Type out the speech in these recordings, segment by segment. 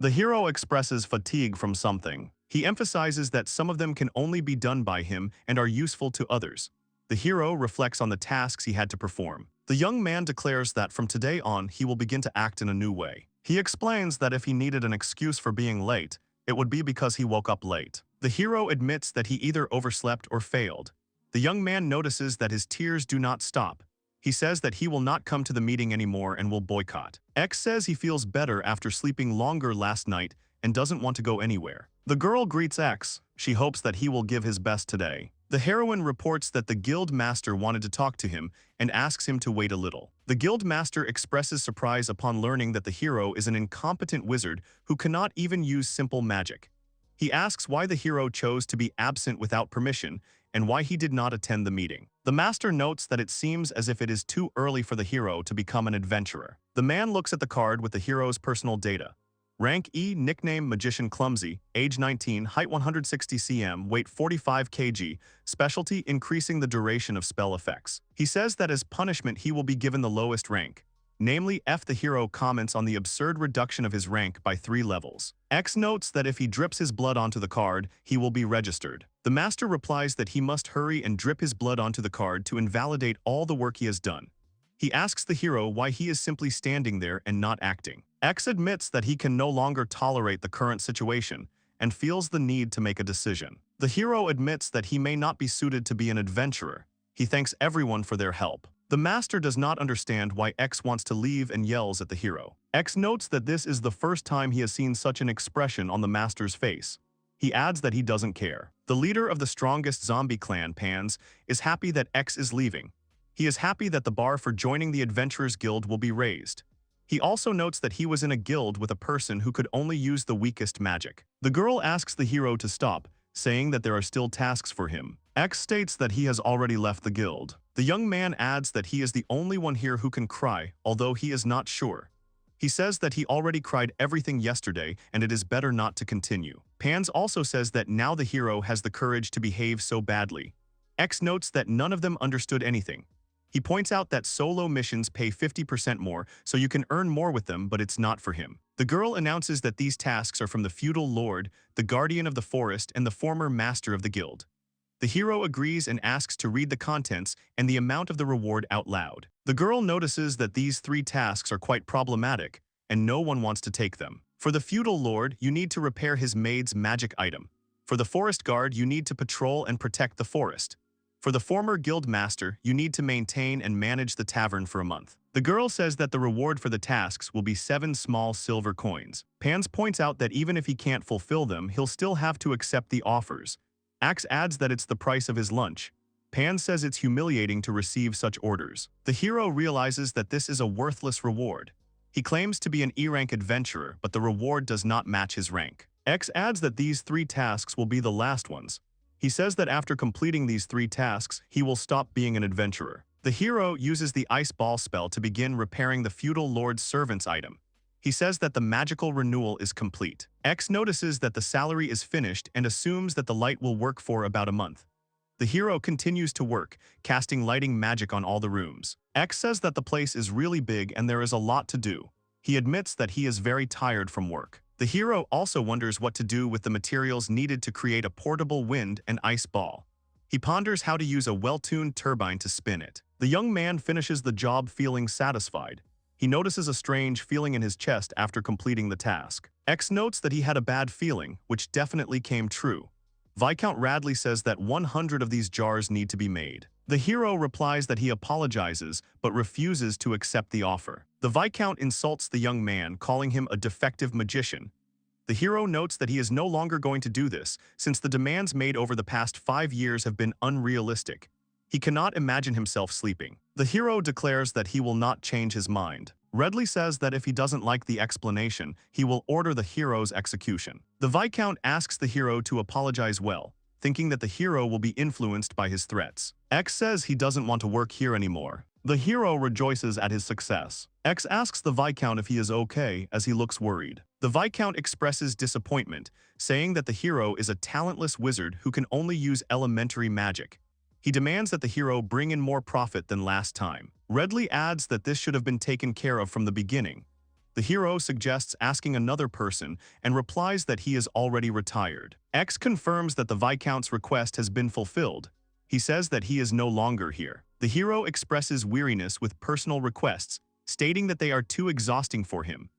The hero expresses fatigue from something. He emphasizes that some of them can only be done by him and are useful to others. The hero reflects on the tasks he had to perform. The young man declares that from today on he will begin to act in a new way. He explains that if he needed an excuse for being late, it would be because he woke up late. The hero admits that he either overslept or failed. The young man notices that his tears do not stop. He says that he will not come to the meeting anymore and will boycott. X says he feels better after sleeping longer last night and doesn't want to go anywhere. The girl greets X. She hopes that he will give his best today. The heroine reports that the guild master wanted to talk to him and asks him to wait a little. The guild master expresses surprise upon learning that the hero is an incompetent wizard who cannot even use simple magic. He asks why the hero chose to be absent without permission and why he did not attend the meeting. The master notes that it seems as if it is too early for the hero to become an adventurer. The man looks at the card with the hero's personal data. Rank E, nickname Magician Clumsy, age 19, height 160 cm, weight 45 kg, specialty increasing the duration of spell effects. He says that as punishment he will be given the lowest rank. Namely, F. The hero comments on the absurd reduction of his rank by 3 levels. X notes that if he drips his blood onto the card, he will be registered. The master replies that he must hurry and drip his blood onto the card to invalidate all the work he has done. He asks the hero why he is simply standing there and not acting. X admits that he can no longer tolerate the current situation and feels the need to make a decision. The hero admits that he may not be suited to be an adventurer. He thanks everyone for their help. The master does not understand why X wants to leave and yells at the hero. X notes that this is the first time he has seen such an expression on the master's face. He adds that he doesn't care. The leader of the strongest zombie clan, Pans, is happy that X is leaving. He is happy that the bar for joining the Adventurers Guild will be raised. He also notes that he was in a guild with a person who could only use the weakest magic. The girl asks the hero to stop, saying that there are still tasks for him. X states that he has already left the guild. The young man adds that he is the only one here who can cry, although he is not sure. He says that he already cried everything yesterday and it is better not to continue. Pans also says that now the hero has the courage to behave so badly. X notes that none of them understood anything. He points out that solo missions pay 50% more, so you can earn more with them, but it's not for him. The girl announces that these tasks are from the feudal lord, the guardian of the forest, and the former master of the guild. The hero agrees and asks to read the contents and the amount of the reward out loud. The girl notices that these 3 tasks are quite problematic, and no one wants to take them. For the feudal lord, you need to repair his maid's magic item. For the forest guard, you need to patrol and protect the forest. For the former guild master, you need to maintain and manage the tavern for a month. The girl says that the reward for the tasks will be 7 small silver coins. Pans points out that even if he can't fulfill them, he'll still have to accept the offers. Axe adds that it's the price of his lunch. Pan says it's humiliating to receive such orders. The hero realizes that this is a worthless reward. He claims to be an E-rank adventurer, but the reward does not match his rank. X adds that these 3 tasks will be the last ones. He says that after completing these 3 tasks, he will stop being an adventurer. The hero uses the ice ball spell to begin repairing the feudal lord's servant's item. He says that the magical renewal is complete. X notices that the salary is finished and assumes that the light will work for about a month. The hero continues to work, casting lighting magic on all the rooms. X says that the place is really big and there is a lot to do. He admits that he is very tired from work. The hero also wonders what to do with the materials needed to create a portable wind and ice ball. He ponders how to use a well-tuned turbine to spin it. The young man finishes the job feeling satisfied. He notices a strange feeling in his chest after completing the task. X notes that he had a bad feeling, which definitely came true. Viscount Radley says that 100 of these jars need to be made. The hero replies that he apologizes, but refuses to accept the offer. The Viscount insults the young man, calling him a defective magician. The hero notes that he is no longer going to do this, since the demands made over the past 5 years have been unrealistic. He cannot imagine himself sleeping. The hero declares that he will not change his mind. Redley says that if he doesn't like the explanation, he will order the hero's execution. The Viscount asks the hero to apologize well, thinking that the hero will be influenced by his threats. X says he doesn't want to work here anymore. The hero rejoices at his success. X asks the Viscount if he is okay, as he looks worried. The Viscount expresses disappointment, saying that the hero is a talentless wizard who can only use elementary magic. He demands that the hero bring in more profit than last time. Redley adds that this should have been taken care of from the beginning. The hero suggests asking another person and replies that he is already retired. X confirms that the Viscount's request has been fulfilled. He says that he is no longer here. The hero expresses weariness with personal requests, stating that they are too exhausting for him.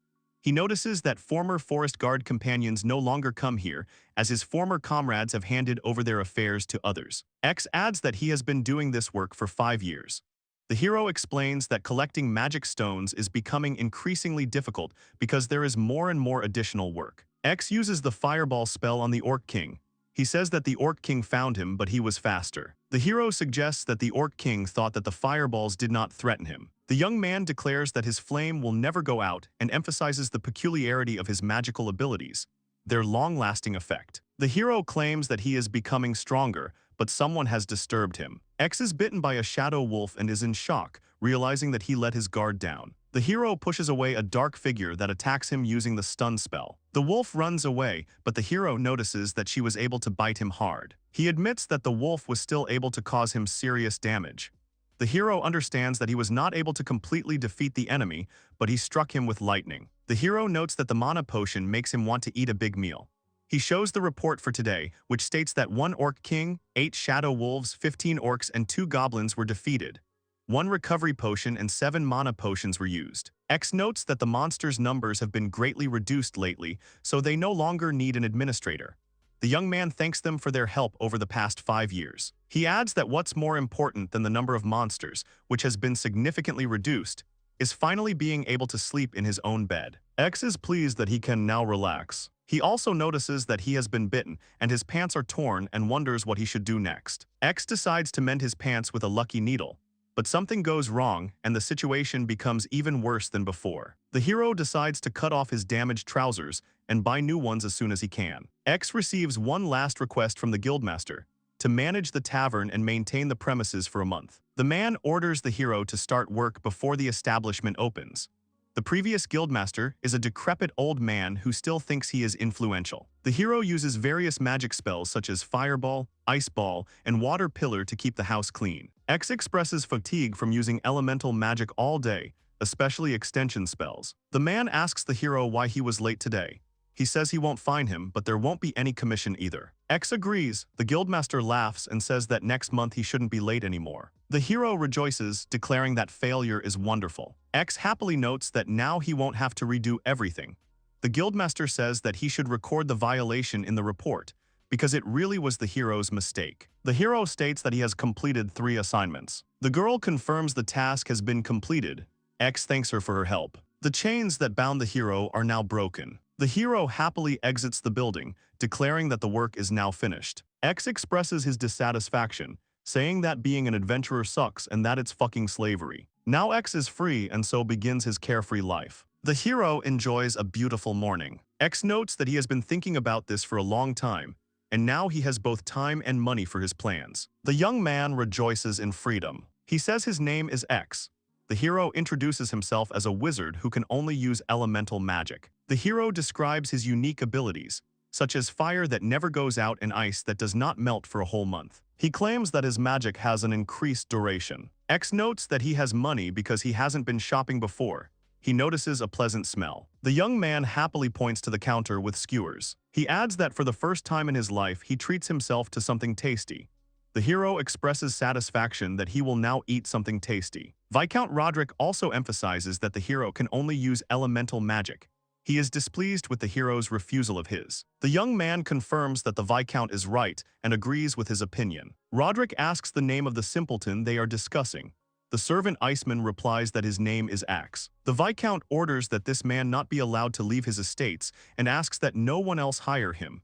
He notices that former forest guard companions no longer come here, as his former comrades have handed over their affairs to others. X adds that he has been doing this work for 5 years. The hero explains that collecting magic stones is becoming increasingly difficult because there is more and more additional work. X uses the fireball spell on the Orc King. He says that the Orc King found him, but he was faster. The hero suggests that the Orc King thought that the fireballs did not threaten him. The young man declares that his flame will never go out and emphasizes the peculiarity of his magical abilities, their long-lasting effect. The hero claims that he is becoming stronger, but someone has disturbed him. X is bitten by a shadow wolf and is in shock, realizing that he let his guard down. The hero pushes away a dark figure that attacks him using the stun spell. The wolf runs away, but the hero notices that she was able to bite him hard. He admits that the wolf was still able to cause him serious damage. The hero understands that he was not able to completely defeat the enemy, but he struck him with lightning. The hero notes that the mana potion makes him want to eat a big meal. He shows the report for today, which states that 1 Orc King, 8 Shadow Wolves, 15 Orcs, and 2 Goblins were defeated. 1 recovery potion and 7 mana potions were used. X notes that the monsters' numbers have been greatly reduced lately, so they no longer need an administrator. The young man thanks them for their help over the past 5 years. He adds that what's more important than the number of monsters, which has been significantly reduced, is finally being able to sleep in his own bed. X is pleased that he can now relax. He also notices that he has been bitten and his pants are torn and wonders what he should do next. X decides to mend his pants with a lucky needle, but something goes wrong and the situation becomes even worse than before. The hero decides to cut off his damaged trousers and buy new ones as soon as he can. X receives one last request from the guildmaster to manage the tavern and maintain the premises for a month. The man orders the hero to start work before the establishment opens. The previous guildmaster is a decrepit old man who still thinks he is influential. The hero uses various magic spells such as Fireball, Ice Ball, and Water Pillar to keep the house clean. X expresses fatigue from using elemental magic all day, especially extension spells. The man asks the hero why he was late today. He says he won't fine him, but there won't be any commission either. X agrees. The guildmaster laughs and says that next month he shouldn't be late anymore. The hero rejoices, declaring that failure is wonderful. X happily notes that now he won't have to redo everything. The guildmaster says that he should record the violation in the report, because it really was the hero's mistake. The hero states that he has completed 3 assignments. The girl confirms the task has been completed. X thanks her for her help. The chains that bound the hero are now broken. The hero happily exits the building, declaring that the work is now finished. X expresses his dissatisfaction, saying that being an adventurer sucks and that it's fucking slavery. Now X is free and so begins his carefree life. The hero enjoys a beautiful morning. X notes that he has been thinking about this for a long time, and now he has both time and money for his plans. The young man rejoices in freedom. He says his name is X. The hero introduces himself as a wizard who can only use elemental magic. The hero describes his unique abilities, such as fire that never goes out and ice that does not melt for a whole month. He claims that his magic has an increased duration. X notes that he has money because he hasn't been shopping before. He notices a pleasant smell. The young man happily points to the counter with skewers. He adds that for the first time in his life he treats himself to something tasty. The hero expresses satisfaction that he will now eat something tasty. Viscount Roderick also emphasizes that the hero can only use elemental magic. He is displeased with the hero's refusal of his. The young man confirms that the Viscount is right and agrees with his opinion. Roderick asks the name of the simpleton they are discussing. The servant Iceman replies that his name is Axe. The Viscount orders that this man not be allowed to leave his estates and asks that no one else hire him.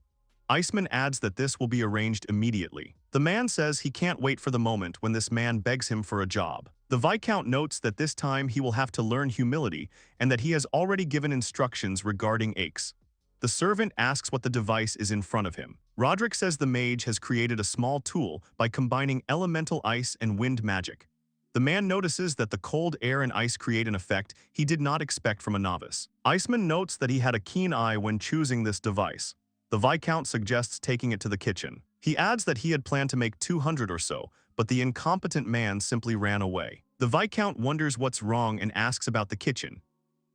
Iceman adds that this will be arranged immediately. The man says he can't wait for the moment when this man begs him for a job. The Viscount notes that this time he will have to learn humility and that he has already given instructions regarding aches. The servant asks what the device is in front of him. Roderick says the mage has created a small tool by combining elemental ice and wind magic. The man notices that the cold air and ice create an effect he did not expect from a novice. Iceman notes that he had a keen eye when choosing this device. The Viscount suggests taking it to the kitchen. He adds that he had planned to make 200 or so, but the incompetent man simply ran away. The Viscount wonders what's wrong and asks about the kitchen.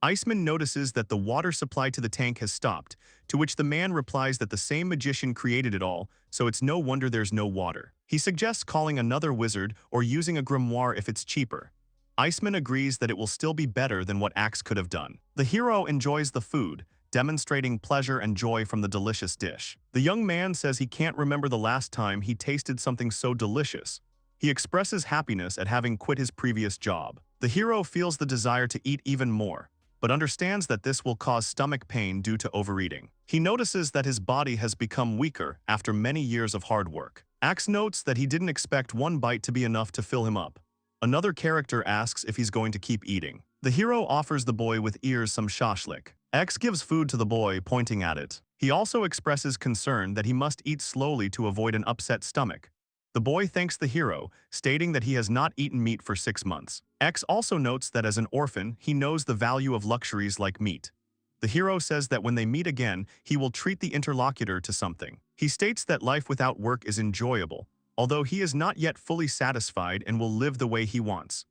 Iceman notices that the water supply to the tank has stopped, to which the man replies that the same magician created it all, so it's no wonder there's no water. He suggests calling another wizard or using a grimoire if it's cheaper. Iceman agrees that it will still be better than what Axe could have done. The hero enjoys the food, demonstrating pleasure and joy from the delicious dish. The young man says he can't remember the last time he tasted something so delicious. He expresses happiness at having quit his previous job. The hero feels the desire to eat even more, but understands that this will cause stomach pain due to overeating. He notices that his body has become weaker after many years of hard work. Axe notes that he didn't expect one bite to be enough to fill him up. Another character asks if he's going to keep eating. The hero offers the boy with ears some shashlik. X gives food to the boy, pointing at it. He also expresses concern that he must eat slowly to avoid an upset stomach. The boy thanks the hero, stating that he has not eaten meat for 6 months. X also notes that as an orphan, he knows the value of luxuries like meat. The hero says that when they meet again, he will treat the interlocutor to something. He states that life without work is enjoyable, although he is not yet fully satisfied and will live the way he wants.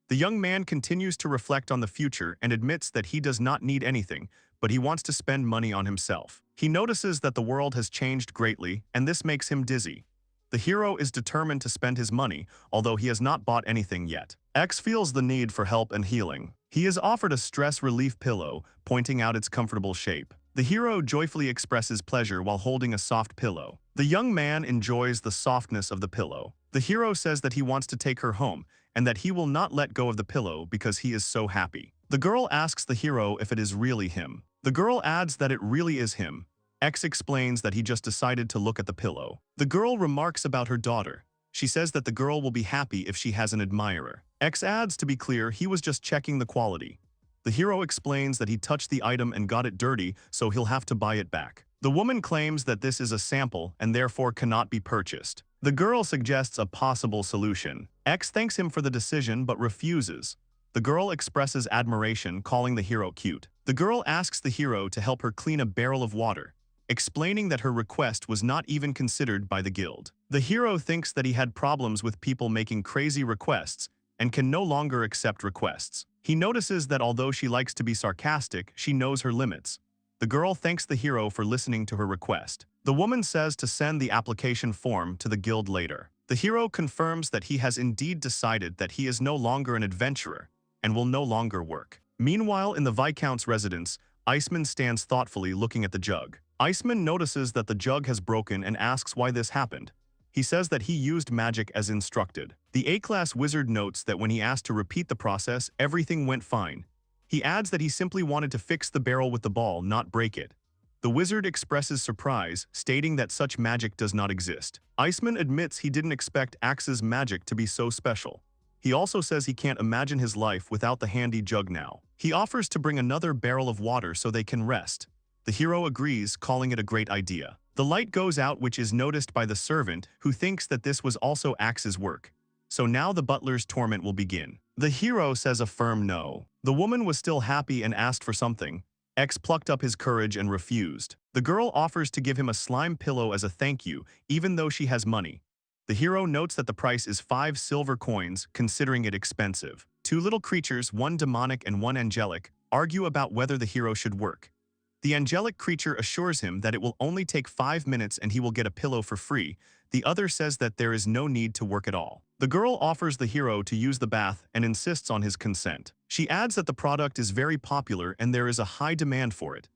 The young man continues to reflect on the future and admits that he does not need anything, but he wants to spend money on himself. He notices that the world has changed greatly, and this makes him dizzy. The hero is determined to spend his money, although he has not bought anything yet. X feels the need for help and healing. He is offered a stress relief pillow, pointing out its comfortable shape. The hero joyfully expresses pleasure while holding a soft pillow. The young man enjoys the softness of the pillow. The hero says that he wants to take her home, and that he will not let go of the pillow because he is so happy. The girl asks the hero if it is really him. The girl adds that it really is him. X explains that he just decided to look at the pillow. The girl remarks about her daughter. She says that the girl will be happy if she has an admirer. X adds to be clear he was just checking the quality. The hero explains that he touched the item and got it dirty, so he'll have to buy it back. The woman claims that this is a sample and therefore cannot be purchased. The girl suggests a possible solution. X thanks him for the decision but refuses. The girl expresses admiration, calling the hero cute. The girl asks the hero to help her clean a barrel of water, explaining that her request was not even considered by the guild. The hero thinks that he had problems with people making crazy requests and can no longer accept requests. He notices that although she likes to be sarcastic, she knows her limits. The girl thanks the hero for listening to her request. The woman says to send the application form to the guild later. The hero confirms that he has indeed decided that he is no longer an adventurer and will no longer work. Meanwhile, in the Viscount's residence, Iceman stands thoughtfully looking at the jug. Iceman notices that the jug has broken and asks why this happened. He says that he used magic as instructed. The A-class wizard notes that when he asked to repeat the process, everything went fine. He adds that he simply wanted to fix the barrel with the ball, not break it. The wizard expresses surprise, stating that such magic does not exist. Iceman admits he didn't expect Axe's magic to be so special. He also says he can't imagine his life without the handy jug now. He offers to bring another barrel of water so they can rest. The hero agrees, calling it a great idea. The light goes out, which is noticed by the servant, who thinks that this was also Axe's work. So now the butler's torment will begin. The hero says a firm no. The woman was still happy and asked for something. X plucked up his courage and refused. The girl offers to give him a slime pillow as a thank you, even though she has money. The hero notes that the price is 5 silver coins, considering it expensive. 2 little creatures, one demonic and one angelic, argue about whether the hero should work. The angelic creature assures him that it will only take 5 minutes and he will get a pillow for free. The other says that there is no need to work at all. The girl offers the hero to use the bath and insists on his consent. She adds that the product is very popular and there is a high demand for it.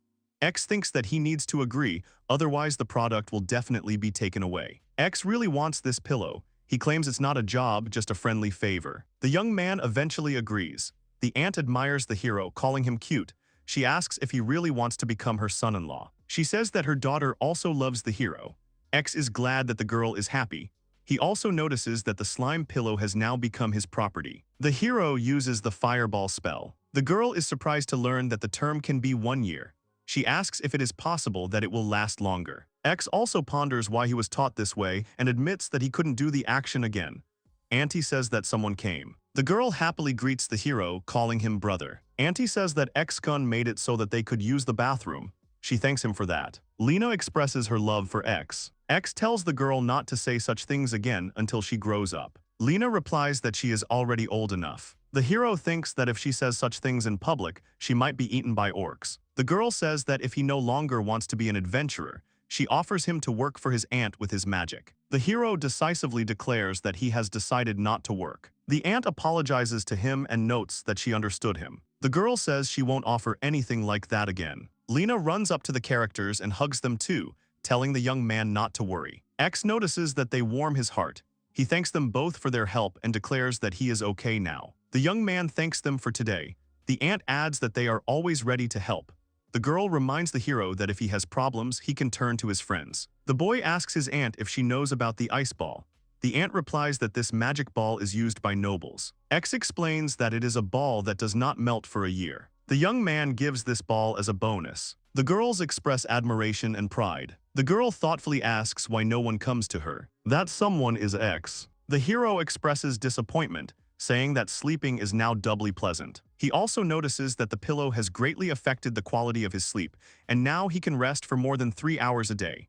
X thinks that he needs to agree, otherwise the product will definitely be taken away. X really wants this pillow. He claims it's not a job, just a friendly favor. The young man eventually agrees. The aunt admires the hero, calling him cute. She asks if he really wants to become her son-in-law. She says that her daughter also loves the hero. X is glad that the girl is happy. He also notices that the slime pillow has now become his property. The hero uses the fireball spell. The girl is surprised to learn that the term can be 1 year. She asks if it is possible that it will last longer. X also ponders why he was taught this way and admits that he couldn't do the action again. Auntie says that someone came. The girl happily greets the hero, calling him brother. Auntie says that X-Gun made it so that they could use the bathroom. She thanks him for that. Lena expresses her love for X. X tells the girl not to say such things again until she grows up. Lena replies that she is already old enough. The hero thinks that if she says such things in public, she might be eaten by orcs. The girl says that if he no longer wants to be an adventurer, she offers him to work for his aunt with his magic. The hero decisively declares that he has decided not to work. The aunt apologizes to him and notes that she understood him. The girl says she won't offer anything like that again. Lena runs up to the characters and hugs them too, telling the young man not to worry. X notices that they warm his heart. He thanks them both for their help and declares that he is okay now. The young man thanks them for today. The aunt adds that they are always ready to help. The girl reminds the hero that if he has problems, he can turn to his friends. The boy asks his aunt if she knows about the ice ball. The aunt replies that this magic ball is used by nobles. X explains that it is a ball that does not melt for a year. The young man gives this ball as a bonus. The girls express admiration and pride. The girl thoughtfully asks why no one comes to her. That someone is X. The hero expresses disappointment, saying that sleeping is now doubly pleasant. He also notices that the pillow has greatly affected the quality of his sleep, and now he can rest for more than 3 hours a day.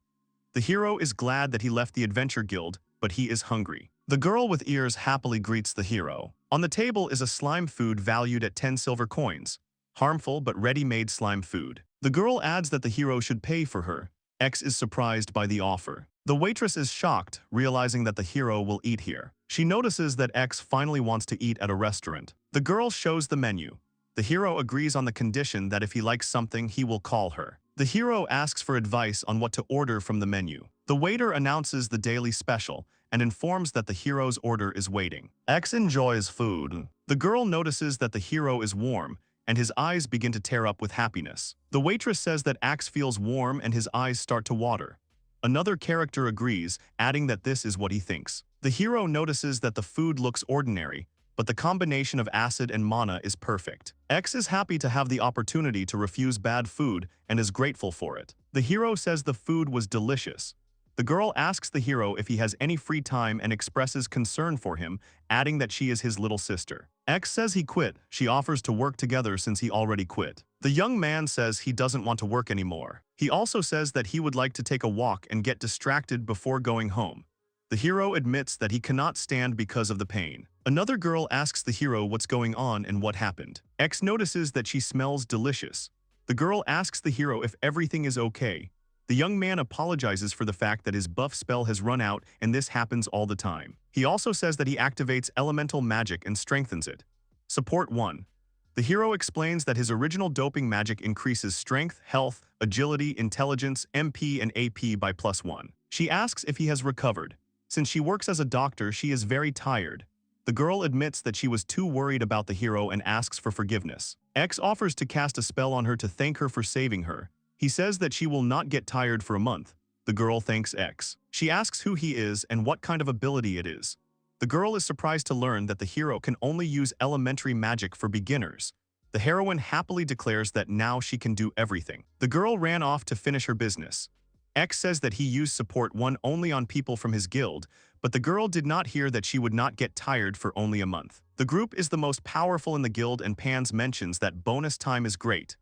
The hero is glad that he left the adventure guild, but he is hungry. The girl with ears happily greets the hero. On the table is a slime food valued at 10 silver coins. Harmful but ready-made slime food. The girl adds that the hero should pay for her. X is surprised by the offer. The waitress is shocked, realizing that the hero will eat here. She notices that X finally wants to eat at a restaurant. The girl shows the menu. The hero agrees on the condition that if he likes something, he will call her. The hero asks for advice on what to order from the menu. The waiter announces the daily special and informs that the hero's order is waiting. X enjoys food. The girl notices that the hero is warm, and his eyes begin to tear up with happiness. The waitress says that X feels warm and his eyes start to water. Another character agrees, adding that this is what he thinks. The hero notices that the food looks ordinary, but the combination of acid and mana is perfect. X is happy to have the opportunity to refuse bad food and is grateful for it. The hero says the food was delicious. The girl asks the hero if he has any free time and expresses concern for him, adding that she is his little sister. X says he quit. She offers to work together since he already quit. The young man says he doesn't want to work anymore. He also says that he would like to take a walk and get distracted before going home. The hero admits that he cannot stand because of the pain. Another girl asks the hero what's going on and what happened. X notices that she smells delicious. The girl asks the hero if everything is okay. The young man apologizes for the fact that his buff spell has run out and this happens all the time. He also says that he activates elemental magic and strengthens it. Support 1. The hero explains that his original doping magic increases strength, health, agility, intelligence, MP, and AP by +1. She asks if he has recovered. Since she works as a doctor, she is very tired. The girl admits that she was too worried about the hero and asks for forgiveness. X offers to cast a spell on her to thank her for saving her. He says that she will not get tired for a month. The girl thanks X. She asks who he is and what kind of ability it is. The girl is surprised to learn that the hero can only use elementary magic for beginners. The heroine happily declares that now she can do everything. The girl ran off to finish her business. X says that he used support 1 only on people from his guild, but the girl did not hear that she would not get tired for only a month. The group is the most powerful in the guild and Pans mentions that bonus time is great.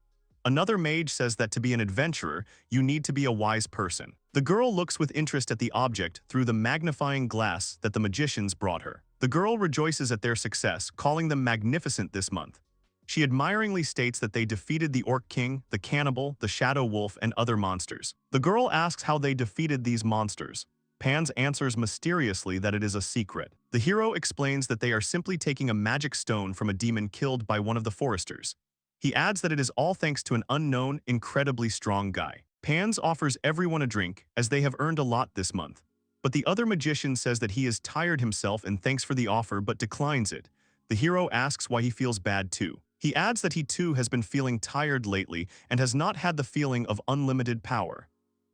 Another mage says that to be an adventurer, you need to be a wise person. The girl looks with interest at the object through the magnifying glass that the magicians brought her. The girl rejoices at their success, calling them magnificent this month. She admiringly states that they defeated the Orc King, the Cannibal, the Shadow Wolf, and other monsters. The girl asks how they defeated these monsters. Pans answers mysteriously that it is a secret. The hero explains that they are simply taking a magic stone from a demon killed by one of the foresters. He adds that it is all thanks to an unknown, incredibly strong guy. Pans offers everyone a drink, as they have earned a lot this month. But the other magician says that he is tired himself and thanks for the offer but declines it. The hero asks why he feels bad too. He adds that he too has been feeling tired lately and has not had the feeling of unlimited power.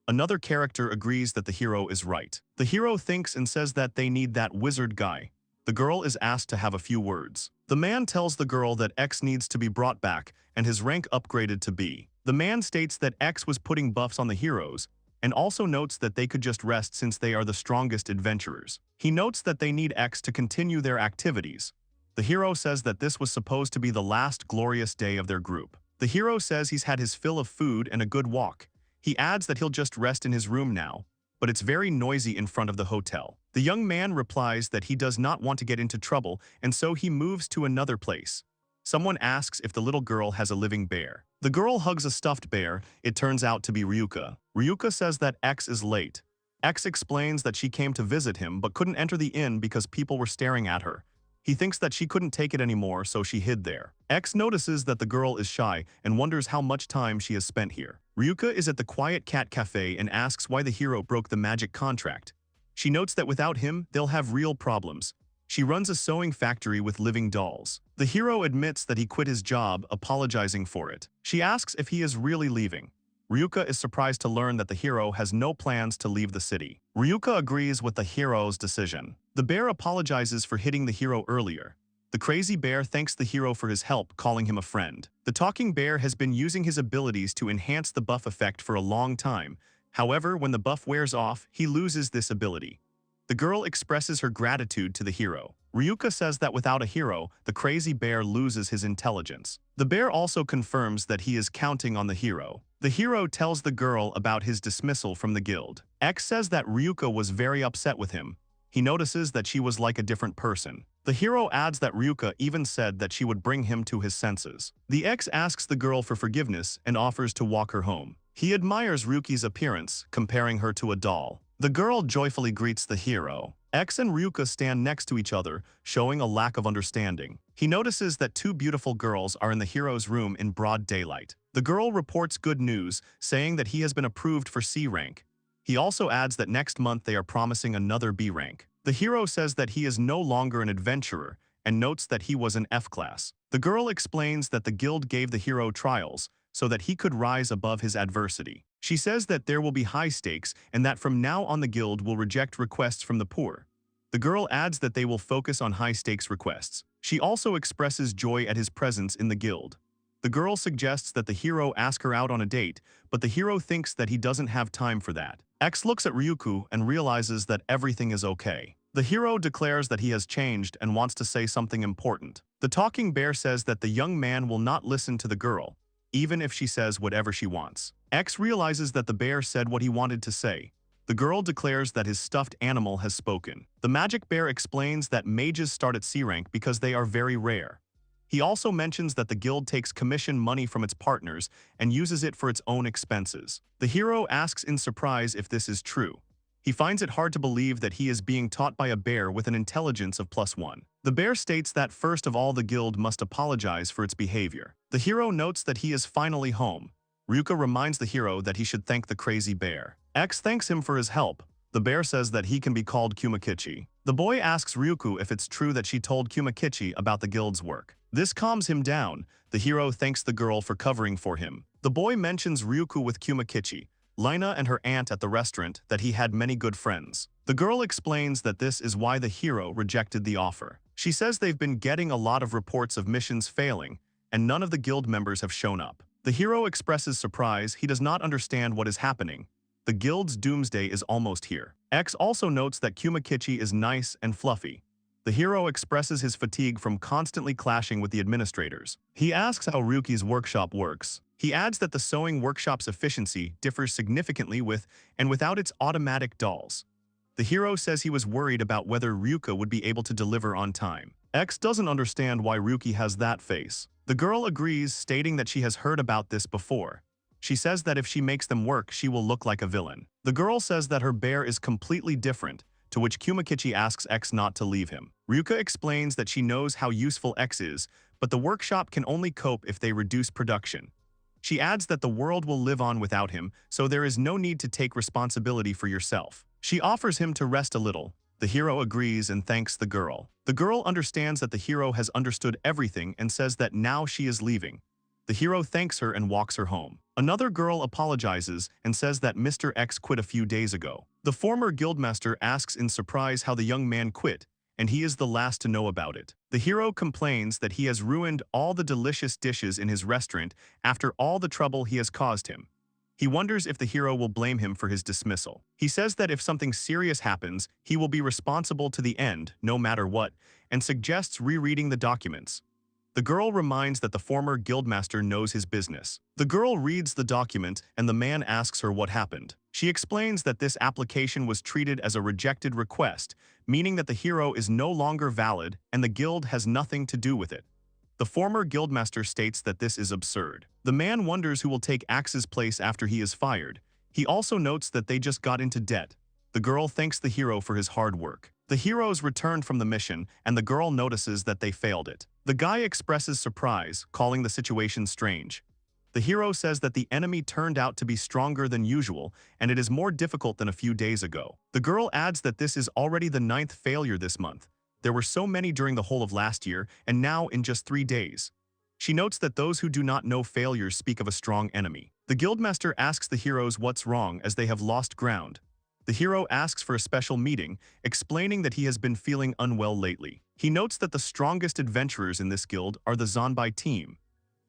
Another character agrees that the hero is right. The hero thinks and says that they need that wizard guy. The girl is asked to have a few words. The man tells the girl that X needs to be brought back and his rank upgraded to B. The man states that X was putting buffs on the heroes and also notes that they could just rest since they are the strongest adventurers. He notes that they need X to continue their activities. The hero says that this was supposed to be the last glorious day of their group. The hero says he's had his fill of food and a good walk. He adds that he'll just rest in his room now. but it's very noisy in front of the hotel. The young man replies that he does not want to get into trouble, and so he moves to another place. Someone asks if the little girl has a living bear. The girl hugs a stuffed bear. It turns out to be Ryuka. Ryuka says that X is late. X explains that she came to visit him but couldn't enter the inn because people were staring at her. He thinks that she couldn't take it anymore, so she hid there. X notices that the girl is shy and wonders how much time she has spent here. Ryuka is at the Quiet Cat Cafe and asks why the hero broke the magic contract. She notes that without him, they'll have real problems. She runs a sewing factory with living dolls. The hero admits that he quit his job, apologizing for it. She asks if he is really leaving. Ryuka is surprised to learn that the hero has no plans to leave the city. Ryuka agrees with the hero's decision. The bear apologizes for hitting the hero earlier. The crazy bear thanks the hero for his help, calling him a friend. The talking bear has been using his abilities to enhance the buff effect for a long time. However, when the buff wears off, he loses this ability. The girl expresses her gratitude to the hero. Ryuka says that without a hero, the crazy bear loses his intelligence. The bear also confirms that he is counting on the hero. The hero tells the girl about his dismissal from the guild. X says that Ryuka was very upset with him. He notices that she was like a different person. The hero adds that Ryuka even said that she would bring him to his senses. The X asks the girl for forgiveness and offers to walk her home. He admires Ryuki's appearance, comparing her to a doll. The girl joyfully greets the hero. X and Ryuka stand next to each other, showing a lack of understanding. He notices that two beautiful girls are in the hero's room in broad daylight. The girl reports good news, saying that he has been approved for C rank. He also adds that next month they are promising another B rank. The hero says that he is no longer an adventurer, and notes that he was an F class. The girl explains that the guild gave the hero trials, so that he could rise above his adversity. She says that there will be high stakes and that from now on the guild will reject requests from the poor. The girl adds that they will focus on high-stakes requests. She also expresses joy at his presence in the guild. The girl suggests that the hero ask her out on a date, but the hero thinks that he doesn't have time for that. X looks at Ryuku and realizes that everything is okay. The hero declares that he has changed and wants to say something important. The talking bear says that the young man will not listen to the girl, even if she says whatever she wants. X realizes that the bear said what he wanted to say. The girl declares that his stuffed animal has spoken. The magic bear explains that mages start at C rank because they are very rare. He also mentions that the guild takes commission money from its partners and uses it for its own expenses. The hero asks in surprise if this is true. He finds it hard to believe that he is being taught by a bear with an intelligence of +1. The bear states that first of all the guild must apologize for its behavior. The hero notes that he is finally home. Ryuka reminds the hero that he should thank the crazy bear. X thanks him for his help. The bear says that he can be called Kumakichi. The boy asks Ryuku if it's true that she told Kumakichi about the guild's work. This calms him down. The hero thanks the girl for covering for him. The boy mentions Ryuku with Kumakichi, Lina and her aunt at the restaurant, that he had many good friends. The girl explains that this is why the hero rejected the offer. She says they've been getting a lot of reports of missions failing, and none of the guild members have shown up. The hero expresses surprise. He does not understand what is happening. The guild's doomsday is almost here. X also notes that Kumakichi is nice and fluffy. The hero expresses his fatigue from constantly clashing with the administrators. He asks how Ryuki's workshop works. He adds that the sewing workshop's efficiency differs significantly with and without its automatic dolls. The hero says he was worried about whether Ryuka would be able to deliver on time. X doesn't understand why Ryuki has that face. The girl agrees, stating that she has heard about this before. She says that if she makes them work, she will look like a villain. The girl says that her bear is completely different, to which Kumakichi asks X not to leave him. Ryuka explains that she knows how useful X is, but the workshop can only cope if they reduce production. She adds that the world will live on without him, so there is no need to take responsibility for yourself. She offers him to rest a little. The hero agrees and thanks the girl. The girl understands that the hero has understood everything and says that now she is leaving. The hero thanks her and walks her home. Another girl apologizes and says that Mr. X quit a few days ago. The former guildmaster asks in surprise how the young man quit, and he is the last to know about it. The hero complains that he has ruined all the delicious dishes in his restaurant after all the trouble he has caused him. He wonders if the hero will blame him for his dismissal. He says that if something serious happens, he will be responsible to the end, no matter what, and suggests rereading the documents. The girl reminds that the former guildmaster knows his business. The girl reads the document and the man asks her what happened. She explains that this application was treated as a rejected request, meaning that the hero is no longer valid and the guild has nothing to do with it. The former guildmaster states that this is absurd. The man wonders who will take Axe's place after he is fired. He also notes that they just got into debt. The girl thanks the hero for his hard work. The heroes returned from the mission, and the girl notices that they failed it. The guy expresses surprise, calling the situation strange. The hero says that the enemy turned out to be stronger than usual, and it is more difficult than a few days ago. The girl adds that this is already the 9th failure this month. There were so many during the whole of last year, and now in just 3 days. She notes that those who do not know failures speak of a strong enemy. The guildmaster asks the heroes what's wrong as they have lost ground. The hero asks for a special meeting, explaining that he has been feeling unwell lately. He notes that the strongest adventurers in this guild are the Zanbai team.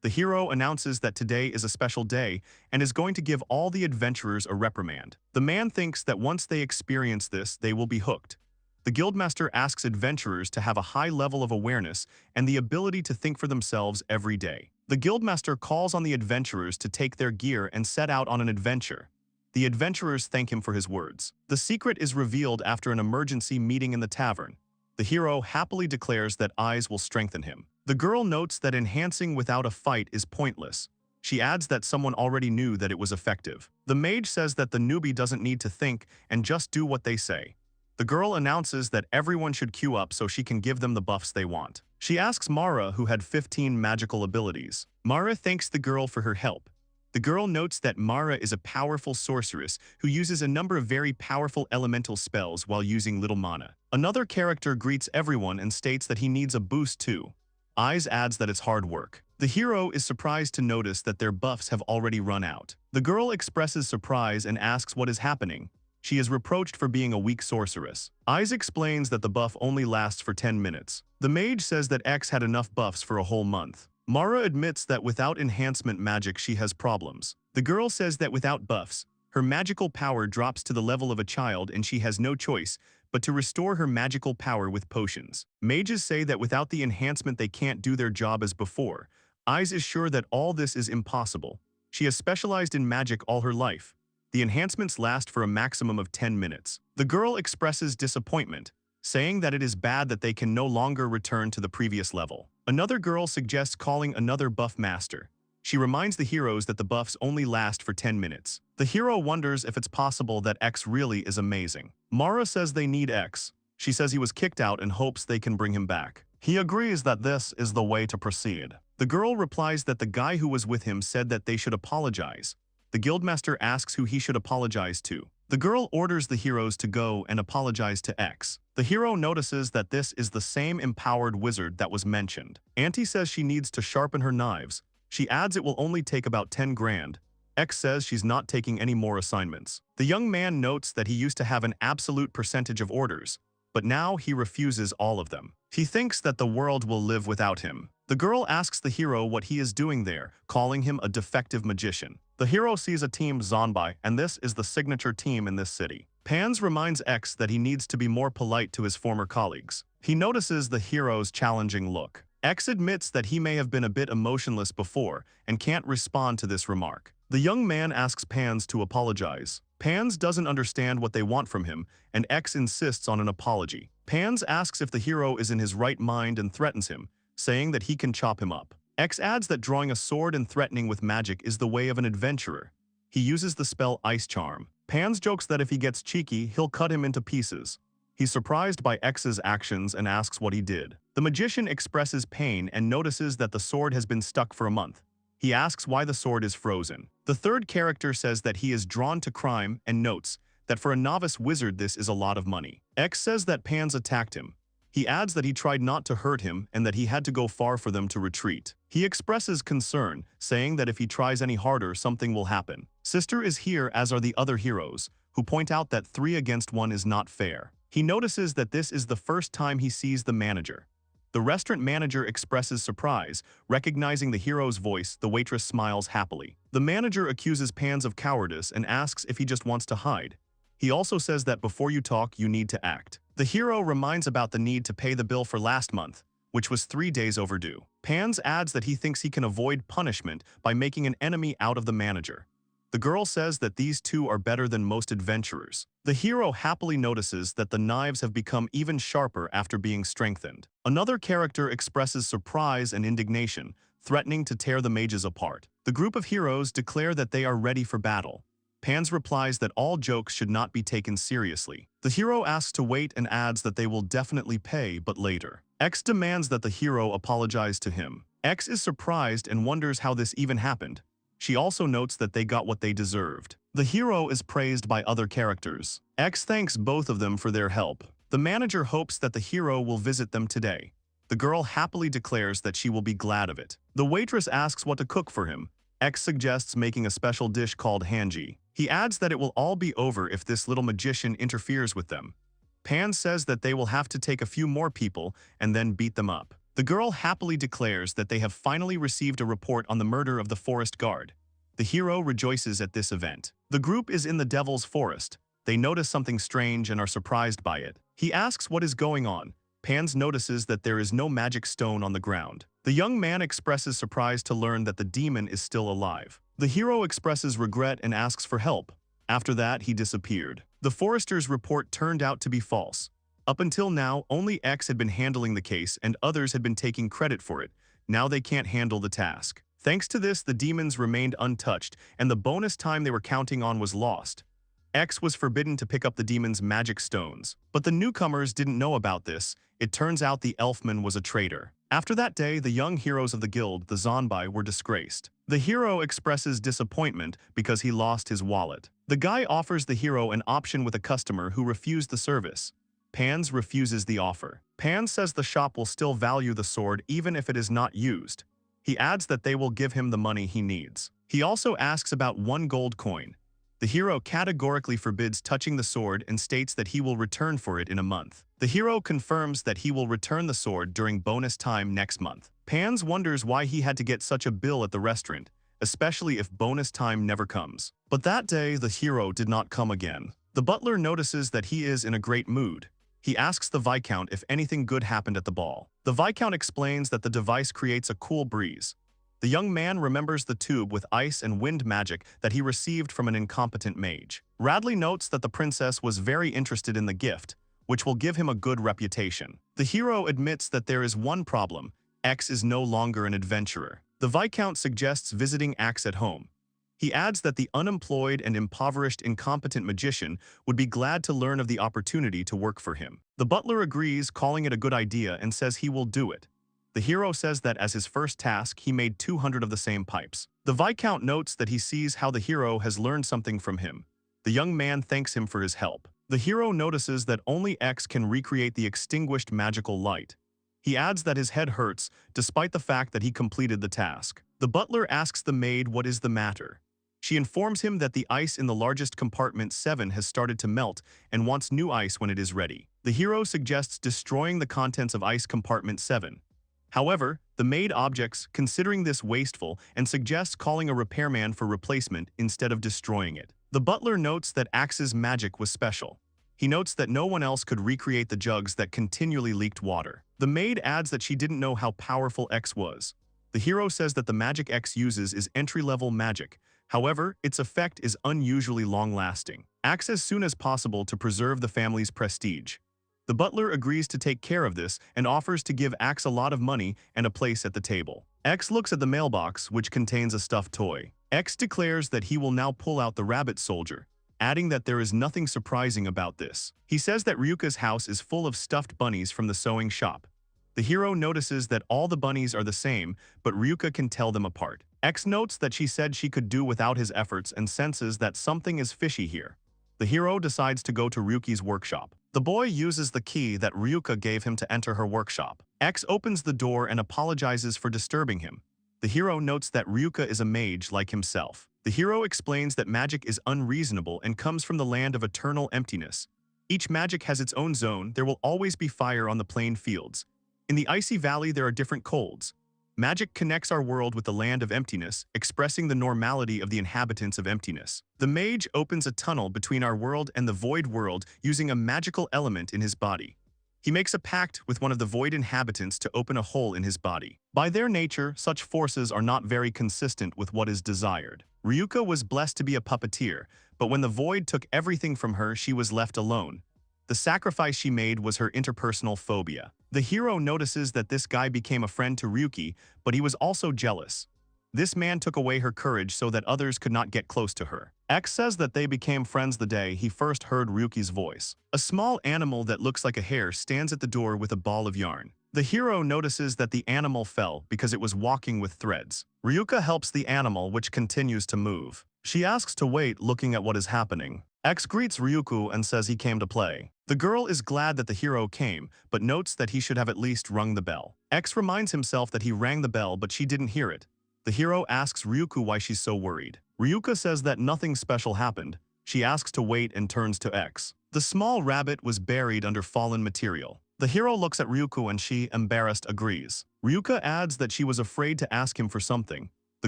The hero announces that today is a special day and is going to give all the adventurers a reprimand. The man thinks that once they experience this, they will be hooked. The guildmaster asks adventurers to have a high level of awareness and the ability to think for themselves every day. The guildmaster calls on the adventurers to take their gear and set out on an adventure. The adventurers thank him for his words. The secret is revealed after an emergency meeting in the tavern. The hero happily declares that eyes will strengthen him. The girl notes that enhancing without a fight is pointless. She adds that someone already knew that it was effective. The mage says that the newbie doesn't need to think and just do what they say. The girl announces that everyone should queue up so she can give them the buffs they want. She asks Mara, who had 15 magical abilities. Mara thanks the girl for her help. The girl notes that Mara is a powerful sorceress who uses a number of very powerful elemental spells while using little mana. Another character greets everyone and states that he needs a boost too. Eyes adds that it's hard work. The hero is surprised to notice that their buffs have already run out. The girl expresses surprise and asks what is happening. She is reproached for being a weak sorceress. Eyes explains that the buff only lasts for 10 minutes. The mage says that X had enough buffs for a whole month. Mara admits that without enhancement magic she has problems. The girl says that without buffs, her magical power drops to the level of a child and she has no choice but to restore her magical power with potions. Mages say that without the enhancement they can't do their job as before. Eyes is sure that all this is impossible. She has specialized in magic all her life. The enhancements last for a maximum of 10 minutes. The girl expresses disappointment, saying that it is bad that they can no longer return to the previous level. Another girl suggests calling another buff master. She reminds the heroes that the buffs only last for 10 minutes. The hero wonders if it's possible that X really is amazing. Mara says they need X. She says he was kicked out and hopes they can bring him back. He agrees that this is the way to proceed. The girl replies that the guy who was with him said that they should apologize. The guildmaster asks who he should apologize to. The girl orders the heroes to go and apologize to X. The hero notices that this is the same empowered wizard that was mentioned. Auntie says she needs to sharpen her knives. She adds it will only take about 10 grand. X says she's not taking any more assignments. The young man notes that he used to have an absolute percentage of orders, but now he refuses all of them. He thinks that the world will live without him. The girl asks the hero what he is doing there, calling him a defective magician. The hero sees a team Zanbai, and this is the signature team in this city. Pans reminds X that he needs to be more polite to his former colleagues. He notices the hero's challenging look. X admits that he may have been a bit emotionless before and can't respond to this remark. The young man asks Pans to apologize. Pans doesn't understand what they want from him, and X insists on an apology. Pans asks if the hero is in his right mind and threatens him, saying that he can chop him up. X adds that drawing a sword and threatening with magic is the way of an adventurer. He uses the spell Ice Charm. Pans jokes that if he gets cheeky, he'll cut him into pieces. He's surprised by X's actions and asks what he did. The magician expresses pain and notices that the sword has been stuck for a month. He asks why the sword is frozen. The third character says that he is drawn to crime and notes that for a novice wizard this is a lot of money. X says that Pans attacked him. He adds that he tried not to hurt him and that he had to go far for them to retreat. He expresses concern, saying that if he tries any harder, something will happen. Sister is here, as are the other heroes, who point out that 3 against 1 is not fair. He notices that this is the first time he sees the manager. The restaurant manager expresses surprise. Recognizing the hero's voice, the waitress smiles happily. The manager accuses Pans of cowardice and asks if he just wants to hide. He also says that before you talk, you need to act. The hero reminds about the need to pay the bill for last month, which was 3 days overdue. Pans adds that he thinks he can avoid punishment by making an enemy out of the manager. The girl says that these two are better than most adventurers. The hero happily notices that the knives have become even sharper after being strengthened. Another character expresses surprise and indignation, threatening to tear the mages apart. The group of heroes declare that they are ready for battle. Pans replies that all jokes should not be taken seriously. The hero asks to wait and adds that they will definitely pay, but later. X demands that the hero apologize to him. X is surprised and wonders how this even happened. She also notes that they got what they deserved. The hero is praised by other characters. X thanks both of them for their help. The manager hopes that the hero will visit them today. The girl happily declares that she will be glad of it. The waitress asks what to cook for him. X suggests making a special dish called hanji. He adds that it will all be over if this little magician interferes with them. Pan says that they will have to take a few more people and then beat them up. The girl happily declares that they have finally received a report on the murder of the forest guard. The hero rejoices at this event. The group is in the devil's forest. They notice something strange and are surprised by it. He asks what is going on. Pans notices that there is no magic stone on the ground. The young man expresses surprise to learn that the demon is still alive. The hero expresses regret and asks for help. After that, he disappeared. The forester's report turned out to be false. Up until now, only X had been handling the case and others had been taking credit for it. Now they can't handle the task. Thanks to this, the demons remained untouched and the bonus time they were counting on was lost. X was forbidden to pick up the demon's magic stones. But the newcomers didn't know about this. It turns out the elfman was a traitor. After that day, the young heroes of the guild, the Zanbai, were disgraced. The hero expresses disappointment because he lost his wallet. The guy offers the hero an option with a customer who refused the service. Pans refuses the offer. Pans says the shop will still value the sword even if it is not used. He adds that they will give him the money he needs. He also asks about 1 gold coin. The hero categorically forbids touching the sword and states that he will return for it in a month. The hero confirms that he will return the sword during bonus time next month. Pans wonders why he had to get such a bill at the restaurant, especially if bonus time never comes. But that day, the hero did not come again. The butler notices that he is in a great mood. He asks the Viscount if anything good happened at the ball. The Viscount explains that the device creates a cool breeze. The young man remembers the tube with ice and wind magic that he received from an incompetent mage. Radley notes that the princess was very interested in the gift, which will give him a good reputation. The hero admits that there is one problem. X is no longer an adventurer. The Viscount suggests visiting X at home. He adds that the unemployed and impoverished incompetent magician would be glad to learn of the opportunity to work for him. The butler agrees, calling it a good idea, and says he will do it. The hero says that as his first task, he made 200 of the same pipes. The Viscount notes that he sees how the hero has learned something from him. The young man thanks him for his help. The hero notices that only X can recreate the extinguished magical light. He adds that his head hurts, despite the fact that he completed the task. The butler asks the maid what is the matter. She informs him that the ice in the largest compartment 7 has started to melt and wants new ice when it is ready. The hero suggests destroying the contents of ice compartment 7. However, the maid objects, considering this wasteful, and suggests calling a repairman for replacement instead of destroying it. The butler notes that Axe's magic was special. He notes that no one else could recreate the jugs that continually leaked water. The maid adds that she didn't know how powerful X was. The hero says that the magic X uses is entry-level magic. However, its effect is unusually long-lasting. Acts as soon as possible to preserve the family's prestige. The butler agrees to take care of this and offers to give X a lot of money and a place at the table. X looks at the mailbox, which contains a stuffed toy. X declares that he will now pull out the rabbit soldier, adding that there is nothing surprising about this. He says that Ryuka's house is full of stuffed bunnies from the sewing shop. The hero notices that all the bunnies are the same, but Ryuka can tell them apart. X notes that she said she could do without his efforts and senses that something is fishy here. The hero decides to go to Ryuki's workshop. The boy uses the key that Ryuka gave him to enter her workshop. X opens the door and apologizes for disturbing him. The hero notes that Ryuka is a mage like himself. The hero explains that magic is unreasonable and comes from the land of eternal emptiness. Each magic has its own zone. There will always be fire on the plain fields. In the icy valley, there are different colds. Magic connects our world with the land of emptiness, expressing the normality of the inhabitants of emptiness. The mage opens a tunnel between our world and the void world using a magical element in his body. He makes a pact with one of the void inhabitants to open a hole in his body. By their nature, such forces are not very consistent with what is desired. Ryuka was blessed to be a puppeteer, but when the void took everything from her, she was left alone. The sacrifice she made was her interpersonal phobia. The hero notices that this guy became a friend to Ryuki, but he was also jealous. This man took away her courage so that others could not get close to her. X says that they became friends the day he first heard Ryuki's voice. A small animal that looks like a hare stands at the door with a ball of yarn. The hero notices that the animal fell because it was walking with threads. Ryuka helps the animal, which continues to move. She asks to wait, looking at what is happening. X greets Ryuku and says he came to play. The girl is glad that the hero came, but notes that he should have at least rung the bell. X reminds himself that he rang the bell, but she didn't hear it. The hero asks Ryuku why she's so worried. Ryuka says that nothing special happened. She asks to wait and turns to X. The small rabbit was buried under fallen material. The hero looks at Ryuku and she, embarrassed, agrees. Ryuka adds that she was afraid to ask him for something. The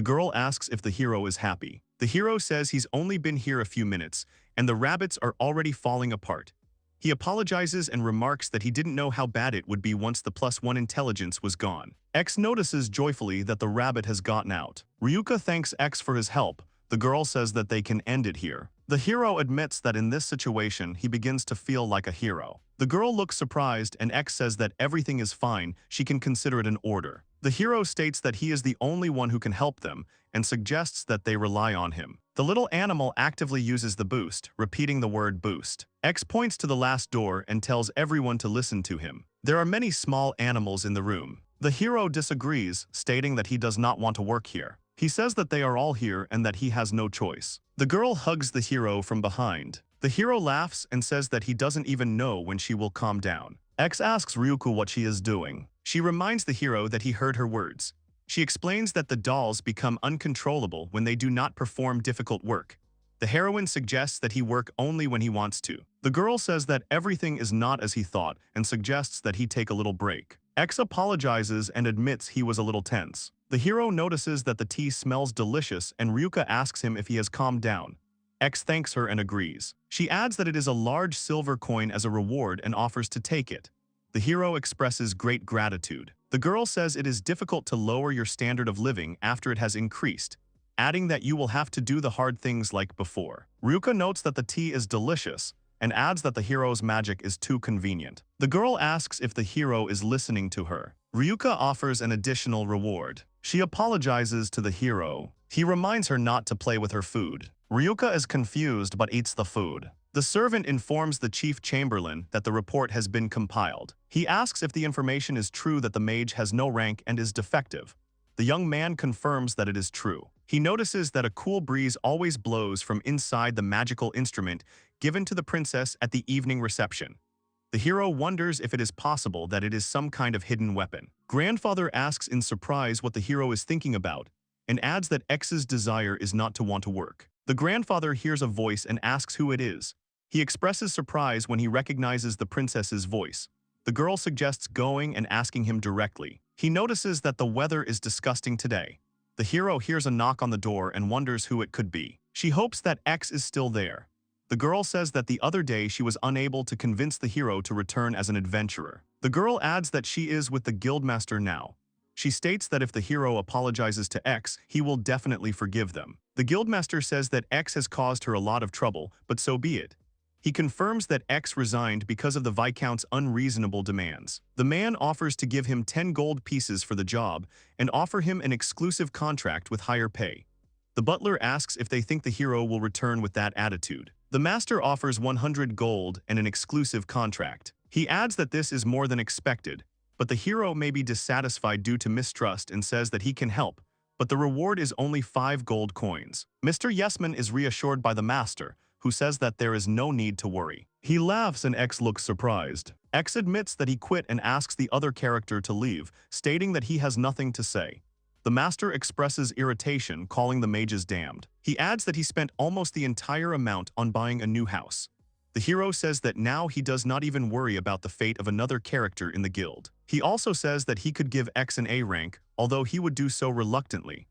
girl asks if the hero is happy. The hero says he's only been here a few minutes, and the rabbits are already falling apart. He apologizes and remarks that he didn't know how bad it would be once the +1 intelligence was gone. X notices joyfully that the rabbit has gotten out. Ryuka thanks X for his help. The girl says that they can end it here. The hero admits that in this situation he begins to feel like a hero. The girl looks surprised and X says that everything is fine, she can consider it an order. The hero states that he is the only one who can help them and suggests that they rely on him. The little animal actively uses the boost, repeating the word boost. X points to the last door and tells everyone to listen to him. There are many small animals in the room. The hero disagrees, stating that he does not want to work here. He says that they are all here and that he has no choice. The girl hugs the hero from behind. The hero laughs and says that he doesn't even know when she will calm down. X asks Ryuku what she is doing. She reminds the hero that he heard her words. She explains that the dolls become uncontrollable when they do not perform difficult work. The heroine suggests that he work only when he wants to. The girl says that everything is not as he thought and suggests that he take a little break. X apologizes and admits he was a little tense. The hero notices that the tea smells delicious and Ryuka asks him if he has calmed down. X thanks her and agrees. She adds that it is a large silver coin as a reward and offers to take it. The hero expresses great gratitude. The girl says it is difficult to lower your standard of living after it has increased, adding that you will have to do the hard things like before. Ryuka notes that the tea is delicious and adds that the hero's magic is too convenient. The girl asks if the hero is listening to her. Ryuka offers an additional reward. She apologizes to the hero. He reminds her not to play with her food. Ryuka is confused but eats the food. The servant informs the chief chamberlain that the report has been compiled. He asks if the information is true that the mage has no rank and is defective. The young man confirms that it is true. He notices that a cool breeze always blows from inside the magical instrument given to the princess at the evening reception. The hero wonders if it is possible that it is some kind of hidden weapon. Grandfather asks in surprise what the hero is thinking about and adds that X's desire is not to want to work. The grandfather hears a voice and asks who it is. He expresses surprise when he recognizes the princess's voice. The girl suggests going and asking him directly. He notices that the weather is disgusting today. The hero hears a knock on the door and wonders who it could be. She hopes that X is still there. The girl says that the other day she was unable to convince the hero to return as an adventurer. The girl adds that she is with the guildmaster now. She states that if the hero apologizes to X, he will definitely forgive them. The guildmaster says that X has caused her a lot of trouble, but so be it. He confirms that X resigned because of the Viscount's unreasonable demands. The man offers to give him 10 gold pieces for the job and offer him an exclusive contract with higher pay. The butler asks if they think the hero will return with that attitude. The master offers 100 gold and an exclusive contract. He adds that this is more than expected, but the hero may be dissatisfied due to mistrust and says that he can help, but the reward is only 5 gold coins. Mr. Yesman is reassured by the master, who says that there is no need to worry. He laughs and X looks surprised. X admits that he quit and asks the other character to leave, stating that he has nothing to say. The master expresses irritation, calling the mages damned. He adds that he spent almost the entire amount on buying a new house. The hero says that now he does not even worry about the fate of another character in the guild. He also says that he could give X an A rank, although he would do so reluctantly.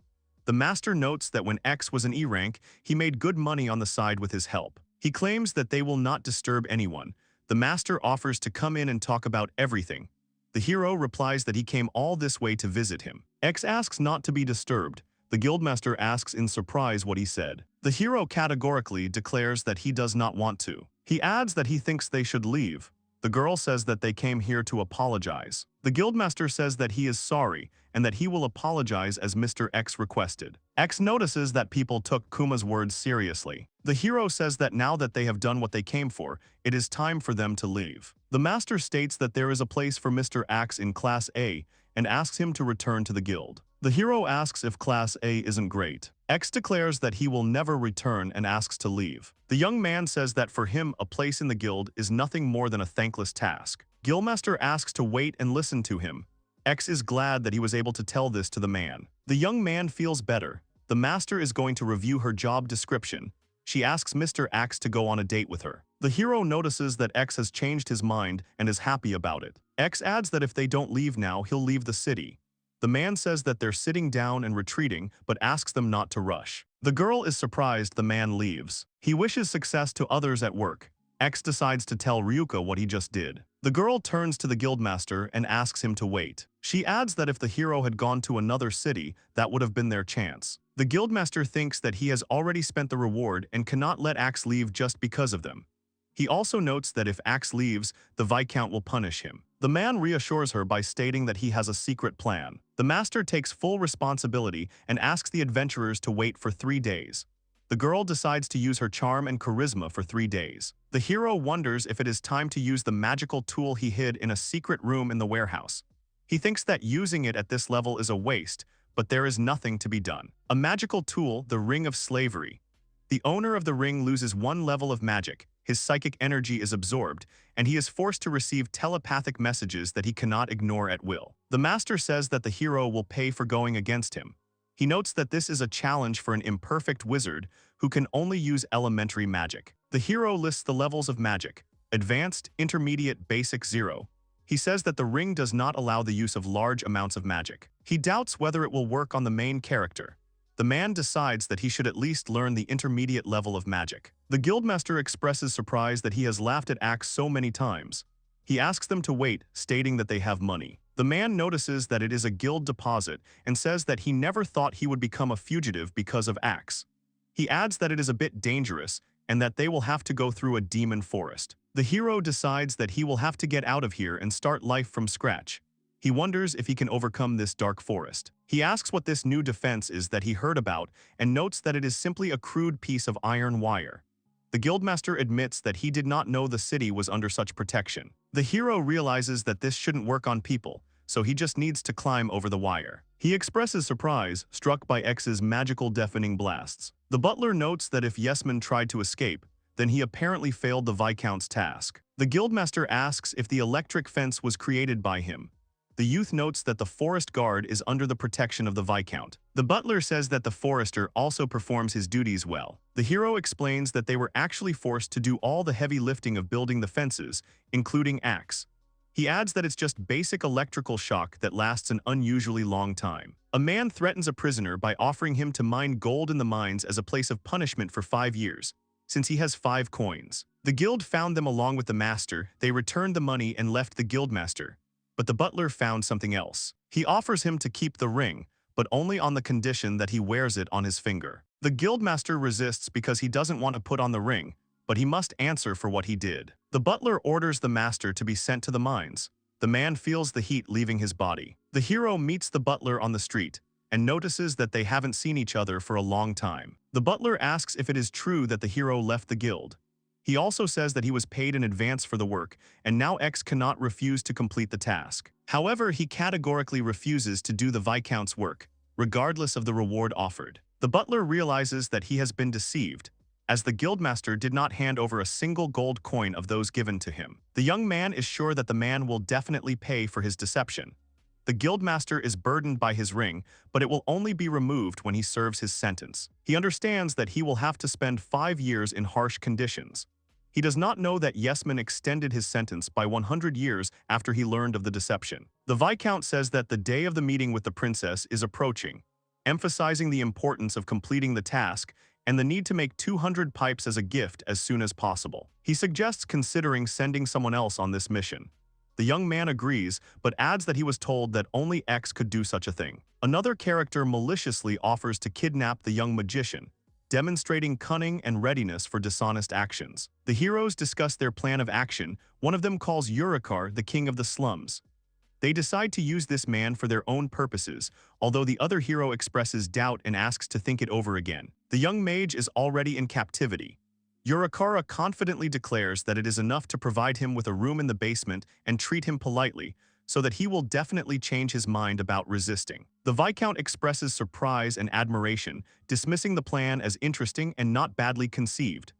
The master notes that when X was an E rank, he made good money on the side with his help. He claims that they will not disturb anyone, The master offers to come in and talk about everything. The hero replies that he came all this way to visit him. X asks not to be disturbed. The guildmaster asks in surprise what he said. The hero categorically declares that he does not want to. He adds that he thinks they should leave. The girl says that they came here to apologize. The guildmaster says that he is sorry and that he will apologize as Mr. X requested. X notices that people took Kuma's words seriously. The hero says that now that they have done what they came for, it is time for them to leave. The master states that there is a place for Mr. X in Class A and asks him to return to the guild. The hero asks if Class A isn't great. X declares that he will never return and asks to leave. The young man says that for him, a place in the guild is nothing more than a thankless task. Guildmaster asks to wait and listen to him. X is glad that he was able to tell this to the man. The young man feels better. The master is going to review her job description. She asks Mr. X to go on a date with her. The hero notices that X has changed his mind and is happy about it. X adds that if they don't leave now, he'll leave the city. The man says that they're sitting down and retreating, but asks them not to rush. The girl is surprised the man leaves. He wishes success to others at work. X decides to tell Ryuka what he just did. The girl turns to the guildmaster and asks him to wait. She adds that if the hero had gone to another city, that would have been their chance. The guildmaster thinks that he has already spent the reward and cannot let Axe leave just because of them. He also notes that if Axe leaves, the Viscount will punish him. The man reassures her by stating that he has a secret plan. The master takes full responsibility and asks the adventurers to wait for 3 days. The girl decides to use her charm and charisma for 3 days. The hero wonders if it is time to use the magical tool he hid in a secret room in the warehouse. He thinks that using it at this level is a waste, but there is nothing to be done. A magical tool, the Ring of Slavery. The owner of the ring loses 1 level of magic. His psychic energy is absorbed, and he is forced to receive telepathic messages that he cannot ignore at will. The master says that the hero will pay for going against him. He notes that this is a challenge for an imperfect wizard who can only use elementary magic. The hero lists the levels of magic: advanced, intermediate, basic, 0. He says that the ring does not allow the use of large amounts of magic. He doubts whether it will work on the main character. The man decides that he should at least learn the intermediate level of magic. The guildmaster expresses surprise that he has laughed at Axe so many times. He asks them to wait, stating that they have money. The man notices that it is a guild deposit and says that he never thought he would become a fugitive because of Axe. He adds that it is a bit dangerous and that they will have to go through a demon forest. The hero decides that he will have to get out of here and start life from scratch. He wonders if he can overcome this dark forest. He asks what this new defense is that he heard about and notes that it is simply a crude piece of iron wire. The guildmaster admits that he did not know the city was under such protection. The hero realizes that this shouldn't work on people, so he just needs to climb over the wire. He expresses surprise, struck by X's magical deafening blasts. The butler notes that if Yesman tried to escape, then he apparently failed the Viscount's task. The guildmaster asks if the electric fence was created by him. The youth notes that the forest guard is under the protection of the Viscount. The butler says that the forester also performs his duties well. The hero explains that they were actually forced to do all the heavy lifting of building the fences, including Axe. He adds that it's just basic electrical shock that lasts an unusually long time. A man threatens a prisoner by offering him to mine gold in the mines as a place of punishment for 5 years, since he has 5 coins. The guild found them along with the master. They returned the money and left the guildmaster. But the butler found something else. He offers him to keep the ring, but only on the condition that he wears it on his finger. The guildmaster resists because he doesn't want to put on the ring, but he must answer for what he did. The butler orders the master to be sent to the mines. The man feels the heat leaving his body. The hero meets the butler on the street and notices that they haven't seen each other for a long time. The butler asks if it is true that the hero left the guild. He also says that he was paid in advance for the work, and now X cannot refuse to complete the task. However, he categorically refuses to do the Viscount's work, regardless of the reward offered. The butler realizes that he has been deceived, as the guildmaster did not hand over a single gold coin of those given to him. The young man is sure that the man will definitely pay for his deception. The guildmaster is burdened by his ring, but it will only be removed when he serves his sentence. He understands that he will have to spend 5 years in harsh conditions. He does not know that Yesman extended his sentence by 100 years after he learned of the deception. The Viscount says that the day of the meeting with the princess is approaching, emphasizing the importance of completing the task and the need to make 200 pipes as a gift as soon as possible. He suggests considering sending someone else on this mission. The young man agrees, but adds that he was told that only X could do such a thing. Another character maliciously offers to kidnap the young magician, demonstrating cunning and readiness for dishonest actions. The heroes discuss their plan of action. One of them calls Urikar the king of the slums. They decide to use this man for their own purposes, although the other hero expresses doubt and asks to think it over again. The young mage is already in captivity. Urikara confidently declares that it is enough to provide him with a room in the basement and treat him politely, so that he will definitely change his mind about resisting. The Viscount expresses surprise and admiration, dismissing the plan as interesting and not badly conceived.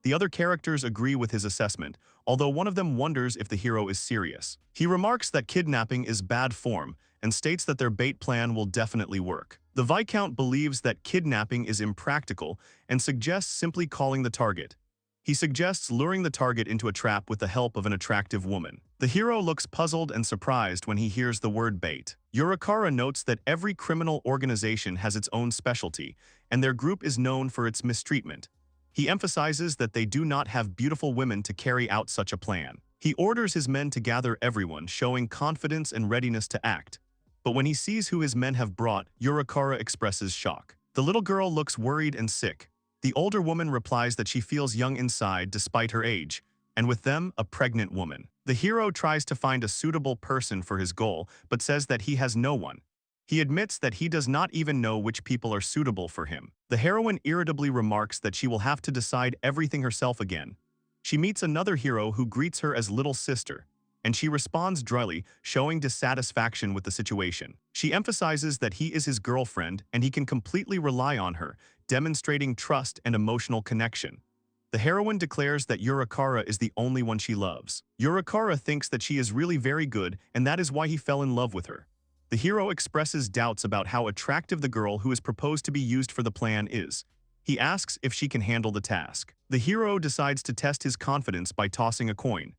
The other characters agree with his assessment, although one of them wonders if the hero is serious. He remarks that kidnapping is bad form and states that their bait plan will definitely work. The Viscount believes that kidnapping is impractical and suggests simply calling the target. He suggests luring the target into a trap with the help of an attractive woman. The hero looks puzzled and surprised when he hears the word bait. Urikara notes that every criminal organization has its own specialty, and their group is known for its mistreatment. He emphasizes that they do not have beautiful women to carry out such a plan. He orders his men to gather everyone, showing confidence and readiness to act. But when he sees who his men have brought, Urikara expresses shock. The little girl looks worried and sick. The older woman replies that she feels young inside despite her age, and with them, a pregnant woman. The hero tries to find a suitable person for his goal, but says that he has no one. He admits that he does not even know which people are suitable for him. The heroine irritably remarks that she will have to decide everything herself again. She meets another hero who greets her as little sister, and she responds dryly, showing dissatisfaction with the situation. She emphasizes that he is his girlfriend and he can completely rely on her, demonstrating trust and emotional connection. The heroine declares that Urikara is the only one she loves. Urikara thinks that she is really very good, and that is why he fell in love with her. The hero expresses doubts about how attractive the girl who is proposed to be used for the plan is. He asks if she can handle the task. The hero decides to test his confidence by tossing a coin.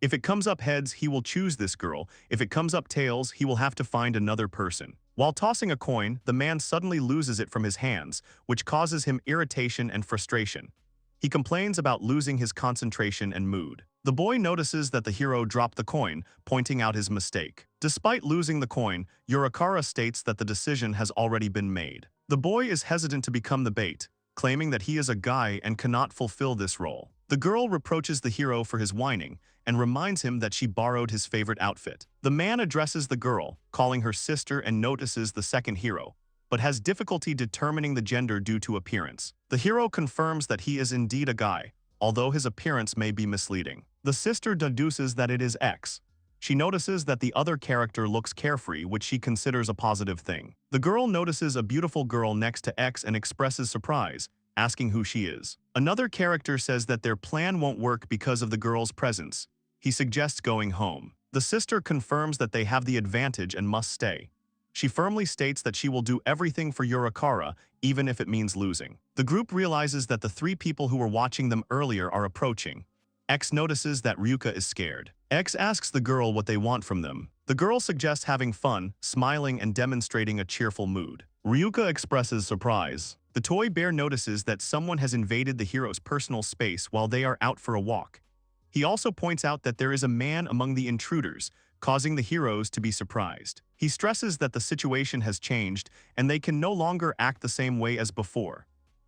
If it comes up heads, he will choose this girl. If it comes up tails, he will have to find another person. While tossing a coin, the man suddenly loses it from his hands, which causes him irritation and frustration. He complains about losing his concentration and mood. The boy notices that the hero dropped the coin, pointing out his mistake. Despite losing the coin, Urikara states that the decision has already been made. The boy is hesitant to become the bait, claiming that he is a guy and cannot fulfill this role. The girl reproaches the hero for his whining and reminds him that she borrowed his favorite outfit. The man addresses the girl, calling her sister, and notices the second hero, but has difficulty determining the gender due to appearance. The hero confirms that he is indeed a guy, although his appearance may be misleading. The sister deduces that it is X. She notices that the other character looks carefree, which she considers a positive thing. The girl notices a beautiful girl next to X and expresses surprise, asking who she is. Another character says that their plan won't work because of the girl's presence. He suggests going home. The sister confirms that they have the advantage and must stay. She firmly states that she will do everything for Urikara, even if it means losing. The group realizes that the three people who were watching them earlier are approaching. X notices that Ryuka is scared. X asks the girl what they want from them. The girl suggests having fun, smiling, and demonstrating a cheerful mood. Ryuka expresses surprise. The toy bear notices that someone has invaded the hero's personal space while they are out for a walk. He also points out that there is a man among the intruders, causing the heroes to be surprised. He stresses that the situation has changed and they can no longer act the same way as before.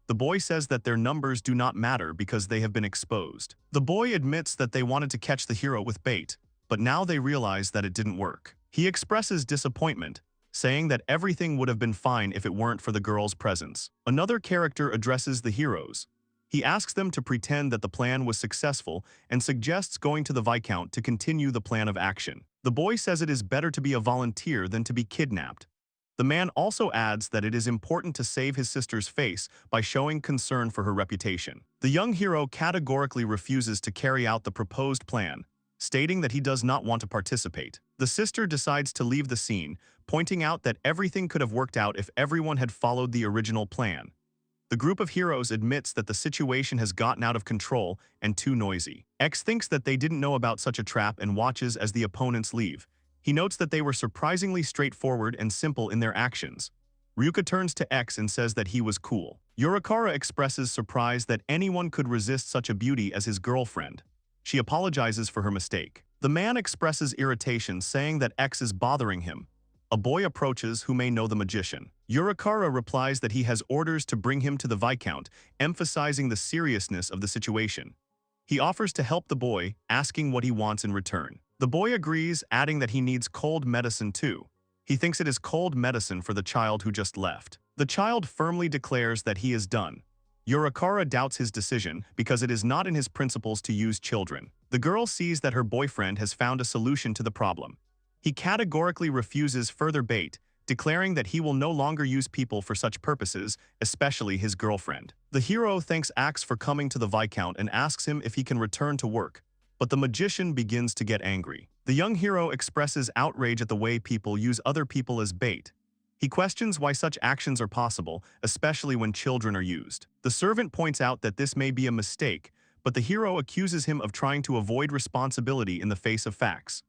The boy says that their numbers do not matter because they have been exposed. The boy admits that they wanted to catch the hero with bait, but now they realize that it didn't work. He expresses disappointment, saying that everything would have been fine if it weren't for the girl's presence. Another character addresses the heroes. He asks them to pretend that the plan was successful and suggests going to the Viscount to continue the plan of action. The boy says it is better to be a volunteer than to be kidnapped. The man also adds that it is important to save his sister's face by showing concern for her reputation. The young hero categorically refuses to carry out the proposed plan, stating that he does not want to participate. The sister decides to leave the scene, pointing out that everything could have worked out if everyone had followed the original plan. The group of heroes admits that the situation has gotten out of control and too noisy. X thinks that they didn't know about such a trap and watches as the opponents leave. He notes that they were surprisingly straightforward and simple in their actions. Ryuka turns to X and says that he was cool. Yurikara expresses surprise that anyone could resist such a beauty as his girlfriend. She apologizes for her mistake. The man expresses irritation, saying that X is bothering him. A boy approaches who may know the magician. Yurikara replies that he has orders to bring him to the Viscount, emphasizing the seriousness of the situation. He offers to help the boy, asking what he wants in return. The boy agrees, adding that he needs cold medicine too. He thinks it is cold medicine for the child who just left. The child firmly declares that he is done. Yurikara doubts his decision because it is not in his principles to use children. The girl sees that her boyfriend has found a solution to the problem. He categorically refuses further bait, declaring that he will no longer use people for such purposes, especially his girlfriend. The hero thanks Axe for coming to the Viscount and asks him if he can return to work, but the magician begins to get angry. The young hero expresses outrage at the way people use other people as bait. He questions why such actions are possible, especially when children are used. The servant points out that this may be a mistake, but the hero accuses him of trying to avoid responsibility in the face of facts.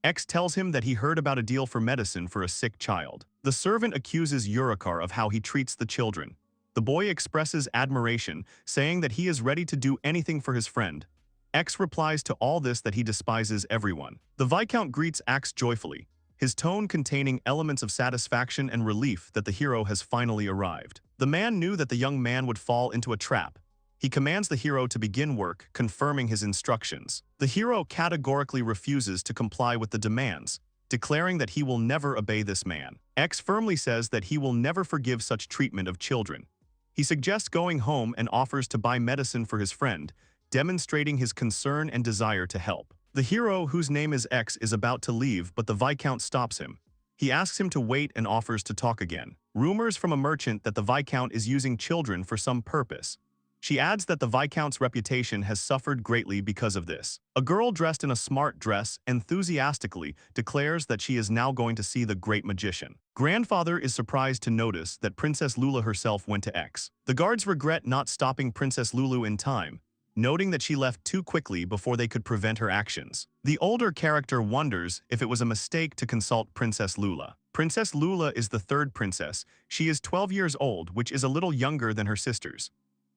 X tells him that he heard about a deal for medicine for a sick child. The servant accuses Yurikara of how he treats the children. The boy expresses admiration, saying that he is ready to do anything for his friend. X replies to all this that he despises everyone. The Viscount greets X joyfully, his tone containing elements of satisfaction and relief that the hero has finally arrived. The man knew that the young man would fall into a trap. He commands the hero to begin work, confirming his instructions. The hero categorically refuses to comply with the demands, declaring that he will never obey this man. X firmly says that he will never forgive such treatment of children. He suggests going home and offers to buy medicine for his friend, demonstrating his concern and desire to help. The hero, whose name is X, is about to leave, but the Viscount stops him. He asks him to wait and offers to talk again. Rumors from a merchant that the Viscount is using children for some purpose. She adds that the Viscount's reputation has suffered greatly because of this. A girl dressed in a smart dress enthusiastically declares that she is now going to see the great magician. Grandfather is surprised to notice that Princess Lula herself went to X. The guards regret not stopping Princess Lulu in time, noting that she left too quickly before they could prevent her actions. The older character wonders if it was a mistake to consult Princess Lula. Princess Lula is the third princess. She is 12 years old, which is a little younger than her sisters.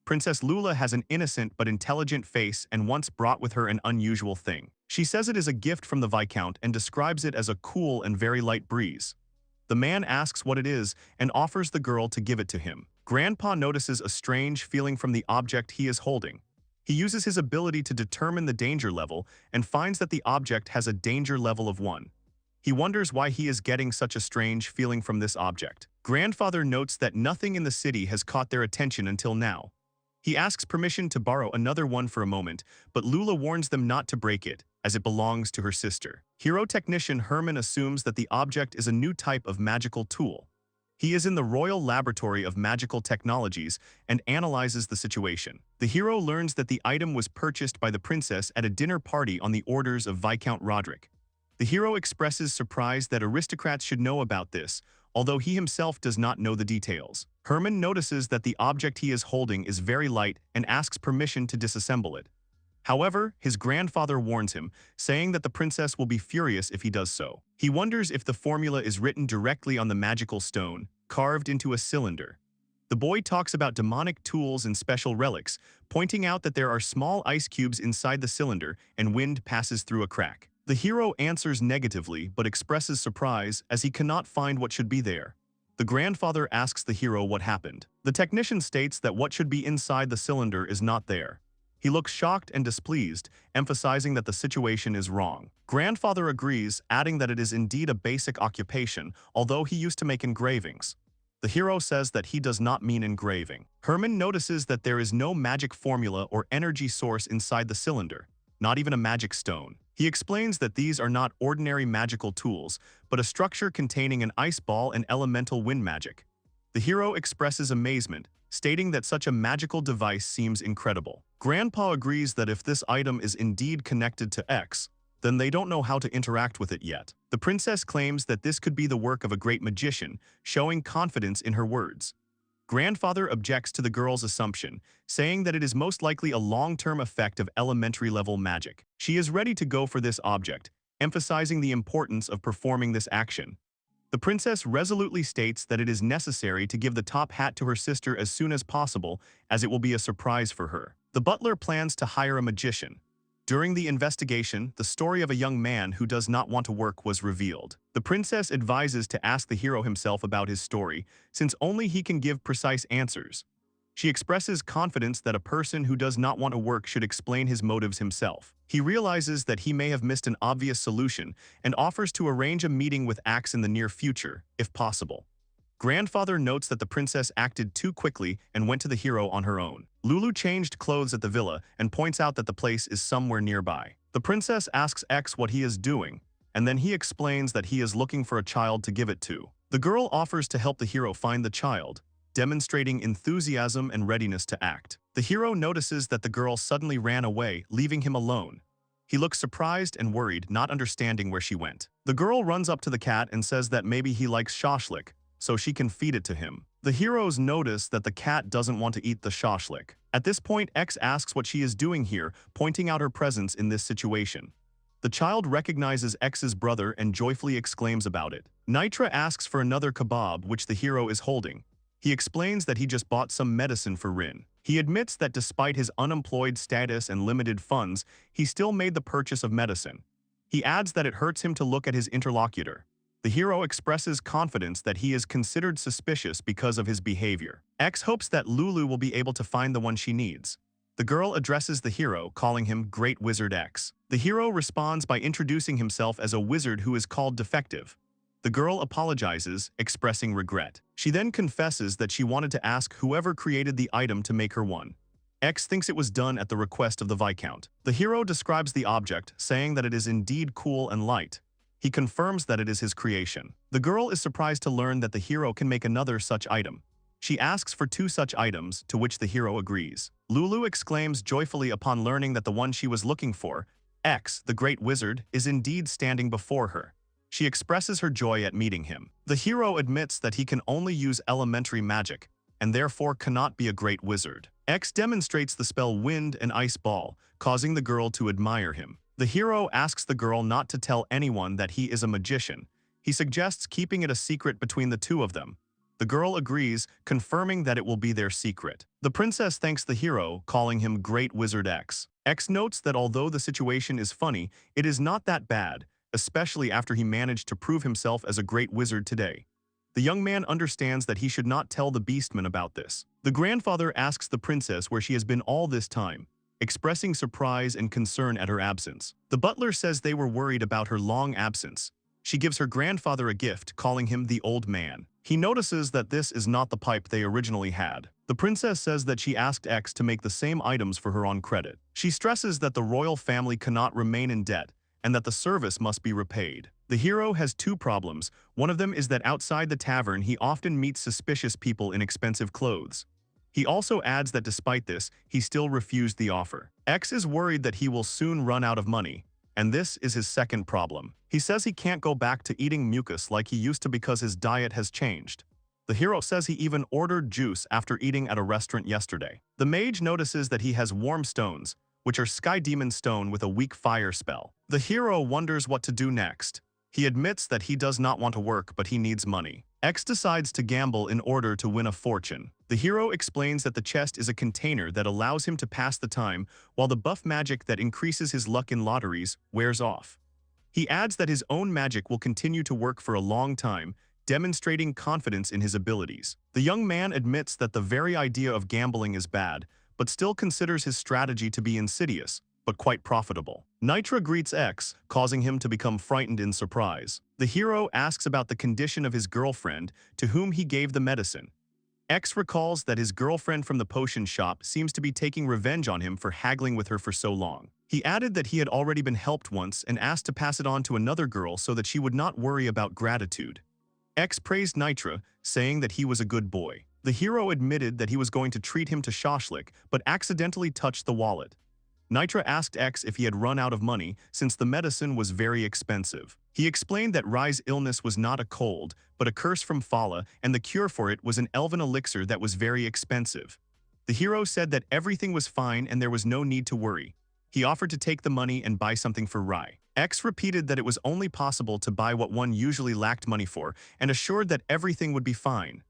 Princess Lula has an innocent but intelligent face and once brought with her an unusual thing. She says it is a gift from the Viscount and describes it as a cool and very light breeze. The man asks what it is and offers the girl to give it to him. Grandpa notices a strange feeling from the object he is holding. He uses his ability to determine the danger level and finds that the object has a danger level of 1. He wonders why he is getting such a strange feeling from this object. Grandfather notes that nothing in the city has caught their attention until now. He asks permission to borrow another one for a moment, but Lula warns them not to break it, as it belongs to her sister. Hero technician Herman assumes that the object is a new type of magical tool. He is in the Royal Laboratory of Magical Technologies and analyzes the situation. The hero learns that the item was purchased by the princess at a dinner party on the orders of Viscount Roderick. The hero expresses surprise that aristocrats should know about this, although he himself does not know the details. Herman notices that the object he is holding is very light and asks permission to disassemble it. However, his grandfather warns him, saying that the princess will be furious if he does so. He wonders if the formula is written directly on the magical stone, carved into a cylinder. The boy talks about demonic tools and special relics, pointing out that there are small ice cubes inside the cylinder and wind passes through a crack. The hero answers negatively but expresses surprise as he cannot find what should be there. The grandfather asks the hero what happened. The technician states that what should be inside the cylinder is not there. He looks shocked and displeased, emphasizing that the situation is wrong. Grandfather agrees, adding that it is indeed a basic occupation, although he used to make engravings. The hero says that he does not mean engraving. Herman notices that there is no magic formula or energy source inside the cylinder, not even a magic stone. He explains that these are not ordinary magical tools, but a structure containing an ice ball and elemental wind magic. The hero expresses amazement, stating that such a magical device seems incredible. Grandpa agrees that if this item is indeed connected to X, then they don't know how to interact with it yet. The princess claims that this could be the work of a great magician, showing confidence in her words. Grandfather objects to the girl's assumption, saying that it is most likely a long-term effect of elementary-level magic. She is ready to go for this object, emphasizing the importance of performing this action. The princess resolutely states that it is necessary to give the top hat to her sister as soon as possible, as it will be a surprise for her. The butler plans to hire a magician. During the investigation, the story of a young man who does not want to work was revealed. The princess advises to ask the hero himself about his story, since only he can give precise answers. She expresses confidence that a person who does not want to work should explain his motives himself. He realizes that he may have missed an obvious solution and offers to arrange a meeting with Axe in the near future, if possible. Grandfather notes that the princess acted too quickly and went to the hero on her own. Lulu changed clothes at the villa and points out that the place is somewhere nearby. The princess asks X what he is doing, and then he explains that he is looking for a child to give it to. The girl offers to help the hero find the child, demonstrating enthusiasm and readiness to act. The hero notices that the girl suddenly ran away, leaving him alone. He looks surprised and worried, not understanding where she went. The girl runs up to the cat and says that maybe he likes shashlik, so she can feed it to him. The heroes notice that the cat doesn't want to eat the shashlik. At this point, X asks what she is doing here, pointing out her presence in this situation. The child recognizes X's brother and joyfully exclaims about it. Nitra asks for another kebab, which the hero is holding. He explains that he just bought some medicine for Rin. He admits that despite his unemployed status and limited funds, he still made the purchase of medicine. He adds that it hurts him to look at his interlocutor. The hero expresses confidence that he is considered suspicious because of his behavior. X hopes that Lulu will be able to find the one she needs. The girl addresses the hero, calling him Great Wizard X. The hero responds by introducing himself as a wizard who is called defective. The girl apologizes, expressing regret. She then confesses that she wanted to ask whoever created the item to make her one. X thinks it was done at the request of the Viscount. The hero describes the object, saying that it is indeed cool and light. He confirms that it is his creation. The girl is surprised to learn that the hero can make another such item. She asks for 2 such items, to which the hero agrees. Lulu exclaims joyfully upon learning that the one she was looking for, X, the Great Wizard, is indeed standing before her. She expresses her joy at meeting him. The hero admits that he can only use elementary magic, and therefore cannot be a great wizard. X demonstrates the spell Wind and Ice Ball, causing the girl to admire him. The hero asks the girl not to tell anyone that he is a magician. He suggests keeping it a secret between the two of them. The girl agrees, confirming that it will be their secret. The princess thanks the hero, calling him Great Wizard X. X notes that although the situation is funny, it is not that bad, especially after he managed to prove himself as a great wizard today. The young man understands that he should not tell the beastman about this. The grandfather asks the princess where she has been all this time, expressing surprise and concern at her absence. The butler says they were worried about her long absence. She gives her grandfather a gift, calling him the old man. He notices that this is not the pipe they originally had. The princess says that she asked X to make the same items for her on credit. She stresses that the royal family cannot remain in debt, and that the service must be repaid. The hero has 2 problems. One of them is that outside the tavern he often meets suspicious people in expensive clothes. He also adds that despite this, he still refused the offer. X is worried that he will soon run out of money, and this is his second problem. He says he can't go back to eating mucus like he used to because his diet has changed. The hero says he even ordered juice after eating at a restaurant yesterday. The mage notices that he has warm stones, which are Sky Demon Stone with a weak fire spell. The hero wonders what to do next. He admits that he does not want to work, but he needs money. X decides to gamble in order to win a fortune. The hero explains that the chest is a container that allows him to pass the time, while the buff magic that increases his luck in lotteries wears off. He adds that his own magic will continue to work for a long time, demonstrating confidence in his abilities. The young man admits that the very idea of gambling is bad, but still considers his strategy to be insidious, but quite profitable. Nitra greets X, causing him to become frightened in surprise. The hero asks about the condition of his girlfriend, to whom he gave the medicine. X recalls that his girlfriend from the potion shop seems to be taking revenge on him for haggling with her for so long. He added that he had already been helped once and asked to pass it on to another girl so that she would not worry about gratitude. X praised Nitra, saying that he was a good boy. The hero admitted that he was going to treat him to shashlik, but accidentally touched the wallet. Nitra asked X if he had run out of money since the medicine was very expensive. He explained that Rai's illness was not a cold, but a curse from Fala, and the cure for it was an elven elixir that was very expensive. The hero said that everything was fine and there was no need to worry. He offered to take the money and buy something for Rai. X repeated that it was only possible to buy what one usually lacked money for and assured that everything would be fine.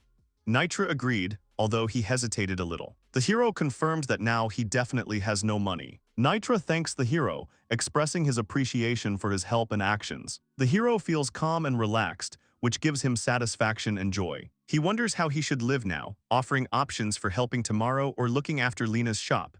Nitra agreed, although he hesitated a little. The hero confirmed that now he definitely has no money. Nitra thanks the hero, expressing his appreciation for his help and actions. The hero feels calm and relaxed, which gives him satisfaction and joy. He wonders how he should live now, offering options for helping tomorrow or looking after Lena's shop.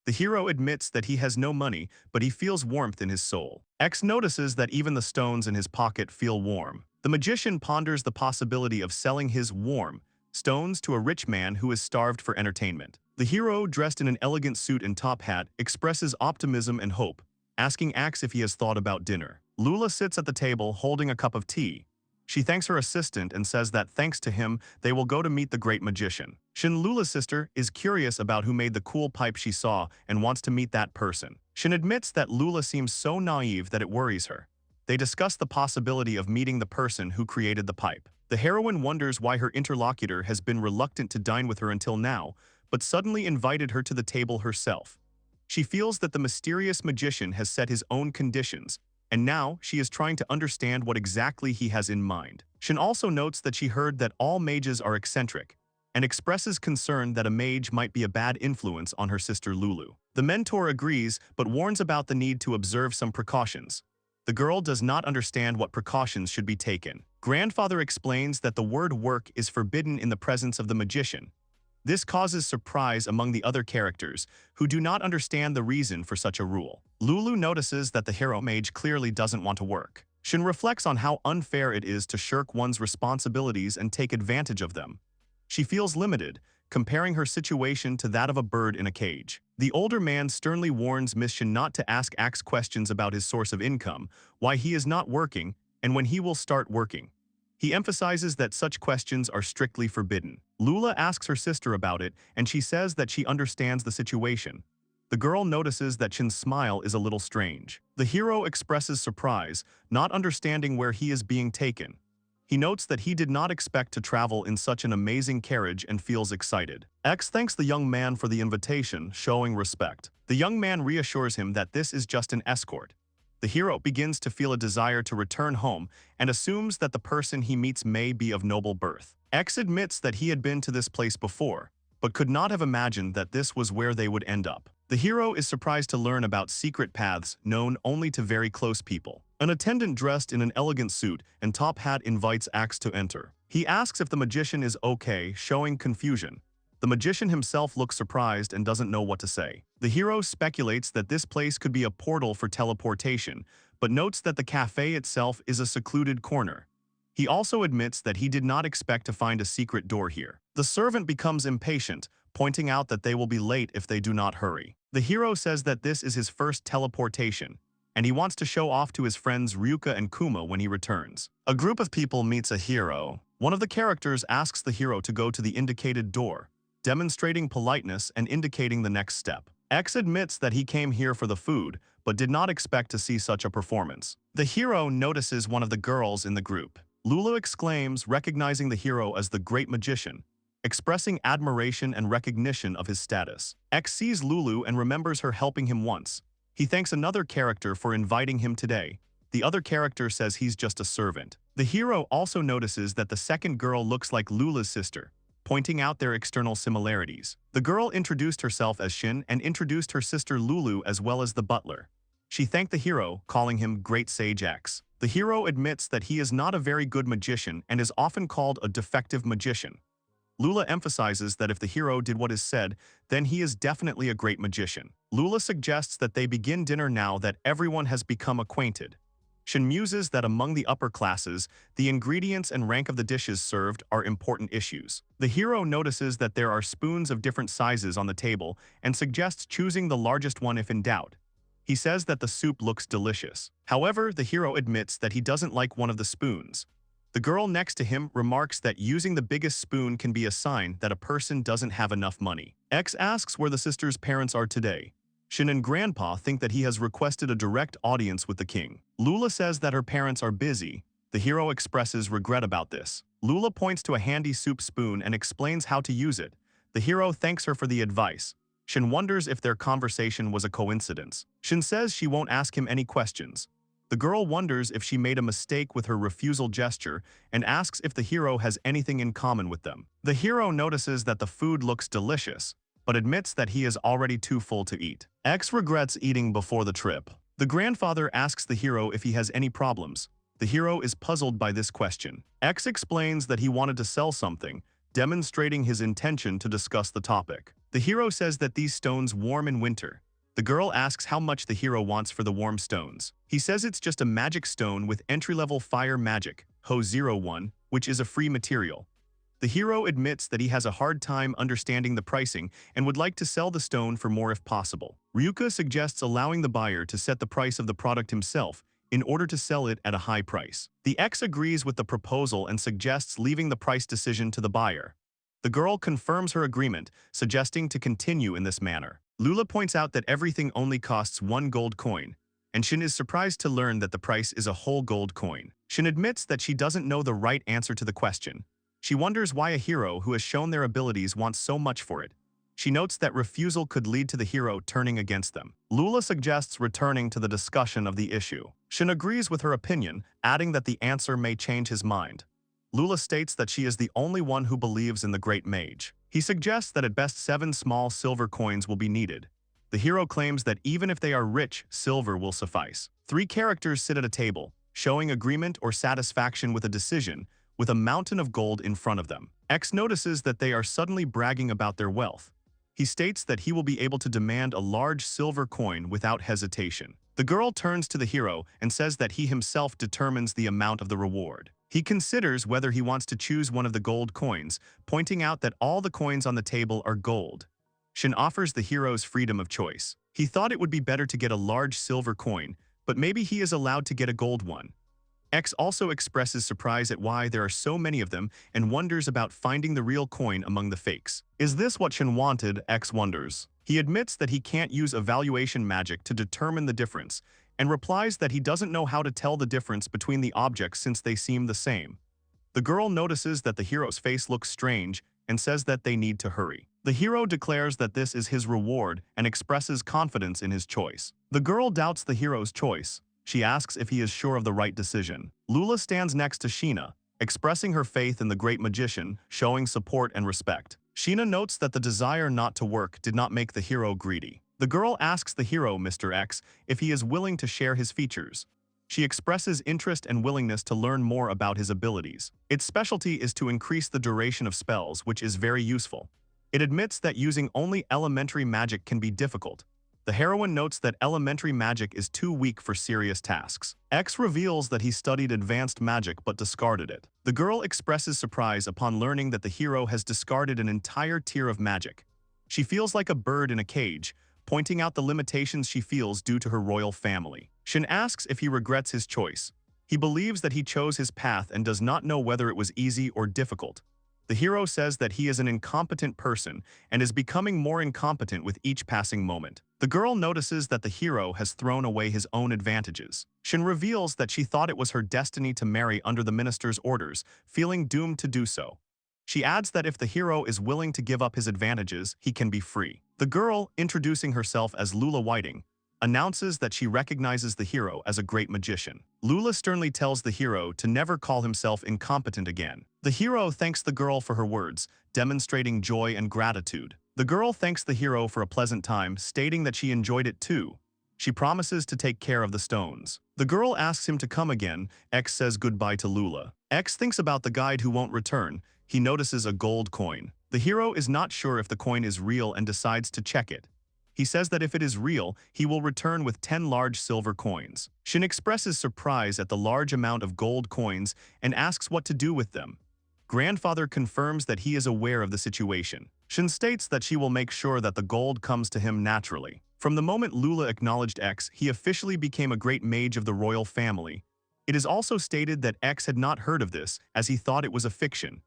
The hero admits that he has no money, but he feels warmth in his soul. X notices that even the stones in his pocket feel warm. The magician ponders the possibility of selling his warm stones to a rich man who is starved for entertainment. The hero, dressed in an elegant suit and top hat, expresses optimism and hope, asking X if he has thought about dinner. Lula sits at the table holding a cup of tea. She thanks her assistant and says that thanks to him, they will go to meet the great magician. Shin, Lula's sister, is curious about who made the cool pipe she saw and wants to meet that person. Shin admits that Lula seems so naive that it worries her. They discuss the possibility of meeting the person who created the pipe. The heroine wonders why her interlocutor has been reluctant to dine with her until now, but suddenly invited her to the table herself. She feels that the mysterious magician has set his own conditions, and now she is trying to understand what exactly he has in mind. Shin also notes that she heard that all mages are eccentric, and expresses concern that a mage might be a bad influence on her sister Lulu. The mentor agrees, but warns about the need to observe some precautions. The girl does not understand what precautions should be taken. Grandfather explains that the word work is forbidden in the presence of the magician. This causes surprise among the other characters, who do not understand the reason for such a rule. Lulu notices that the hero mage clearly doesn't want to work. Shin reflects on how unfair it is to shirk one's responsibilities and take advantage of them. She feels limited, comparing her situation to that of a bird in a cage. The older man sternly warns Miss Shin not to ask Axe questions about his source of income, why he is not working, and when he will start working. He emphasizes that such questions are strictly forbidden. Lula asks her sister about it, and she says that she understands the situation. The girl notices that Shin's smile is a little strange. The hero expresses surprise, not understanding where he is being taken. He notes that he did not expect to travel in such an amazing carriage and feels excited. X thanks the young man for the invitation, showing respect. The young man reassures him that this is just an escort. The hero begins to feel a desire to return home and assumes that the person he meets may be of noble birth. X admits that he had been to this place before, but could not have imagined that this was where they would end up. The hero is surprised to learn about secret paths known only to very close people. An attendant dressed in an elegant suit and top hat invites Axe to enter. He asks if the magician is okay, showing confusion. The magician himself looks surprised and doesn't know what to say. The hero speculates that this place could be a portal for teleportation, but notes that the cafe itself is a secluded corner. He also admits that he did not expect to find a secret door here. The servant becomes impatient, pointing out that they will be late if they do not hurry. The hero says that this is his first teleportation, and he wants to show off to his friends Ryuka and Kuma when he returns. A group of people meets a hero. One of the characters asks the hero to go to the indicated door, demonstrating politeness and indicating the next step. X admits that he came here for the food, but did not expect to see such a performance. The hero notices one of the girls in the group. Lulu exclaims, recognizing the hero as the great magician, expressing admiration and recognition of his status. X sees Lulu and remembers her helping him once. He thanks another character for inviting him today. The other character says he's just a servant. The hero also notices that the second girl looks like Lula's sister, pointing out their external similarities. The girl introduced herself as Shin and introduced her sister Lulu as well as the butler. She thanked the hero, calling him Great Sage X. The hero admits that he is not a very good magician and is often called a defective magician. Lula emphasizes that if the hero did what is said, then he is definitely a great magician. Lula suggests that they begin dinner now that everyone has become acquainted. Shin muses that among the upper classes, the ingredients and rank of the dishes served are important issues. The hero notices that there are spoons of different sizes on the table and suggests choosing the largest one if in doubt. He says that the soup looks delicious. However, the hero admits that he doesn't like one of the spoons. The girl next to him remarks that using the biggest spoon can be a sign that a person doesn't have enough money. X asks where the sister's parents are today. Shin and Grandpa think that he has requested a direct audience with the king. Lula says that her parents are busy. The hero expresses regret about this. Lula points to a handy soup spoon and explains how to use it. The hero thanks her for the advice. Shin wonders if their conversation was a coincidence. Shin says she won't ask him any questions. The girl wonders if she made a mistake with her refusal gesture and asks if the hero has anything in common with them. The hero notices that the food looks delicious, but admits that he is already too full to eat. X regrets eating before the trip. The grandfather asks the hero if he has any problems. The hero is puzzled by this question. X explains that he wanted to sell something, demonstrating his intention to discuss the topic. The hero says that these stones warm in winter. The girl asks how much the hero wants for the warm stones. He says it's just a magic stone with entry-level fire magic, Ho01, which is a free material. The hero admits that he has a hard time understanding the pricing and would like to sell the stone for more if possible. Ryuka suggests allowing the buyer to set the price of the product himself in order to sell it at a high price. The ex agrees with the proposal and suggests leaving the price decision to the buyer. The girl confirms her agreement, suggesting to continue in this manner. Lula points out that everything only costs 1 gold coin, and Shin is surprised to learn that the price is a whole gold coin. Shin admits that she doesn't know the right answer to the question. She wonders why a hero who has shown their abilities wants so much for it. She notes that refusal could lead to the hero turning against them. Lula suggests returning to the discussion of the issue. Shin agrees with her opinion, adding that the answer may change his mind. Lula states that she is the only one who believes in the great mage. He suggests that at best 7 small silver coins will be needed. The hero claims that even if they are rich, silver will suffice. 3 characters sit at a table, showing agreement or satisfaction with a decision, with a mountain of gold in front of them. X notices that they are suddenly bragging about their wealth. He states that he will be able to demand a large silver coin without hesitation. The girl turns to the hero and says that he himself determines the amount of the reward. He considers whether he wants to choose one of the gold coins, pointing out that all the coins on the table are gold. Shin offers the hero's freedom of choice. He thought it would be better to get a large silver coin, but maybe he is allowed to get a gold one. X also expresses surprise at why there are so many of them and wonders about finding the real coin among the fakes. Is this what Shin wanted? X wonders. He admits that he can't use evaluation magic to determine the difference, and replies that he doesn't know how to tell the difference between the objects since they seem the same. The girl notices that the hero's face looks strange and says that they need to hurry. The hero declares that this is his reward and expresses confidence in his choice. The girl doubts the hero's choice. She asks if he is sure of the right decision. Lula stands next to Sheena, expressing her faith in the great magician, showing support and respect. Sheena notes that the desire not to work did not make the hero greedy. The girl asks the hero, Mr. X, if he is willing to share his features. She expresses interest and willingness to learn more about his abilities. Its specialty is to increase the duration of spells, which is very useful. It admits that using only elementary magic can be difficult. The heroine notes that elementary magic is too weak for serious tasks. X reveals that he studied advanced magic but discarded it. The girl expresses surprise upon learning that the hero has discarded an entire tier of magic. She feels like a bird in a cage, pointing out the limitations she feels due to her royal family. Shin asks if he regrets his choice. He believes that he chose his path and does not know whether it was easy or difficult. The hero says that he is an incompetent person and is becoming more incompetent with each passing moment. The girl notices that the hero has thrown away his own advantages. Shin reveals that she thought it was her destiny to marry under the minister's orders, feeling doomed to do so. She adds that if the hero is willing to give up his advantages, he can be free. The girl, introducing herself as Lula Whiting, announces that she recognizes the hero as a great magician. Lula sternly tells the hero to never call himself incompetent again. The hero thanks the girl for her words, demonstrating joy and gratitude. The girl thanks the hero for a pleasant time, stating that she enjoyed it too. She promises to take care of the stones. The girl asks him to come again. X says goodbye to Lula. X thinks about the guide who won't return. He notices a gold coin. The hero is not sure if the coin is real and decides to check it. He says that if it is real, he will return with 10 large silver coins. Shin expresses surprise at the large amount of gold coins and asks what to do with them. Grandfather confirms that he is aware of the situation. Shin states that she will make sure that the gold comes to him naturally. From the moment Lula acknowledged X, he officially became a great mage of the royal family. It is also stated that X had not heard of this, as he thought it was a fiction.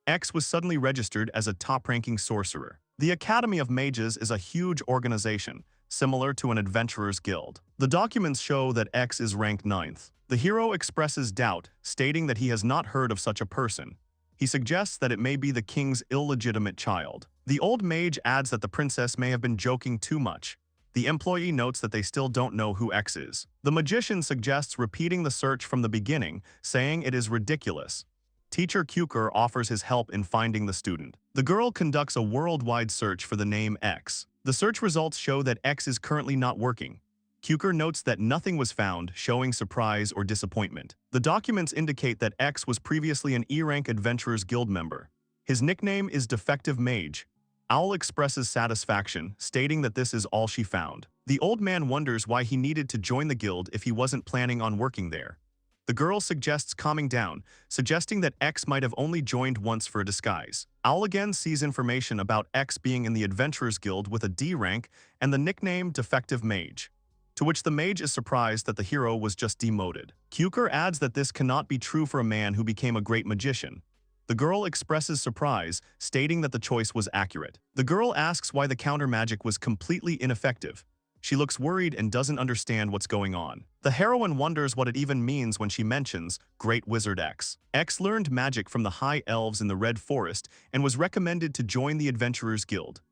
X was suddenly registered as a top-ranking sorcerer. The Academy of Mages is a huge organization, similar to an adventurer's guild. The documents show that X is ranked 9th. The hero expresses doubt, stating that he has not heard of such a person. He suggests that it may be the king's illegitimate child. The old mage adds that the princess may have been joking too much. The employee notes that they still don't know who X is. The magician suggests repeating the search from the beginning, saying it is ridiculous. Teacher Kyuker offers his help in finding the student. The girl conducts a worldwide search for the name X. The search results show that X is currently not working. Kyuker notes that nothing was found, showing surprise or disappointment. The documents indicate that X was previously an E-rank Adventurers Guild member. His nickname is Defective Mage. Owl expresses satisfaction, stating that this is all she found. The old man wonders why he needed to join the guild if he wasn't planning on working there. The girl suggests calming down, suggesting that X might have only joined once for a disguise. Owl again sees information about X being in the Adventurers Guild with a D rank and the nickname Defective Mage, to which the mage is surprised that the hero was just demoted. Kyuker adds that this cannot be true for a man who became a great magician. The girl expresses surprise, stating that the choice was accurate. The girl asks why the counter magic was completely ineffective. She looks worried and doesn't understand what's going on. The heroine wonders what it even means when she mentions Great Wizard X. X learned magic from the High Elves in the Red Forest and was recommended to join the Adventurers Guild.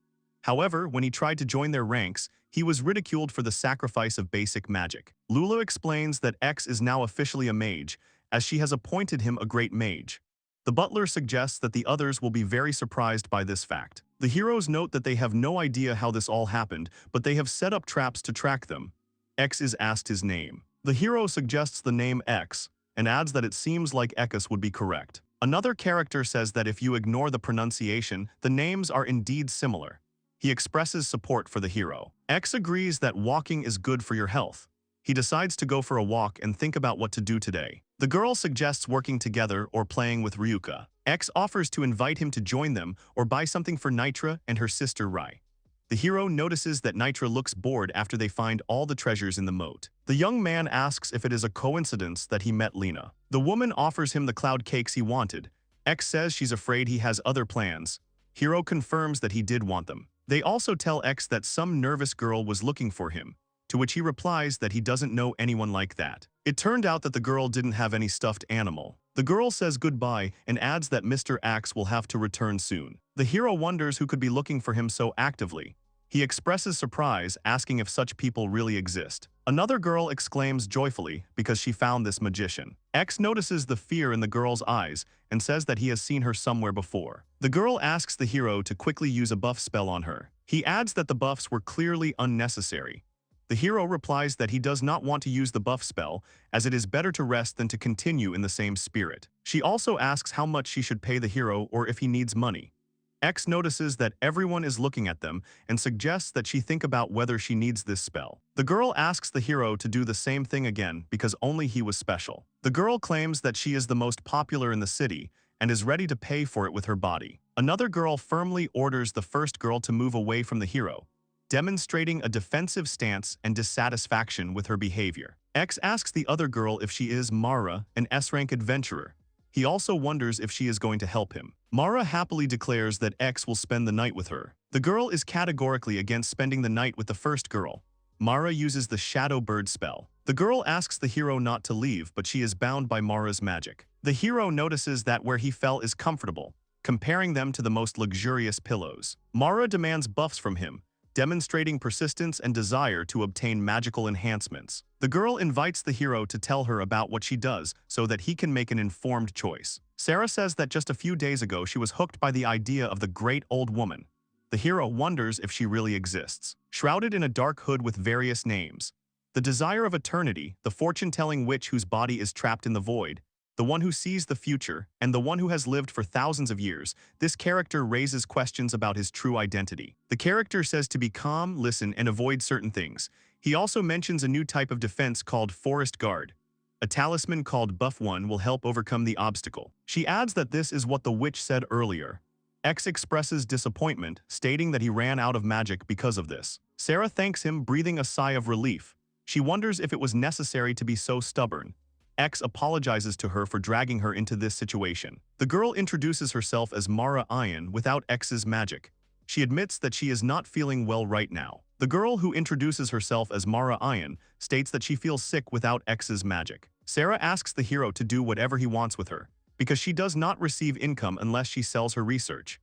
However, when he tried to join their ranks, he was ridiculed for the sacrifice of basic magic. Lula explains that X is now officially a mage, as she has appointed him a great mage. The butler suggests that the others will be very surprised by this fact. The heroes note that they have no idea how this all happened, but they have set up traps to track them. X is asked his name. The hero suggests the name X, and adds that it seems like Ekis would be correct. Another character says that if you ignore the pronunciation, the names are indeed similar. He expresses support for the hero. X agrees that walking is good for your health. He decides to go for a walk and think about what to do today. The girl suggests working together or playing with Ryuka. X offers to invite him to join them or buy something for Nitra and her sister Rai. The hero notices that Nitra looks bored after they find all the treasures in the moat. The young man asks if it is a coincidence that he met Lena. The woman offers him the cloud cakes he wanted. X says she's afraid he has other plans. Hero confirms that he did want them. They also tell X that some nervous girl was looking for him, to which he replies that he doesn't know anyone like that. It turned out that the girl didn't have any stuffed animal. The girl says goodbye and adds that Mr. Axe will have to return soon. The hero wonders who could be looking for him so actively. He expresses surprise, asking if such people really exist. Another girl exclaims joyfully because she found this magician. X notices the fear in the girl's eyes and says that he has seen her somewhere before. The girl asks the hero to quickly use a buff spell on her. He adds that the buffs were clearly unnecessary. The hero replies that he does not want to use the buff spell, as it is better to rest than to continue in the same spirit. She also asks how much she should pay the hero or if he needs money. X notices that everyone is looking at them and suggests that she think about whether she needs this spell. The girl asks the hero to do the same thing again because only he was special. The girl claims that she is the most popular in the city and is ready to pay for it with her body. Another girl firmly orders the first girl to move away from the hero, demonstrating a defensive stance and dissatisfaction with her behavior. X asks the other girl if she is Mara, an S-rank adventurer. He also wonders if she is going to help him. Mara happily declares that X will spend the night with her. The girl is categorically against spending the night with the first girl. Mara uses the Shadow Bird spell. The girl asks the hero not to leave, but she is bound by Mara's magic. The hero notices that where he fell is comfortable, comparing them to the most luxurious pillows. Mara demands buffs from him, demonstrating persistence and desire to obtain magical enhancements. The girl invites the hero to tell her about what she does so that he can make an informed choice. Sarah says that just a few days ago she was hooked by the idea of the great old woman. The hero wonders if she really exists. Shrouded in a dark hood with various names, the desire of eternity, the fortune-telling witch whose body is trapped in the void, the one who sees the future, and the one who has lived for thousands of years, this character raises questions about his true identity. The character says to be calm, listen, and avoid certain things. He also mentions a new type of defense called Forest Guard. A talisman called Buff One will help overcome the obstacle. She adds that this is what the witch said earlier. X expresses disappointment, stating that he ran out of magic because of this. Sarah thanks him, breathing a sigh of relief. She wonders if it was necessary to be so stubborn. X apologizes to her for dragging her into this situation. The girl introduces herself as Mara Iron without X's magic. She admits that she is not feeling well right now. The girl who introduces herself as Mara Iron states that she feels sick without X's magic. Sarah asks the hero to do whatever he wants with her, because she does not receive income unless she sells her research.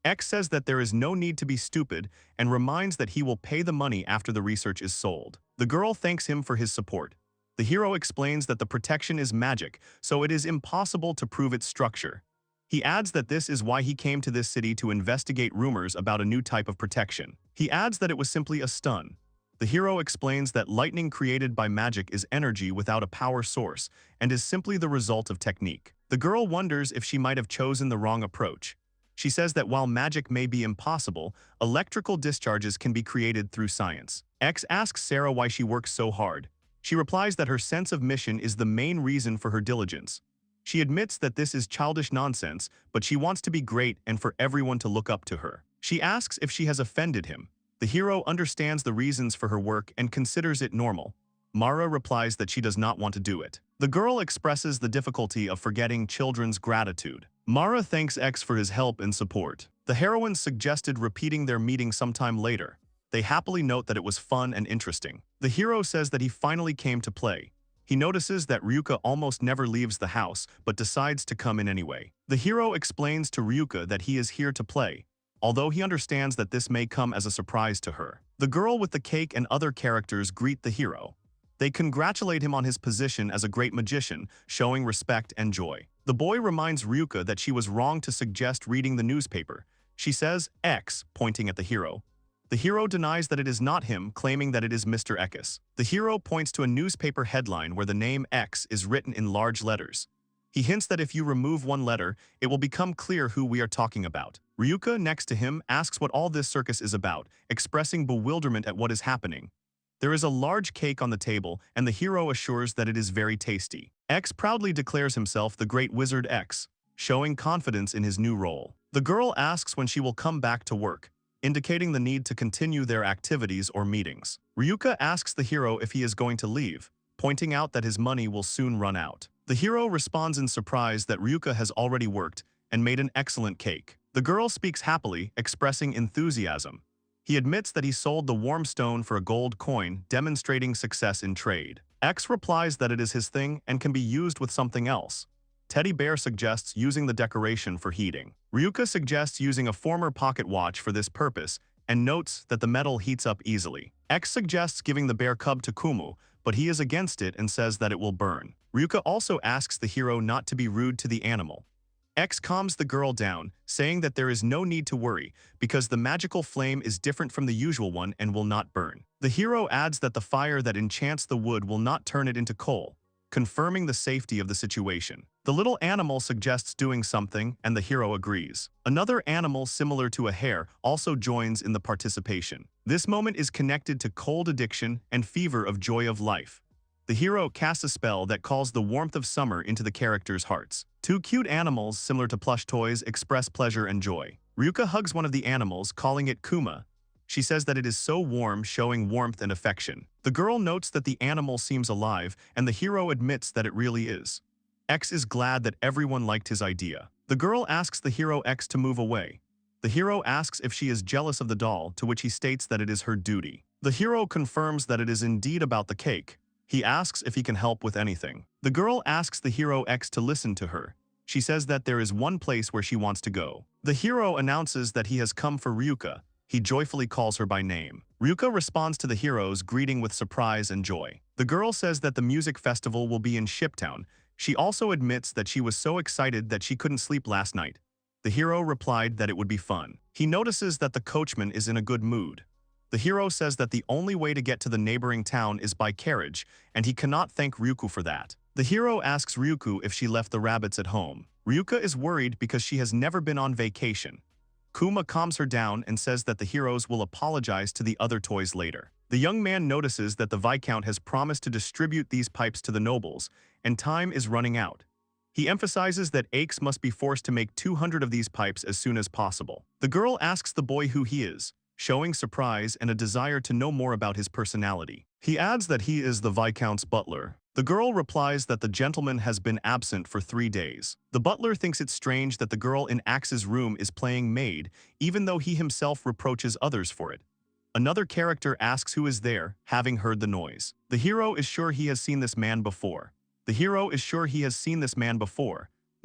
X says that there is no need to be stupid and reminds that he will pay the money after the research is sold. The girl thanks him for his support. The hero explains that the protection is magic, so it is impossible to prove its structure. He adds that this is why he came to this city to investigate rumors about a new type of protection. He adds that it was simply a stun. The hero explains that lightning created by magic is energy without a power source and is simply the result of technique. The girl wonders if she might have chosen the wrong approach. She says that while magic may be impossible, electrical discharges can be created through science. X asks Sarah why she works so hard. She replies that her sense of mission is the main reason for her diligence. She admits that this is childish nonsense, but she wants to be great and for everyone to look up to her. She asks if she has offended him. The hero understands the reasons for her work and considers it normal. Mara replies that she does not want to do it. The girl expresses the difficulty of forgetting children's gratitude. Mara thanks X for his help and support. The heroines suggested repeating their meeting sometime later. They happily note that it was fun and interesting. The hero says that he finally came to play. He notices that Ryuka almost never leaves the house, but decides to come in anyway. The hero explains to Ryuka that he is here to play, although he understands that this may come as a surprise to her. The girl with the cake and other characters greet the hero. They congratulate him on his position as a great magician, showing respect and joy. The boy reminds Ryuka that she was wrong to suggest reading the newspaper. She says, X, pointing at the hero. The hero denies that it is not him, claiming that it is Mr. X. The hero points to a newspaper headline where the name X is written in large letters. He hints that if you remove one letter, it will become clear who we are talking about. Ryuka, next to him, asks what all this circus is about, expressing bewilderment at what is happening. There is a large cake on the table, and the hero assures that it is very tasty. X proudly declares himself the Great Wizard X, showing confidence in his new role. The girl asks when she will come back to work, indicating the need to continue their activities or meetings. Ryuka asks the hero if he is going to leave, pointing out that his money will soon run out. The hero responds in surprise that Ryuka has already worked and made an excellent cake. The girl speaks happily, expressing enthusiasm. He admits that he sold the warm stone for a gold coin, demonstrating success in trade. X replies that it is his thing and can be used with something else. Teddy Bear suggests using the decoration for heating. Ryuka suggests using a former pocket watch for this purpose and notes that the metal heats up easily. X suggests giving the bear cub to Kumu, but he is against it and says that it will burn. Ryuka also asks the hero not to be rude to the animal. X calms the girl down, saying that there is no need to worry because the magical flame is different from the usual one and will not burn. The hero adds that the fire that enchants the wood will not turn it into coal, confirming the safety of the situation. The little animal suggests doing something, and the hero agrees. Another animal similar to a hare also joins in the participation. This moment is connected to cold addiction and fever of joy of life. The hero casts a spell that calls the warmth of summer into the characters' hearts. Two cute animals, similar to plush toys, express pleasure and joy. Ryuka hugs one of the animals, calling it Kuma. She says that it is so warm, showing warmth and affection. The girl notes that the animal seems alive, and the hero admits that it really is. X is glad that everyone liked his idea. The girl asks the hero X to move away. The hero asks if she is jealous of the doll, to which he states that it is her duty. The hero confirms that it is indeed about the cake. He asks if he can help with anything. The girl asks the hero X to listen to her. She says that there is one place where she wants to go. The hero announces that he has come for Ryuka. He joyfully calls her by name. Ryuka responds to the hero's greeting with surprise and joy. The girl says that the music festival will be in Shiptown. She also admits that she was so excited that she couldn't sleep last night. The hero replied that it would be fun. He notices that the coachman is in a good mood. The hero says that the only way to get to the neighboring town is by carriage, and he cannot thank Ryuku for that. The hero asks Ryuku if she left the rabbits at home. Ryuka is worried because she has never been on vacation. Kuma calms her down and says that the heroes will apologize to the other toys later. The young man notices that the Viscount has promised to distribute these pipes to the nobles, and time is running out. He emphasizes that Aix must be forced to make 200 of these pipes as soon as possible. The girl asks the boy who he is, showing surprise and a desire to know more about his personality. He adds that he is the Viscount's butler. The girl replies that the gentleman has been absent for 3 days. The butler thinks it strange that the girl in Axe's room is playing maid, even though he himself reproaches others for it. Another character asks who is there, having heard the noise. The hero is sure he has seen this man before.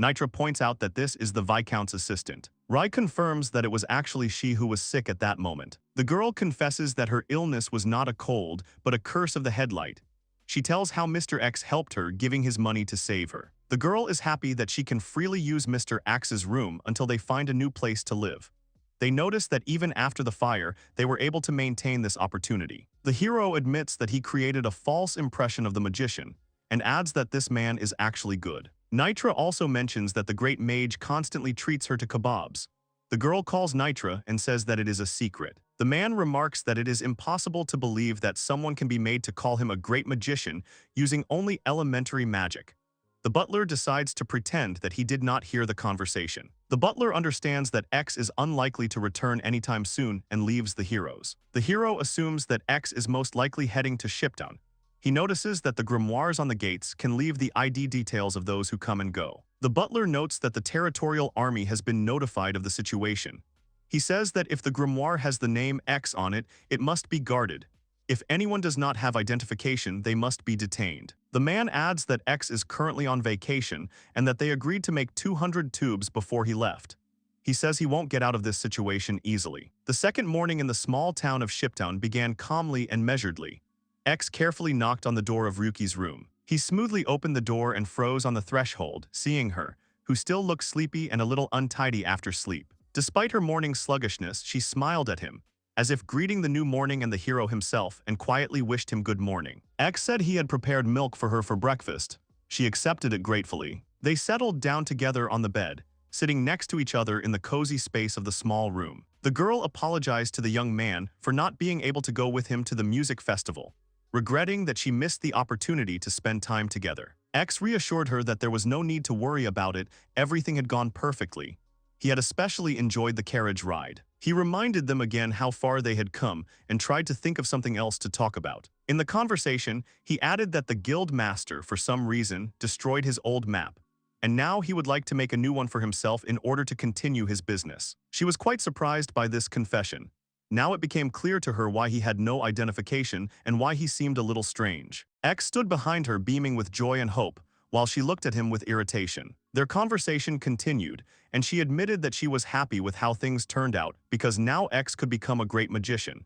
Nitra points out that this is the Viscount's assistant. Rai confirms that it was actually she who was sick at that moment. The girl confesses that her illness was not a cold, but a curse of the headlight. She tells how Mr. X helped her, giving his money to save her. The girl is happy that she can freely use Mr. X's room until they find a new place to live. They notice that even after the fire, they were able to maintain this opportunity. The hero admits that he created a false impression of the magician, and adds that this man is actually good. Nitra also mentions that the great mage constantly treats her to kebabs. The girl calls Nitra and says that it is a secret. The man remarks that it is impossible to believe that someone can be made to call him a great magician using only elementary magic. The butler decides to pretend that he did not hear the conversation. The butler understands that X is unlikely to return anytime soon and leaves the heroes. The hero assumes that X is most likely heading to Shiptown. He notices that the grimoires on the gates can leave the ID details of those who come and go. The butler notes that the territorial army has been notified of the situation. He says that if the grimoire has the name X on it, it must be guarded. If anyone does not have identification, they must be detained. The man adds that X is currently on vacation and that they agreed to make 200 tubes before he left. He says he won't get out of this situation easily. The second morning in the small town of Shiptown began calmly and measuredly. X carefully knocked on the door of Ryuki's room. He smoothly opened the door and froze on the threshold, seeing her, who still looked sleepy and a little untidy after sleep. Despite her morning sluggishness, she smiled at him, as if greeting the new morning and the hero himself, and quietly wished him good morning. X said he had prepared milk for her for breakfast. She accepted it gratefully. They settled down together on the bed, sitting next to each other in the cozy space of the small room. The girl apologized to the young man for not being able to go with him to the music festival, regretting that she missed the opportunity to spend time together. X reassured her that there was no need to worry about it, everything had gone perfectly. He had especially enjoyed the carriage ride. He reminded them again how far they had come and tried to think of something else to talk about. In the conversation, he added that the guild master, for some reason, destroyed his old map, and now he would like to make a new one for himself in order to continue his business. She was quite surprised by this confession. Now it became clear to her why he had no identification and why he seemed a little strange. X stood behind her beaming with joy and hope, while she looked at him with irritation. Their conversation continued, and she admitted that she was happy with how things turned out because now X could become a great magician.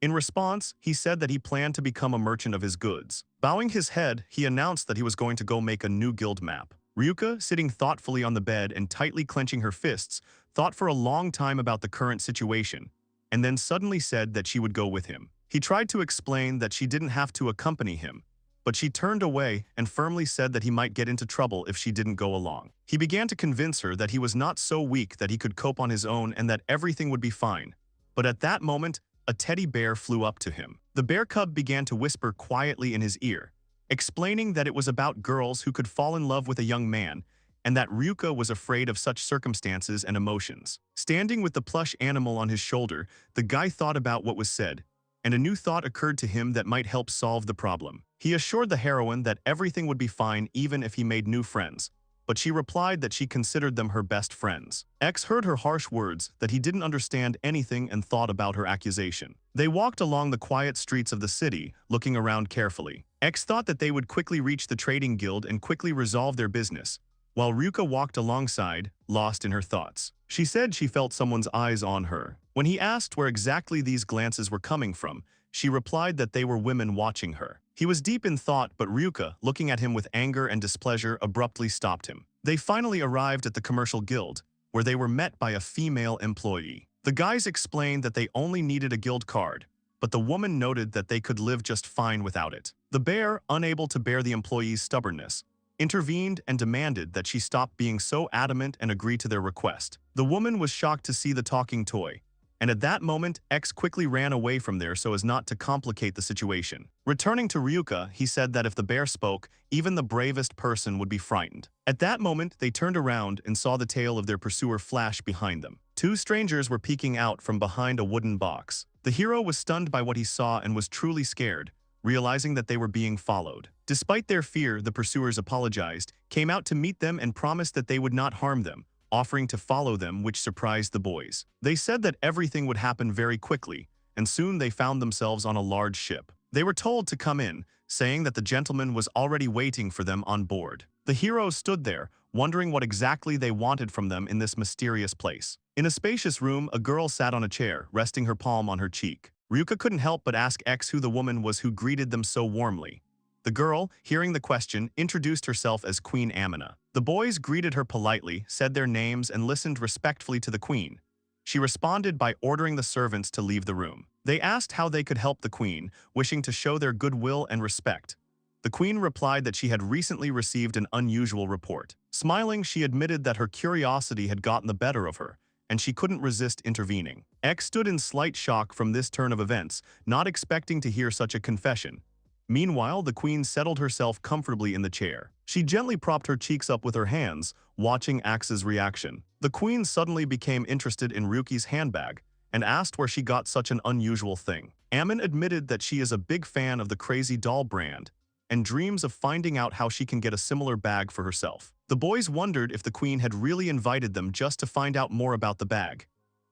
In response, he said that he planned to become a merchant of his goods. Bowing his head, he announced that he was going to go make a new guild map. Ryuka, sitting thoughtfully on the bed and tightly clenching her fists, thought for a long time about the current situation, and then suddenly said that she would go with him. He tried to explain that she didn't have to accompany him, but she turned away and firmly said that he might get into trouble if she didn't go along. He began to convince her that he was not so weak that he could cope on his own and that everything would be fine. But at that moment, a teddy bear flew up to him. The bear cub began to whisper quietly in his ear, explaining that it was about girls who could fall in love with a young man, and that Ryuka was afraid of such circumstances and emotions. Standing with the plush animal on his shoulder, the guy thought about what was said, and a new thought occurred to him that might help solve the problem. He assured the heroine that everything would be fine even if he made new friends, but she replied that she considered them her best friends. X heard her harsh words, that he didn't understand anything, and thought about her accusation. They walked along the quiet streets of the city, looking around carefully. X thought that they would quickly reach the trading guild and quickly resolve their business, while Ryuka walked alongside, lost in her thoughts. She said she felt someone's eyes on her. When he asked where exactly these glances were coming from, she replied that they were women watching her. He was deep in thought, but Ryuka, looking at him with anger and displeasure, abruptly stopped him. They finally arrived at the commercial guild, where they were met by a female employee. The guys explained that they only needed a guild card, but the woman noted that they could live just fine without it. The bear, unable to bear the employee's stubbornness, intervened and demanded that she stop being so adamant and agree to their request. The woman was shocked to see the talking toy, and at that moment, X quickly ran away from there so as not to complicate the situation. Returning to Ryuka, he said that if the bear spoke, even the bravest person would be frightened. At that moment, they turned around and saw the tail of their pursuer flash behind them. Two strangers were peeking out from behind a wooden box. The hero was stunned by what he saw and was truly scared, realizing that they were being followed. Despite their fear, the pursuers apologized, came out to meet them, and promised that they would not harm them, offering to follow them, which surprised the boys. They said that everything would happen very quickly, and soon they found themselves on a large ship. They were told to come in, saying that the gentleman was already waiting for them on board. The heroes stood there, wondering what exactly they wanted from them in this mysterious place. In a spacious room, a girl sat on a chair, resting her palm on her cheek. Ryuka couldn't help but ask X who the woman was who greeted them so warmly. The girl, hearing the question, introduced herself as Queen Amina. The boys greeted her politely, said their names, and listened respectfully to the queen. She responded by ordering the servants to leave the room. They asked how they could help the queen, wishing to show their goodwill and respect. The queen replied that she had recently received an unusual report. Smiling, she admitted that her curiosity had gotten the better of her, and she couldn't resist intervening. X stood in slight shock from this turn of events, not expecting to hear such a confession. Meanwhile, the queen settled herself comfortably in the chair. She gently propped her cheeks up with her hands, watching Ax's reaction. The queen suddenly became interested in Ryuki's handbag and asked where she got such an unusual thing. Amin admitted that she is a big fan of the Crazy Doll brand and dreams of finding out how she can get a similar bag for herself. The boys wondered if the queen had really invited them just to find out more about the bag.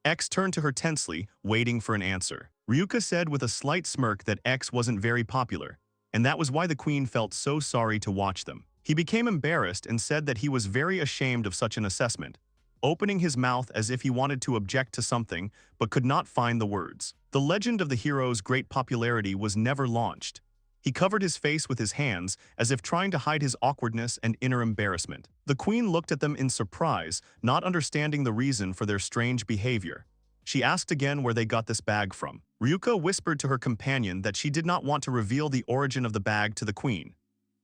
X turned to her tensely, waiting for an answer. Ryuka said with a slight smirk that X wasn't very popular, and that was why the queen felt so sorry to watch them. He became embarrassed and said that he was very ashamed of such an assessment, opening his mouth as if he wanted to object to something but could not find the words. The legend of the hero's great popularity was never launched. He covered his face with his hands as if trying to hide his awkwardness and inner embarrassment. The queen looked at them in surprise, not understanding the reason for their strange behavior. She asked again where they got this bag from. Ryuka whispered to her companion that she did not want to reveal the origin of the bag to the queen.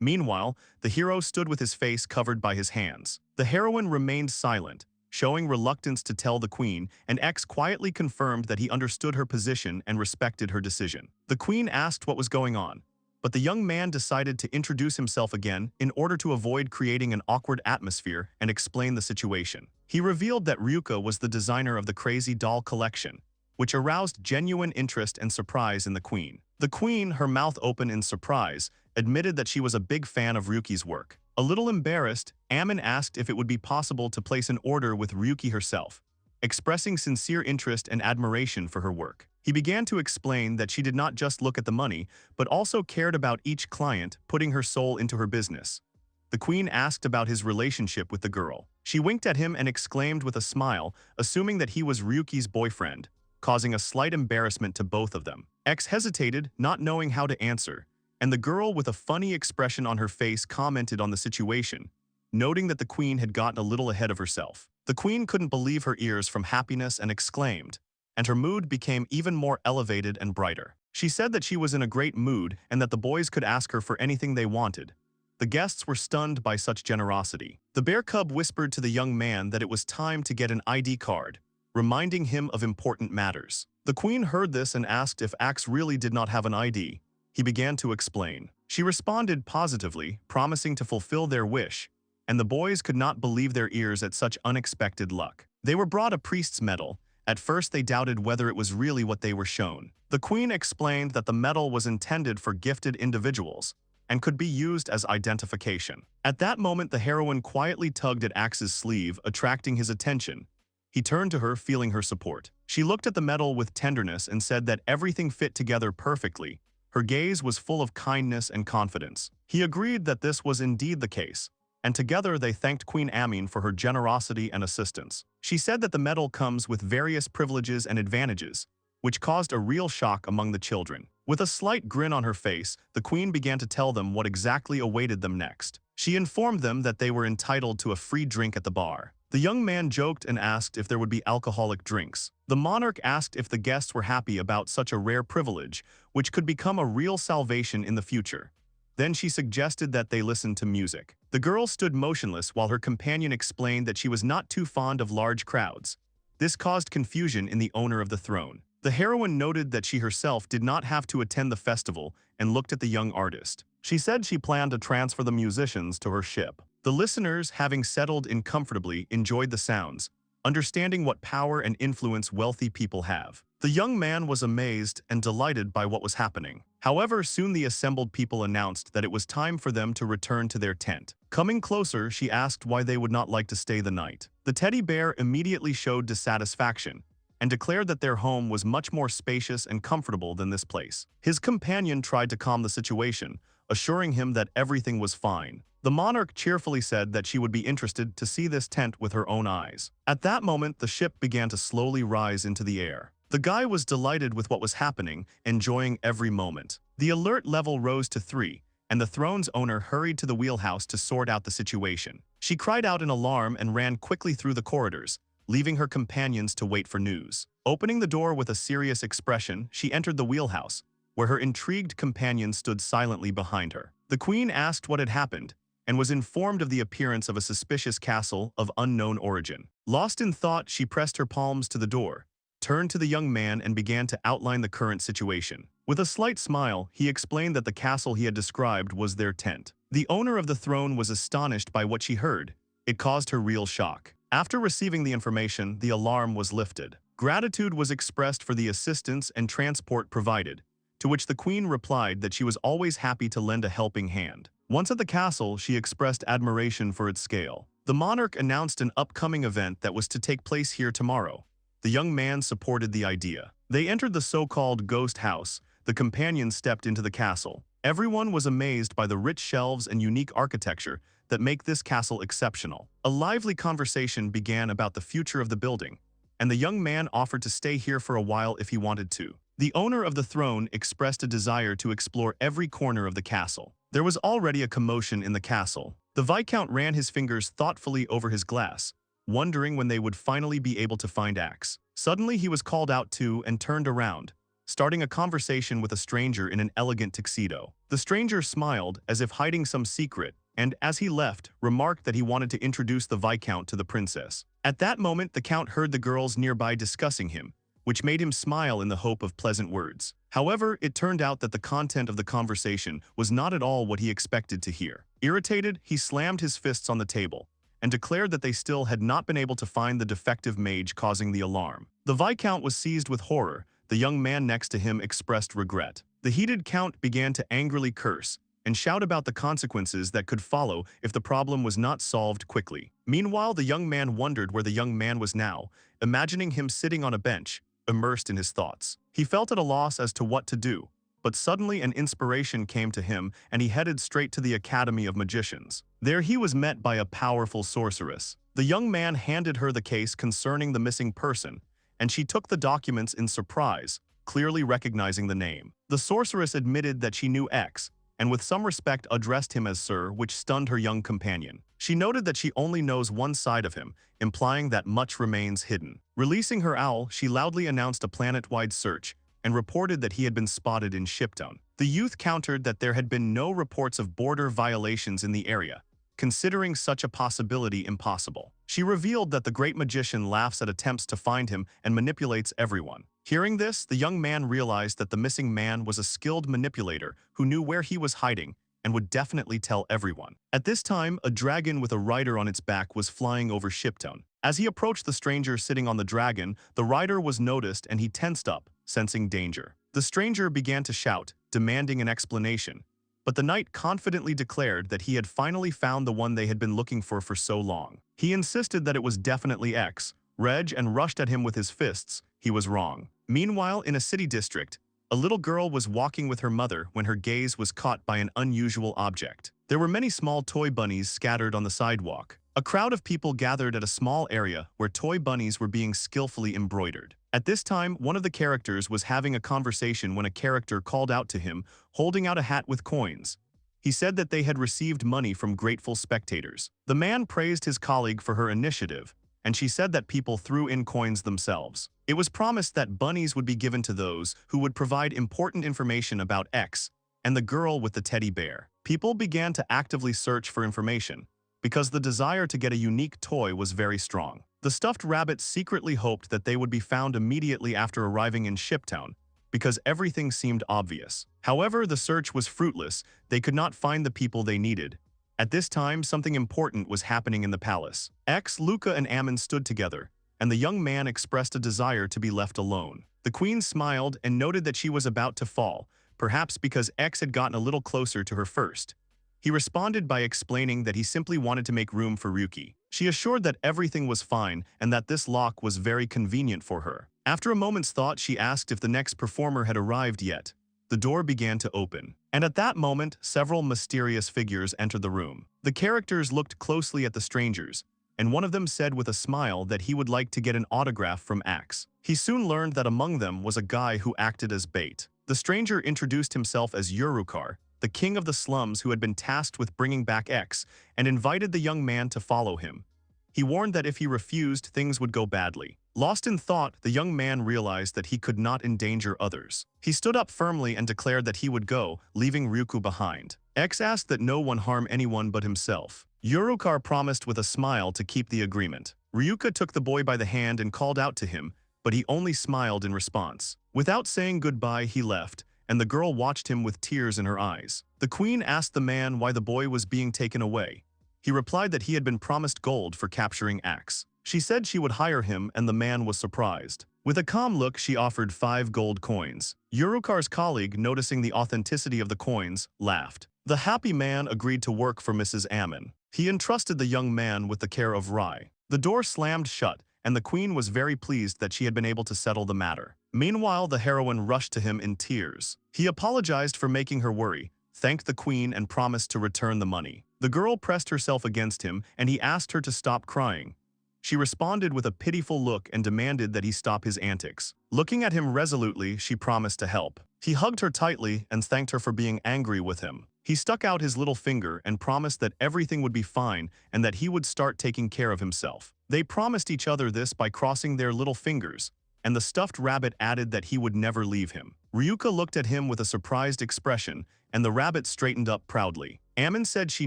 Meanwhile, the hero stood with his face covered by his hands. The heroine remained silent, showing reluctance to tell the queen, and X quietly confirmed that he understood her position and respected her decision. The queen asked what was going on, but the young man decided to introduce himself again in order to avoid creating an awkward atmosphere and explain the situation. He revealed that Ryuka was the designer of the Crazy Doll collection, which aroused genuine interest and surprise in the queen. The queen, her mouth open in surprise, admitted that she was a big fan of Ryuki's work. A little embarrassed, Amin asked if it would be possible to place an order with Ryuki herself, expressing sincere interest and admiration for her work. He began to explain that she did not just look at the money, but also cared about each client, putting her soul into her business. The queen asked about his relationship with the girl. She winked at him and exclaimed with a smile, assuming that he was Ryuki's boyfriend, causing a slight embarrassment to both of them. X hesitated, not knowing how to answer, and the girl with a funny expression on her face commented on the situation, noting that the queen had gotten a little ahead of herself. The queen couldn't believe her ears from happiness and exclaimed, and her mood became even more elevated and brighter. She said that she was in a great mood and that the boys could ask her for anything they wanted. The guests were stunned by such generosity. The bear cub whispered to the young man that it was time to get an ID card, reminding him of important matters. The queen heard this and asked if Axe really did not have an ID. He began to explain. She responded positively, promising to fulfill their wish, and the boys could not believe their ears at such unexpected luck. They were brought a priest's medal. At first they doubted whether it was really what they were shown. The queen explained that the medal was intended for gifted individuals and could be used as identification. At that moment, the heroine quietly tugged at Axe's sleeve, attracting his attention. He turned to her, feeling her support. She looked at the medal with tenderness and said that everything fit together perfectly. Her gaze was full of kindness and confidence. He agreed that this was indeed the case, and together they thanked Queen Amin for her generosity and assistance. She said that the medal comes with various privileges and advantages, which caused a real shock among the children. With a slight grin on her face, the queen began to tell them what exactly awaited them next. She informed them that they were entitled to a free drink at the bar. The young man joked and asked if there would be alcoholic drinks. The monarch asked if the guests were happy about such a rare privilege, which could become a real salvation in the future. Then she suggested that they listen to music. The girl stood motionless while her companion explained that she was not too fond of large crowds. This caused confusion in the owner of the throne. The heroine noted that she herself did not have to attend the festival and looked at the young artist. She said she planned to transfer the musicians to her ship. The listeners, having settled in comfortably, enjoyed the sounds, understanding what power and influence wealthy people have. The young man was amazed and delighted by what was happening. However, soon the assembled people announced that it was time for them to return to their tent. Coming closer, she asked why they would not like to stay the night. The teddy bear immediately showed dissatisfaction and declared that their home was much more spacious and comfortable than this place. His companion tried to calm the situation, assuring him that everything was fine. The monarch cheerfully said that she would be interested to see this tent with her own eyes. At that moment, the ship began to slowly rise into the air. The guy was delighted with what was happening, enjoying every moment. The alert level rose to 3, and the throne's owner hurried to the wheelhouse to sort out the situation. She cried out in alarm and ran quickly through the corridors, leaving her companions to wait for news. Opening the door with a serious expression, she entered the wheelhouse, where her intrigued companion stood silently behind her. The queen asked what had happened, and was informed of the appearance of a suspicious castle of unknown origin. Lost in thought, she pressed her palms to the door, turned to the young man and began to outline the current situation. With a slight smile, he explained that the castle he had described was their tent. The owner of the throne was astonished by what she heard. It caused her real shock. After receiving the information, the alarm was lifted. Gratitude was expressed for the assistance and transport provided, to which the queen replied that she was always happy to lend a helping hand. Once at the castle, she expressed admiration for its scale. The monarch announced an upcoming event that was to take place here tomorrow. The young man supported the idea. They entered the so-called ghost house. The companions stepped into the castle. Everyone was amazed by the rich shelves and unique architecture that make this castle exceptional. A lively conversation began about the future of the building, and the young man offered to stay here for a while if he wanted to. The owner of the throne expressed a desire to explore every corner of the castle. There was already a commotion in the castle. The Viscount ran his fingers thoughtfully over his glass, wondering when they would finally be able to find Axe. Suddenly he was called out to and turned around, starting a conversation with a stranger in an elegant tuxedo. The stranger smiled as if hiding some secret, and as he left, remarked that he wanted to introduce the Viscount to the princess. At that moment, the Count heard the girls nearby discussing him, which made him smile in the hope of pleasant words. However, it turned out that the content of the conversation was not at all what he expected to hear. Irritated, he slammed his fists on the table and declared that they still had not been able to find the defective mage causing the alarm. The Viscount was seized with horror. The young man next to him expressed regret. The heated Count began to angrily curse and shout about the consequences that could follow if the problem was not solved quickly. Meanwhile, the young man wondered where the young man was now, imagining him sitting on a bench, immersed in his thoughts. He felt at a loss as to what to do, but suddenly an inspiration came to him and he headed straight to the Academy of Magicians. There he was met by a powerful sorceress. The young man handed her the case concerning the missing person, and she took the documents in surprise, clearly recognizing the name. The sorceress admitted that she knew X, and with some respect addressed him as Sir, which stunned her young companion. She noted that she only knows one side of him, implying that much remains hidden. Releasing her owl, she loudly announced a planet-wide search and reported that he had been spotted in Shiptown. The youth countered that there had been no reports of border violations in the area, considering such a possibility impossible. She revealed that the great magician laughs at attempts to find him and manipulates everyone. Hearing this, the young man realized that the missing man was a skilled manipulator who knew where he was hiding and would definitely tell everyone. At this time, a dragon with a rider on its back was flying over Shiptown. As he approached the stranger sitting on the dragon, the rider was noticed and he tensed up, sensing danger. The stranger began to shout, demanding an explanation, but the knight confidently declared that he had finally found the one they had been looking for so long. He insisted that it was definitely X, Reg, and rushed at him with his fists. He was wrong. Meanwhile, in a city district, a little girl was walking with her mother when her gaze was caught by an unusual object. There were many small toy bunnies scattered on the sidewalk. A crowd of people gathered at a small area where toy bunnies were being skillfully embroidered. At this time, one of the characters was having a conversation when a character called out to him, holding out a hat with coins. He said that they had received money from grateful spectators. The man praised his colleague for her initiative, and she said that people threw in coins themselves. It was promised that bunnies would be given to those who would provide important information about X and the girl with the teddy bear. People began to actively search for information, because the desire to get a unique toy was very strong. The stuffed rabbits secretly hoped that they would be found immediately after arriving in Shiptown, because everything seemed obvious. However, the search was fruitless. They could not find the people they needed. At this time, something important was happening in the palace. X, Luca, and Ammon stood together, and the young man expressed a desire to be left alone. The queen smiled and noted that she was about to fall, perhaps because X had gotten a little closer to her first. He responded by explaining that he simply wanted to make room for Ryuki. She assured that everything was fine and that this lock was very convenient for her. After a moment's thought, she asked if the next performer had arrived yet. The door began to open, And at that moment, several mysterious figures entered the room. The characters looked closely at the strangers, and one of them said with a smile that he would like to get an autograph from X. He soon learned that among them was a guy who acted as bait. The stranger introduced himself as Urukar, the king of the slums who had been tasked with bringing back X, and invited the young man to follow him. He warned that if he refused, things would go badly. Lost in thought, the young man realized that he could not endanger others. He stood up firmly and declared that he would go, leaving Ryuko behind. X asked that no one harm anyone but himself. Urukar promised with a smile to keep the agreement. Ryuka took the boy by the hand and called out to him, but he only smiled in response. Without saying goodbye, he left, and the girl watched him with tears in her eyes. The queen asked the man why the boy was being taken away. He replied that he had been promised gold for capturing X. She said she would hire him, and the man was surprised. With a calm look, she offered 5 gold coins. Urukar's colleague, noticing the authenticity of the coins, laughed. The happy man agreed to work for Mrs. Ammon. He entrusted the young man with the care of Rai. The door slammed shut, and the queen was very pleased that she had been able to settle the matter. Meanwhile, the heroine rushed to him in tears. He apologized for making her worry, thanked the queen, and promised to return the money. The girl pressed herself against him, and he asked her to stop crying. She responded with a pitiful look and demanded that he stop his antics. Looking at him resolutely, she promised to help. He hugged her tightly and thanked her for being angry with him. He stuck out his little finger and promised that everything would be fine and that he would start taking care of himself. They promised each other this by crossing their little fingers, and the stuffed rabbit added that he would never leave him. Ryuka looked at him with a surprised expression, and the rabbit straightened up proudly. Ammon said she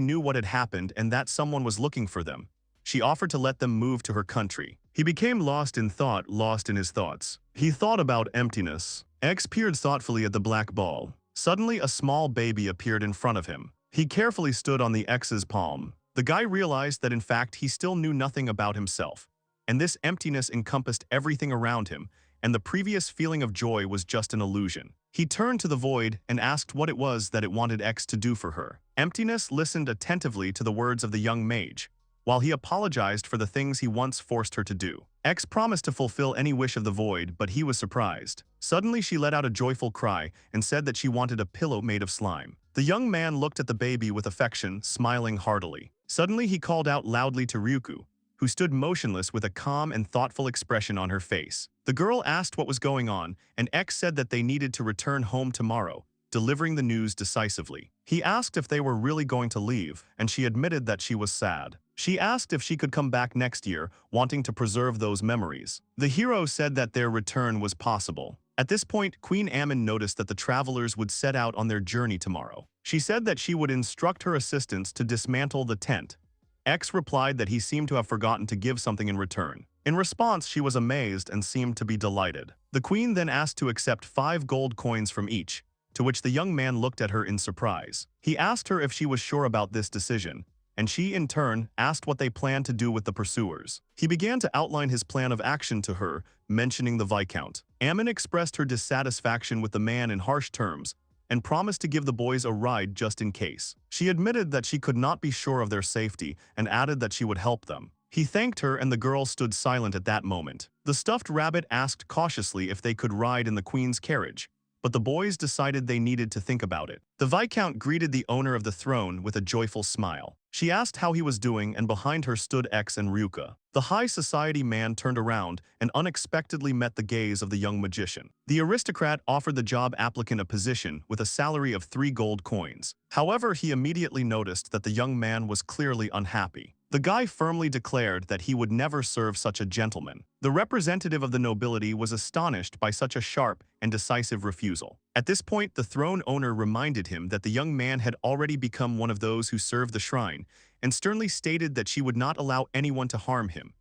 knew what had happened and that someone was looking for them. She offered to let them move to her country. He became lost in thought, lost in his thoughts. He thought about emptiness. X peered thoughtfully at the black ball. Suddenly, a small baby appeared in front of him. He carefully stood on the X's palm. The guy realized that in fact he still knew nothing about himself, and this emptiness encompassed everything around him, and the previous feeling of joy was just an illusion. He turned to the void and asked what it was that it wanted X to do for her. Emptiness listened attentively to the words of the young mage, while he apologized for the things he once forced her to do. X promised to fulfill any wish of the void, but he was surprised. Suddenly she let out a joyful cry and said that she wanted a pillow made of slime. The young man looked at the baby with affection, smiling heartily. Suddenly he called out loudly to Ryuko, who stood motionless with a calm and thoughtful expression on her face. The girl asked what was going on, and X said that they needed to return home tomorrow, delivering the news decisively. He asked if they were really going to leave, and she admitted that she was sad. She asked if she could come back next year, wanting to preserve those memories. The hero said that their return was possible. At this point, Queen Ammon noticed that the travelers would set out on their journey tomorrow. She said that she would instruct her assistants to dismantle the tent. X replied that he seemed to have forgotten to give something in return. In response, she was amazed and seemed to be delighted. The queen then asked to accept 5 gold coins from each, to which the young man looked at her in surprise. He asked her if she was sure about this decision, and she, in turn, asked what they planned to do with the pursuers. He began to outline his plan of action to her, mentioning the Viscount. Ammon expressed her dissatisfaction with the man in harsh terms, and promised to give the boys a ride just in case. She admitted that she could not be sure of their safety, and added that she would help them. He thanked her, and the girl stood silent at that moment. The stuffed rabbit asked cautiously if they could ride in the queen's carriage, but the boys decided they needed to think about it. The Viscount greeted the owner of the throne with a joyful smile. She asked how he was doing, and behind her stood X and Ryuka. The high society man turned around and unexpectedly met the gaze of the young magician. The aristocrat offered the job applicant a position with a salary of 3 gold coins. However, he immediately noticed that the young man was clearly unhappy. The guy firmly declared that he would never serve such a gentleman. The representative of the nobility was astonished by such a sharp and decisive refusal. At this point, the throne owner reminded him that the young man had already become one of those who served the shrine, and sternly stated that she would not allow anyone to harm him.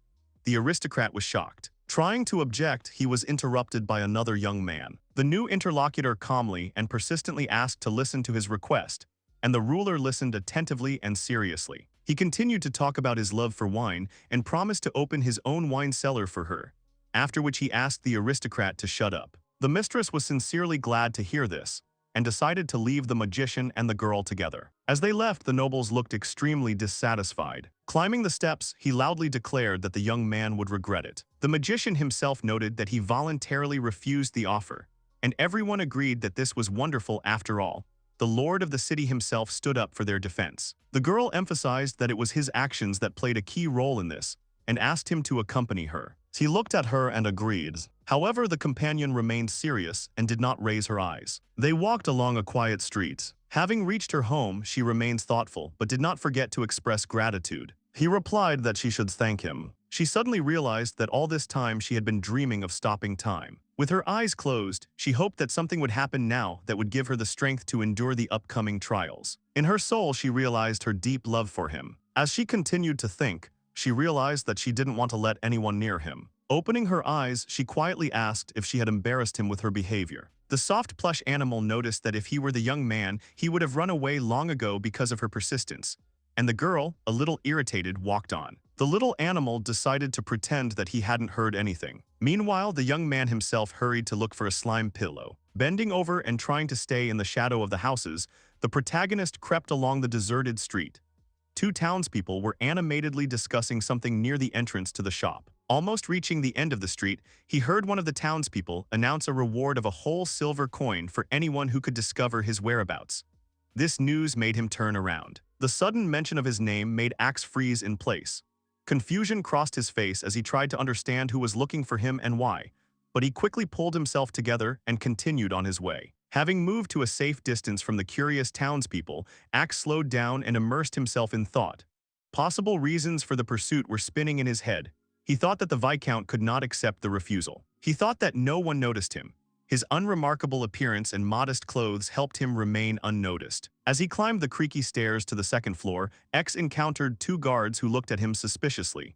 The aristocrat was shocked. Trying to object, he was interrupted by another young man. The new interlocutor calmly and persistently asked to listen to his request, and the ruler listened attentively and seriously. He continued to talk about his love for wine and promised to open his own wine cellar for her, after which he asked the aristocrat to shut up. The mistress was sincerely glad to hear this, and decided to leave the magician and the girl together. As they left, the nobles looked extremely dissatisfied. Climbing the steps, he loudly declared that the young man would regret it. The magician himself noted that he voluntarily refused the offer, and everyone agreed that this was wonderful after all. the lord of the city himself stood up for their defense. The girl emphasized that it was his actions that played a key role in this, and asked him to accompany her. He looked at her and agreed. However, the companion remained serious and did not raise her eyes. They walked along a quiet street. Having reached her home, she remained thoughtful but did not forget to express gratitude. He replied that she should thank him. She suddenly realized that all this time she had been dreaming of stopping time. With her eyes closed, she hoped that something would happen now that would give her the strength to endure the upcoming trials. In her soul, she realized her deep love for him. As she continued to think, she realized that she didn't want to let anyone near him. Opening her eyes, she quietly asked if she had embarrassed him with her behavior. The soft plush animal noticed that if he were the young man, he would have run away long ago because of her persistence. And the girl, a little irritated, walked on. The little animal decided to pretend that he hadn't heard anything. Meanwhile, the young man himself hurried to look for a slime pillow. Bending over and trying to stay in the shadow of the houses, the protagonist crept along the deserted street. Two townspeople were animatedly discussing something near the entrance to the shop. Almost reaching the end of the street, he heard one of the townspeople announce a reward of a whole silver coin for anyone who could discover his whereabouts. This news made him turn around. The sudden mention of his name made Axe freeze in place. Confusion crossed his face as he tried to understand who was looking for him and why, but he quickly pulled himself together and continued on his way. Having moved to a safe distance from the curious townspeople, Axe slowed down and immersed himself in thought. Possible reasons for the pursuit were spinning in his head. He thought that the Viscount could not accept the refusal. He thought that no one noticed him. His unremarkable appearance and modest clothes helped him remain unnoticed. As he climbed the creaky stairs to the second floor, X encountered two guards who looked at him suspiciously.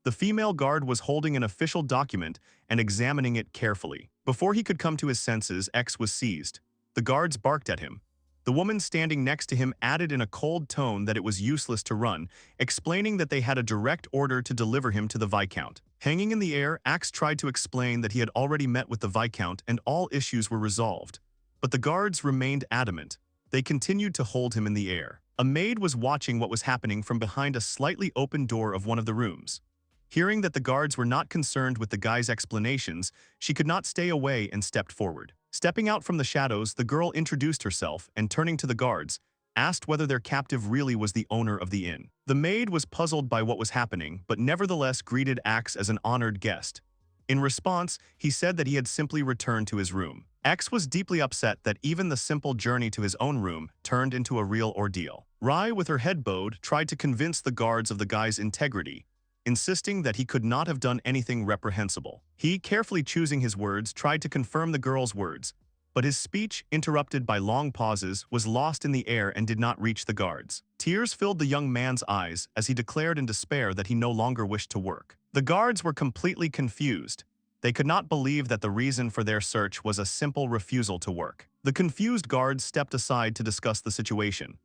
The female guard was holding an official document and examining it carefully. Before he could come to his senses, X was seized. The guards barked at him. The woman standing next to him added in a cold tone that it was useless to run, explaining that they had a direct order to deliver him to the Viscount. Hanging in the air, Axe tried to explain that he had already met with the Viscount and all issues were resolved. But the guards remained adamant. They continued to hold him in the air. A maid was watching what was happening from behind a slightly open door of one of the rooms. Hearing that the guards were not concerned with the guy's explanations, she could not stay away and stepped forward. Stepping out from the shadows, the girl introduced herself and, turning to the guards, asked whether their captive really was the owner of the inn. The maid was puzzled by what was happening, but nevertheless greeted Axe as an honored guest. In response, he said that he had simply returned to his room. Axe was deeply upset that even the simple journey to his own room turned into a real ordeal. Rai, with her head bowed, tried to convince the guards of the guy's integrity, insisting that he could not have done anything reprehensible. He, carefully choosing his words, tried to confirm the girl's words, but his speech, interrupted by long pauses, was lost in the air and did not reach the guards. Tears filled the young man's eyes as he declared in despair that he no longer wished to work. The guards were completely confused. They could not believe that the reason for their search was a simple refusal to work. The confused guards stepped aside to discuss the situation.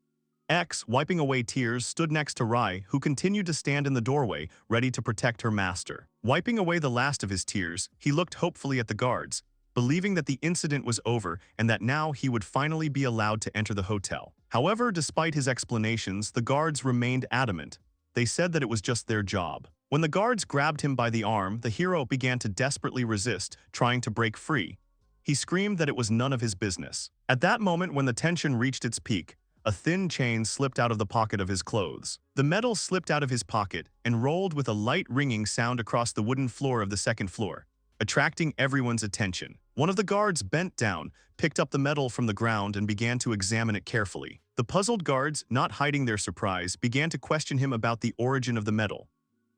X, wiping away tears, stood next to Rai, who continued to stand in the doorway, ready to protect her master. Wiping away the last of his tears, he looked hopefully at the guards, believing that the incident was over and that now he would finally be allowed to enter the hotel. However, despite his explanations, the guards remained adamant. They said that it was just their job. When the guards grabbed him by the arm, the hero began to desperately resist, trying to break free. He screamed that it was none of his business. At that moment, when the tension reached its peak, a thin chain slipped out of the pocket of his clothes. The metal slipped out of his pocket and rolled with a light ringing sound across the wooden floor of the second floor, attracting everyone's attention. One of the guards bent down, picked up the metal from the ground and began to examine it carefully. The puzzled guards, not hiding their surprise, began to question him about the origin of the metal.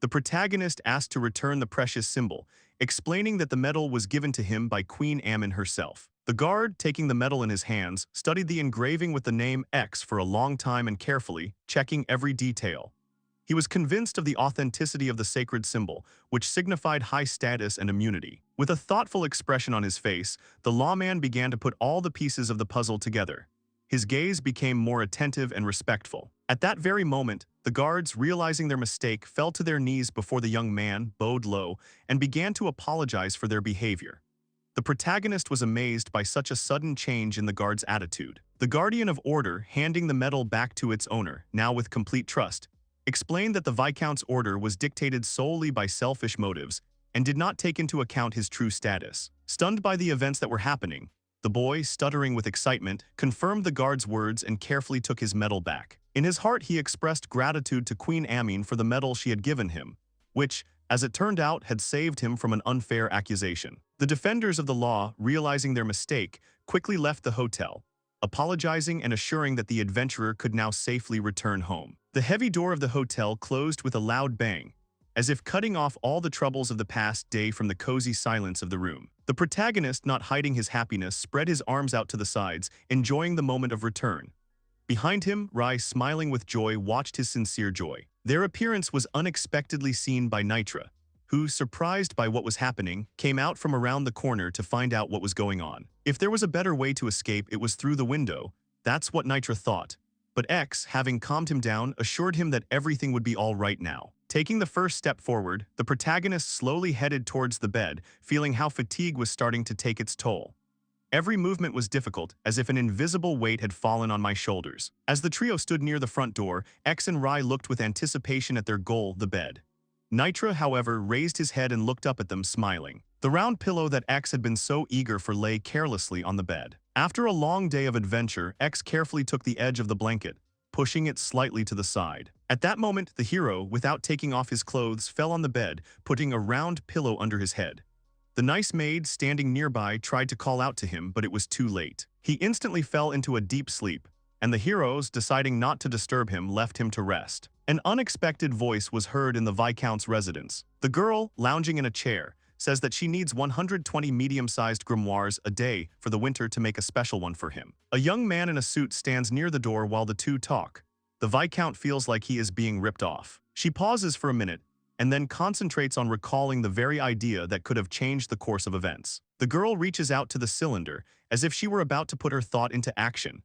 The protagonist asked to return the precious symbol, explaining that the metal was given to him by Queen Ammon herself. The guard, taking the metal in his hands, studied the engraving with the name X for a long time and carefully, checking every detail. He was convinced of the authenticity of the sacred symbol, which signified high status and immunity. With a thoughtful expression on his face, the lawman began to put all the pieces of the puzzle together. His gaze became more attentive and respectful. At that very moment, the guards, realizing their mistake, fell to their knees before the young man, bowed low, and began to apologize for their behavior. The protagonist was amazed by such a sudden change in the guard's attitude. The guardian of order, handing the medal back to its owner, now with complete trust, explained that the Viscount's order was dictated solely by selfish motives and did not take into account his true status. Stunned by the events that were happening, The boy, stuttering with excitement, confirmed the guard's words and carefully took his medal back. In his heart, he expressed gratitude to Queen Amin for the medal she had given him, which, as it turned out, had saved him from an unfair accusation. The defenders of the law, realizing their mistake, quickly left the hotel, apologizing and assuring that the adventurer could now safely return home. The heavy door of the hotel closed with a loud bang, as if cutting off all the troubles of the past day from the cozy silence of the room. The protagonist, not hiding his happiness, spread his arms out to the sides, enjoying the moment of return. Behind him, Rai, smiling with joy, watched his sincere joy. Their appearance was unexpectedly seen by Nitra, who, surprised by what was happening, came out from around the corner to find out what was going on. If there was a better way to escape, it was through the window. That's what Nitra thought. But X, having calmed him down, assured him that everything would be all right now. Taking the first step forward, the protagonist slowly headed towards the bed, feeling how fatigue was starting to take its toll. Every movement was difficult, as if an invisible weight had fallen on my shoulders. As the trio stood near the front door, X and Rai looked with anticipation at their goal, the bed. Nitra, however, raised his head and looked up at them, smiling. The round pillow that X had been so eager for lay carelessly on the bed. After a long day of adventure, X carefully took the edge of the blanket, pushing it slightly to the side. At that moment, the hero, without taking off his clothes, fell on the bed, putting a round pillow under his head. The nice maid, standing nearby, tried to call out to him, but it was too late. He instantly fell into a deep sleep, and the heroes, deciding not to disturb him, left him to rest. An unexpected voice was heard in the Viscount's residence. The girl, lounging in a chair, says that she needs 120 medium-sized grimoires a day for the winter to make a special one for him. A young man in a suit stands near the door while the two talk. The Viscount feels like he is being ripped off. She pauses for a minute, and then concentrates on recalling the very idea that could have changed the course of events. The girl reaches out to the cylinder, as if she were about to put her thought into action.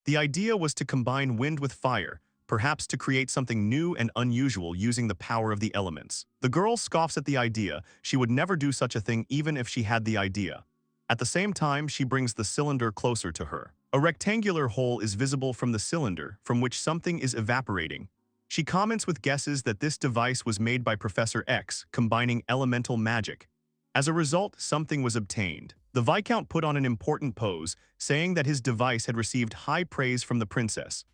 The idea was to combine wind with fire, perhaps to create something new and unusual using the power of the elements. The girl scoffs at the idea. She would never do such a thing even if she had the idea. At the same time, she brings the cylinder closer to her. A rectangular hole is visible from the cylinder, from which something is evaporating. She comments with guesses that this device was made by Professor X, combining elemental magic. As a result, something was obtained. The Viscount put on an important pose, saying that his device had received high praise from the princess.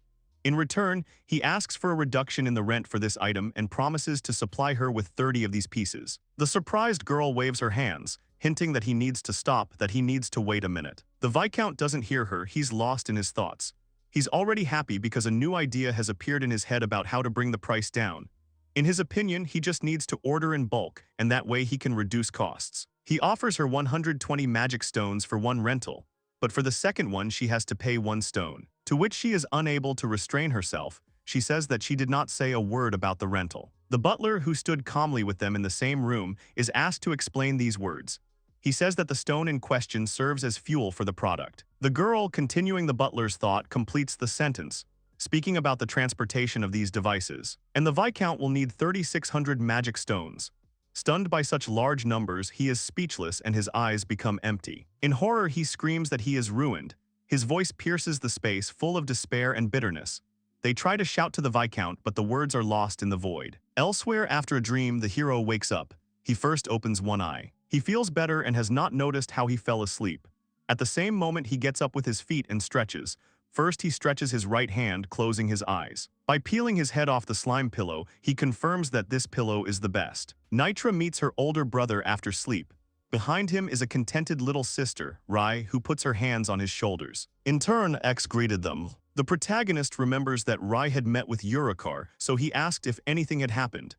In return, he asks for a reduction in the rent for this item and promises to supply her with 30 of these pieces. The surprised girl waves her hands, hinting that he needs to stop, that he needs to wait a minute. The Viscount doesn't hear her, he's lost in his thoughts. He's already happy because a new idea has appeared in his head about how to bring the price down. In his opinion, he just needs to order in bulk, and that way he can reduce costs. He offers her 120 magic stones for one rental, but for the second one she has to pay 1 stone. To which she is unable to restrain herself. She says that she did not say a word about the rental. The butler, who stood calmly with them in the same room, is asked to explain these words. He says that the stone in question serves as fuel for the product. The girl, continuing the butler's thought, completes the sentence, speaking about the transportation of these devices. And the Viscount will need 3,600 magic stones. Stunned by such large numbers, he is speechless and his eyes become empty. In horror, he screams that he is ruined. His voice pierces the space, full of despair and bitterness. They try to shout to the Viscount, but the words are lost in the void. Elsewhere, after a dream, the hero wakes up. He first opens one eye. He feels better and has not noticed how he fell asleep. At the same moment, he gets up with his feet and stretches. First, he stretches his right hand, closing his eyes. By peeling his head off the slime pillow, he confirms that this pillow is the best. Nitra meets her older brother after sleep. Behind him is a contented little sister, Rai, who puts her hands on his shoulders. In turn, X greeted them. The protagonist remembers that Rai had met with Urikar, so he asked if anything had happened.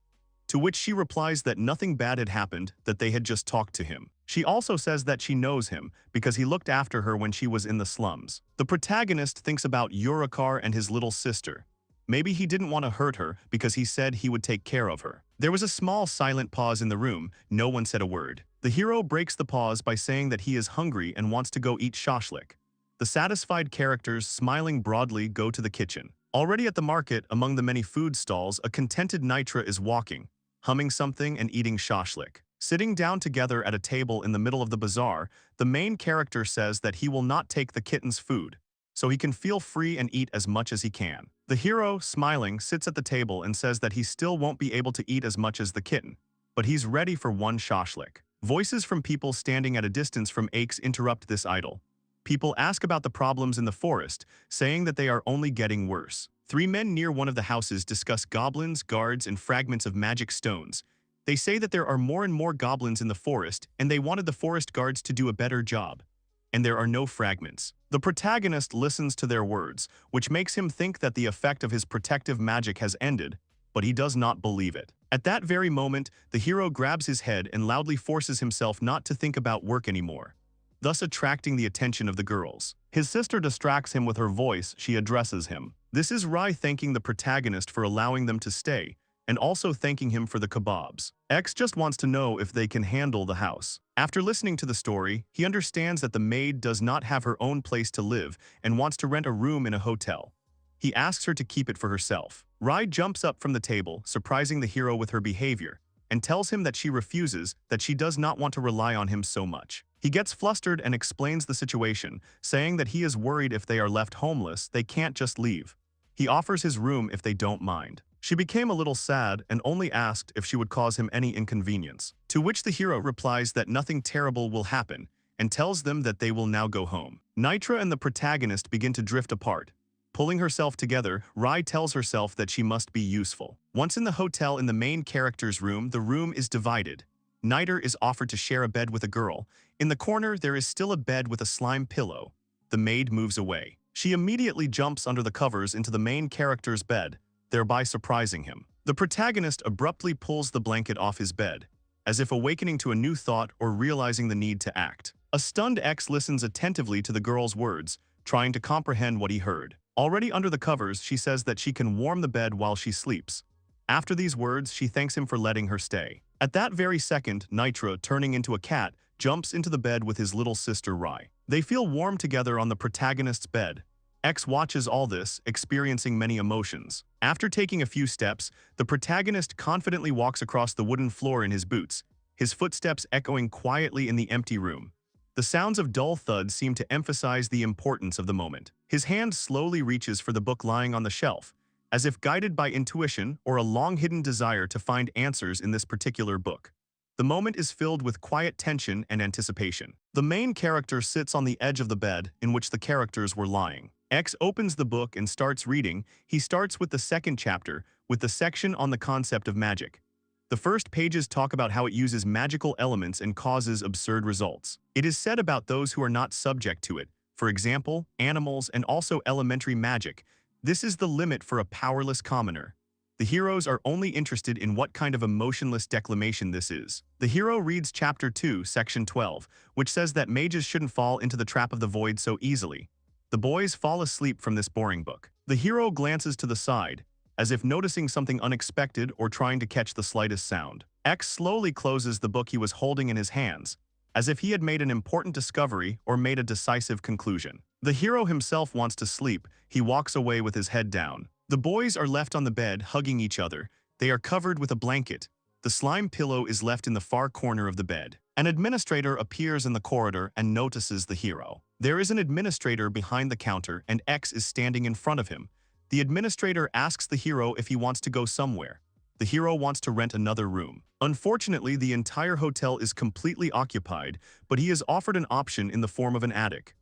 To which she replies that nothing bad had happened, that they had just talked to him. She also says that she knows him, because he looked after her when she was in the slums. The protagonist thinks about Urikar and his little sister. Maybe he didn't want to hurt her, because he said he would take care of her. There was a small silent pause in the room. No one said a word. The hero breaks the pause by saying that he is hungry and wants to go eat shashlik. The satisfied characters, smiling broadly, go to the kitchen. Already at the market, among the many food stalls, a contented Nitra is walking, humming something and eating shashlik. Sitting down together at a table in the middle of the bazaar, the main character says that he will not take the kitten's food, so he can feel free and eat as much as he can. The hero, smiling, sits at the table and says that he still won't be able to eat as much as the kitten, but he's ready for one shashlik. Voices from people standing at a distance from Aches interrupt this idyll. People ask about the problems in the forest, saying that they are only getting worse. Three men near one of the houses discuss goblins, guards, and fragments of magic stones. They say that there are more and more goblins in the forest, and they wanted the forest guards to do a better job. And there are no fragments. The protagonist listens to their words, which makes him think that the effect of his protective magic has ended, but he does not believe it. At that very moment, the hero grabs his head and loudly forces himself not to think about work anymore, thus attracting the attention of the girls. His sister distracts him with her voice. She addresses him. This is Rai thanking the protagonist for allowing them to stay, and also thanking him for the kebabs. X just wants to know if they can handle the house. After listening to the story, he understands that the maid does not have her own place to live and wants to rent a room in a hotel. He asks her to keep it for herself. Rai jumps up from the table, surprising the hero with her behavior, and tells him that she refuses, that she does not want to rely on him so much. He gets flustered and explains the situation, saying that he is worried if they are left homeless, they can't just leave. He offers his room if they don't mind. She became a little sad and only asked if she would cause him any inconvenience, to which the hero replies that nothing terrible will happen and tells them that they will now go home. Nitra and the protagonist begin to drift apart. Pulling herself together, Rai tells herself that she must be useful. Once in the hotel in the main character's room, the room is divided. Niter is offered to share a bed with a girl. In the corner, there is still a bed with a slime pillow. The maid moves away. She immediately jumps under the covers into the main character's bed, thereby surprising him. The protagonist abruptly pulls the blanket off his bed, as if awakening to a new thought or realizing the need to act. A stunned X listens attentively to the girl's words, trying to comprehend what he heard. Already under the covers, she says that she can warm the bed while she sleeps. After these words, she thanks him for letting her stay. At that very second, Nitra, turning into a cat, jumps into the bed with his little sister Rai. They feel warm together on the protagonist's bed. X watches all this, experiencing many emotions. After taking a few steps, the protagonist confidently walks across the wooden floor in his boots, his footsteps echoing quietly in the empty room. The sounds of dull thuds seem to emphasize the importance of the moment. His hand slowly reaches for the book lying on the shelf, as if guided by intuition or a long-hidden desire to find answers in this particular book. The moment is filled with quiet tension and anticipation. The main character sits on the edge of the bed in which the characters were lying. X opens the book and starts reading. He starts with the second chapter, with the section on the concept of magic. The first pages talk about how it uses magical elements and causes absurd results. It is said about those who are not subject to it, for example, animals and also elementary magic. This is the limit for a powerless commoner. The heroes are only interested in what kind of emotionless declamation this is. The hero reads chapter 2, section 12, which says that mages shouldn't fall into the trap of the void so easily. The boys fall asleep from this boring book. The hero glances to the side, as if noticing something unexpected or trying to catch the slightest sound. X slowly closes the book he was holding in his hands, as if he had made an important discovery or made a decisive conclusion. The hero himself wants to sleep. He walks away with his head down. The boys are left on the bed, hugging each other. They are covered with a blanket. The slime pillow is left in the far corner of the bed. An administrator appears in the corridor and notices the hero. There is an administrator behind the counter and X is standing in front of him. The administrator asks the hero if he wants to go somewhere. The hero wants to rent another room. Unfortunately, the entire hotel is completely occupied, but he is offered an option in the form of an attic.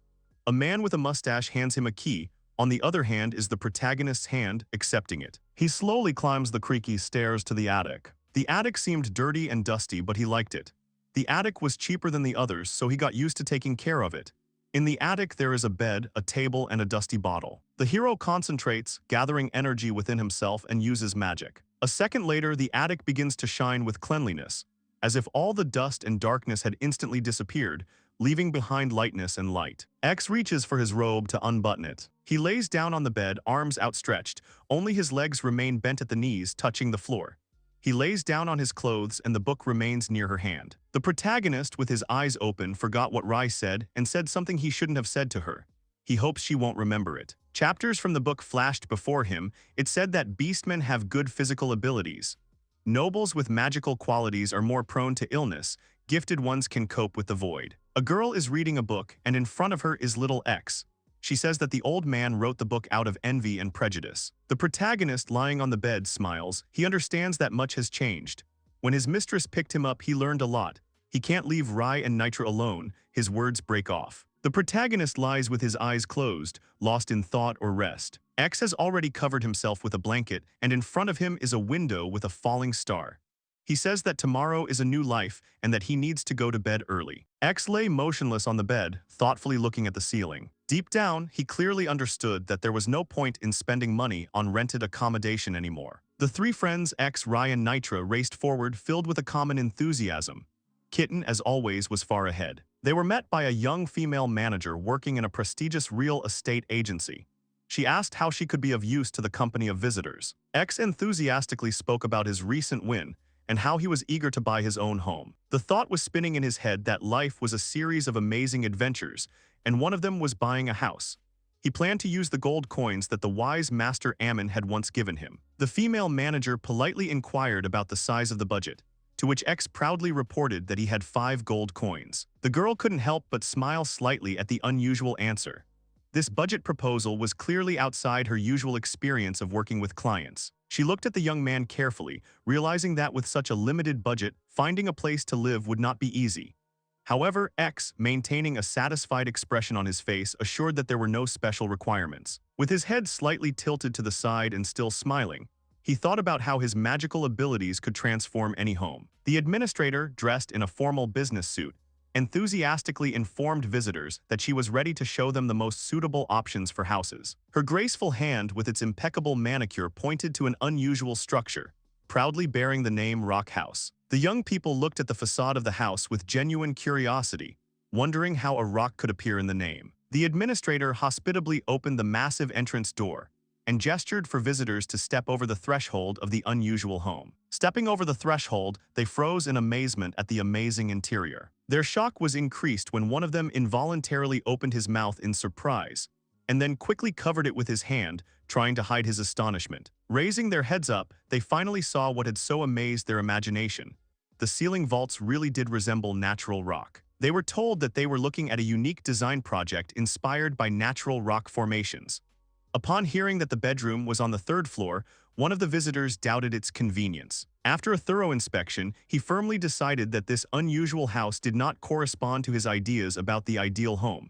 A man with a mustache hands him a key. On the other hand is the protagonist's hand, accepting it. He slowly climbs the creaky stairs to the attic. The attic seemed dirty and dusty, but he liked it. The attic was cheaper than the others, so he got used to taking care of it. In the attic, there is a bed, a table, and a dusty bottle. The hero concentrates, gathering energy within himself, and uses magic. A second later, the attic begins to shine with cleanliness, as if all the dust and darkness had instantly disappeared, leaving behind lightness and light. X reaches for his robe to unbutton it. He lays down on the bed, arms outstretched. Only his legs remain bent at the knees, touching the floor. He lays down on his clothes and the book remains near her hand. The protagonist, with his eyes open, forgot what Rai said and said something he shouldn't have said to her. He hopes she won't remember it. Chapters from the book flashed before him. It said that beastmen have good physical abilities. Nobles with magical qualities are more prone to illness. Gifted ones can cope with the void. A girl is reading a book and in front of her is little X. She says that the old man wrote the book out of envy and prejudice. The protagonist, lying on the bed, smiles. He understands that much has changed. When his mistress picked him up, he learned a lot. He can't leave Rai and Nitra alone. His words break off. The protagonist lies with his eyes closed, lost in thought or rest. X has already covered himself with a blanket, and in front of him is a window with a falling star. He says that tomorrow is a new life and that he needs to go to bed early. X lay motionless on the bed, thoughtfully looking at the ceiling. Deep down, he clearly understood that there was no point in spending money on rented accommodation anymore. The three friends X, Ryan, Nitra raced forward filled with a common enthusiasm. Kitten, as always, was far ahead. They were met by a young female manager working in a prestigious real estate agency. She asked how she could be of use to the company of visitors. X enthusiastically spoke about his recent win and how he was eager to buy his own home. The thought was spinning in his head that life was a series of amazing adventures, and one of them was buying a house. He planned to use the gold coins that the wise Master Ammon had once given him. The female manager politely inquired about the size of the budget, to which X proudly reported that he had 5 gold coins. The girl couldn't help but smile slightly at the unusual answer. This budget proposal was clearly outside her usual experience of working with clients. She looked at the young man carefully, realizing that with such a limited budget, finding a place to live would not be easy. However, X, maintaining a satisfied expression on his face, assured that there were no special requirements. With his head slightly tilted to the side and still smiling, he thought about how his magical abilities could transform any home. The administrator, dressed in a formal business suit, enthusiastically informed visitors that she was ready to show them the most suitable options for houses. Her graceful hand with its impeccable manicure pointed to an unusual structure, proudly bearing the name Rock House. The young people looked at the facade of the house with genuine curiosity, wondering how a rock could appear in the name. The administrator hospitably opened the massive entrance door and gestured for visitors to step over the threshold of the unusual home. Stepping over the threshold, they froze in amazement at the amazing interior. Their shock was increased when one of them involuntarily opened his mouth in surprise, and then quickly covered it with his hand, trying to hide his astonishment. Raising their heads up, they finally saw what had so amazed their imagination. The ceiling vaults really did resemble natural rock. They were told that they were looking at a unique design project inspired by natural rock formations. Upon hearing that the bedroom was on the 3rd floor, one of the visitors doubted its convenience. After a thorough inspection, he firmly decided that this unusual house did not correspond to his ideas about the ideal home.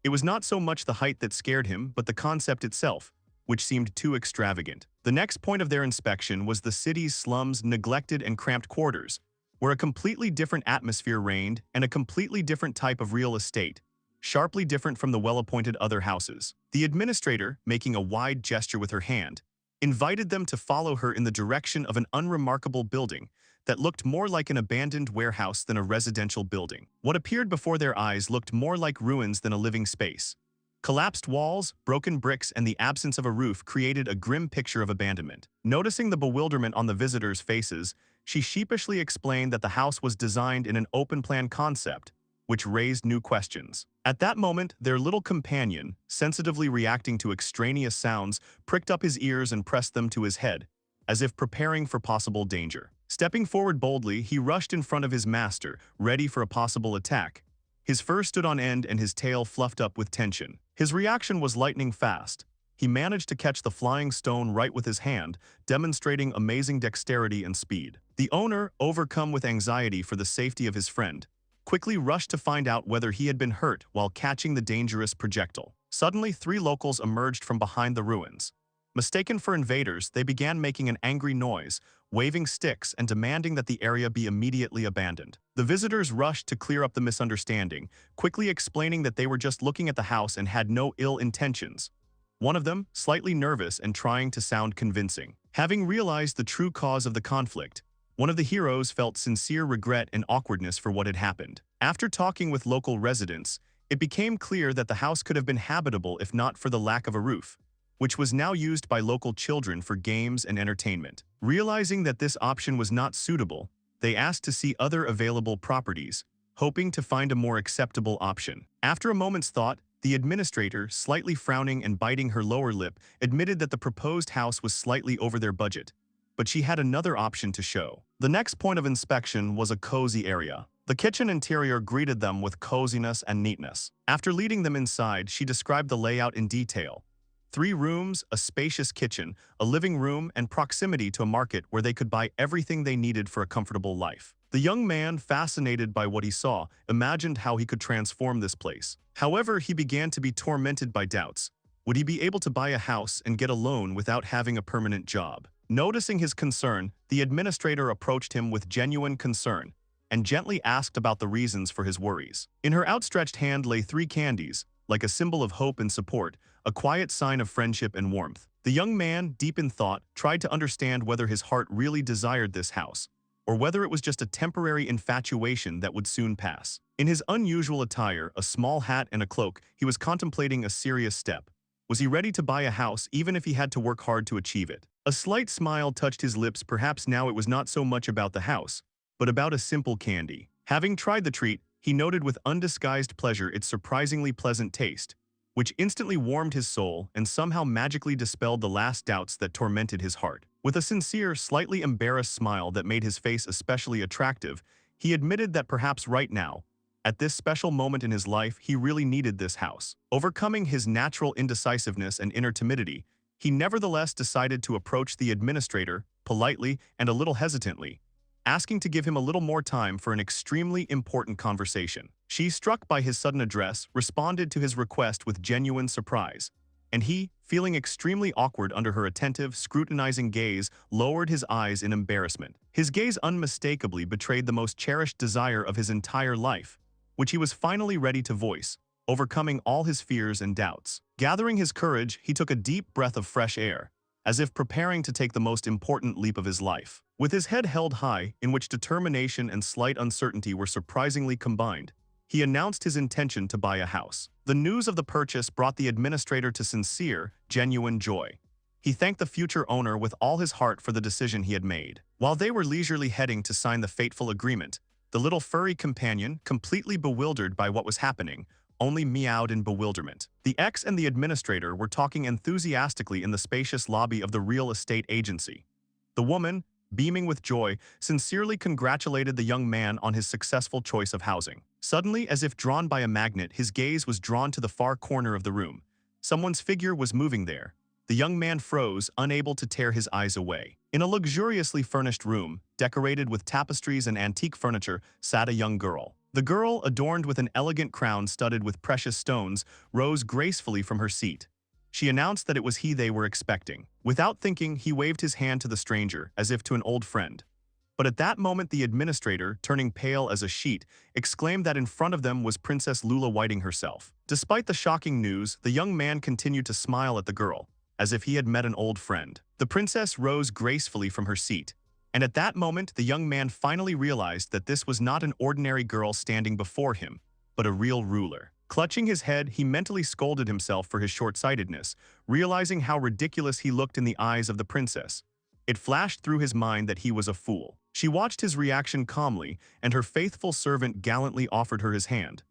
It was not so much the height that scared him, but the concept itself, which seemed too extravagant. The next point of their inspection was the city's slums' neglected and cramped quarters, where a completely different atmosphere reigned and a completely different type of real estate, sharply different from the well-appointed other houses. The administrator, making a wide gesture with her hand, invited them to follow her in the direction of an unremarkable building that looked more like an abandoned warehouse than a residential building. What appeared before their eyes looked more like ruins than a living space. Collapsed walls, broken bricks, and the absence of a roof created a grim picture of abandonment. Noticing the bewilderment on the visitors' faces, she sheepishly explained that the house was designed in an open-plan concept, which raised new questions. At that moment, their little companion, sensitively reacting to extraneous sounds, pricked up his ears and pressed them to his head, as if preparing for possible danger. Stepping forward boldly, he rushed in front of his master, ready for a possible attack. His fur stood on end and his tail fluffed up with tension. His reaction was lightning fast. He managed to catch the flying stone right with his hand, demonstrating amazing dexterity and speed. The owner, overcome with anxiety for the safety of his friend, quickly rushed to find out whether he had been hurt while catching the dangerous projectile. Suddenly, 3 locals emerged from behind the ruins. Mistaken for invaders, they began making an angry noise, waving sticks and demanding that the area be immediately abandoned. The visitors rushed to clear up the misunderstanding, quickly explaining that they were just looking at the house and had no ill intentions. One of them, slightly nervous and trying to sound convincing. Having realized the true cause of the conflict, one of the heroes felt sincere regret and awkwardness for what had happened. After talking with local residents, it became clear that the house could have been habitable if not for the lack of a roof, which was now used by local children for games and entertainment. Realizing that this option was not suitable, they asked to see other available properties, hoping to find a more acceptable option. After a moment's thought, the administrator, slightly frowning and biting her lower lip, admitted that the proposed house was slightly over their budget, but she had another option to show. The next point of inspection was a cozy area. The kitchen interior greeted them with coziness and neatness. After leading them inside, she described the layout in detail, 3 rooms, a spacious kitchen, a living room, and proximity to a market where they could buy everything they needed for a comfortable life. The young man, fascinated by what he saw, imagined how he could transform this place. However, he began to be tormented by doubts. Would he be able to buy a house and get a loan without having a permanent job? Noticing his concern, the administrator approached him with genuine concern and gently asked about the reasons for his worries. In her outstretched hand lay 3 candies, like a symbol of hope and support, a quiet sign of friendship and warmth. The young man, deep in thought, tried to understand whether his heart really desired this house, or whether it was just a temporary infatuation that would soon pass. In his unusual attire, a small hat and a cloak, he was contemplating a serious step. Was he ready to buy a house even if he had to work hard to achieve it? A slight smile touched his lips. Perhaps now it was not so much about the house, but about a simple candy. Having tried the treat, he noted with undisguised pleasure its surprisingly pleasant taste, which instantly warmed his soul and somehow magically dispelled the last doubts that tormented his heart. With a sincere, slightly embarrassed smile that made his face especially attractive, he admitted that perhaps right now, at this special moment in his life, he really needed this house. Overcoming his natural indecisiveness and inner timidity, he nevertheless decided to approach the administrator, politely and a little hesitantly, asking to give him a little more time for an extremely important conversation. She, struck by his sudden address, responded to his request with genuine surprise, and he, feeling extremely awkward under her attentive, scrutinizing gaze, lowered his eyes in embarrassment. His gaze unmistakably betrayed the most cherished desire of his entire life, which he was finally ready to voice, overcoming all his fears and doubts. Gathering his courage, he took a deep breath of fresh air, as if preparing to take the most important leap of his life. With his head held high, in which determination and slight uncertainty were surprisingly combined, he announced his intention to buy a house. The news of the purchase brought the administrator to sincere, genuine joy. He thanked the future owner with all his heart for the decision he had made. While they were leisurely heading to sign the fateful agreement, the little furry companion, completely bewildered by what was happening, only meowed in bewilderment. The ex and the administrator were talking enthusiastically in the spacious lobby of the real estate agency. The woman, beaming with joy, sincerely congratulated the young man on his successful choice of housing. Suddenly, as if drawn by a magnet, his gaze was drawn to the far corner of the room. Someone's figure was moving there. The young man froze, unable to tear his eyes away. In a luxuriously furnished room, decorated with tapestries and antique furniture, sat a young girl. The girl, adorned with an elegant crown studded with precious stones, rose gracefully from her seat. She announced that it was he they were expecting. Without thinking, he waved his hand to the stranger, as if to an old friend. But at that moment the administrator, turning pale as a sheet, exclaimed that in front of them was Princess Lula Whiting herself. Despite the shocking news, the young man continued to smile at the girl, as if he had met an old friend. The princess rose gracefully from her seat, and at that moment the young man finally realized that this was not an ordinary girl standing before him, but a real ruler. Clutching his head, he mentally scolded himself for his short-sightedness, realizing how ridiculous he looked in the eyes of the princess. It flashed through his mind that he was a fool. She watched his reaction calmly, and her faithful servant gallantly offered her his hand.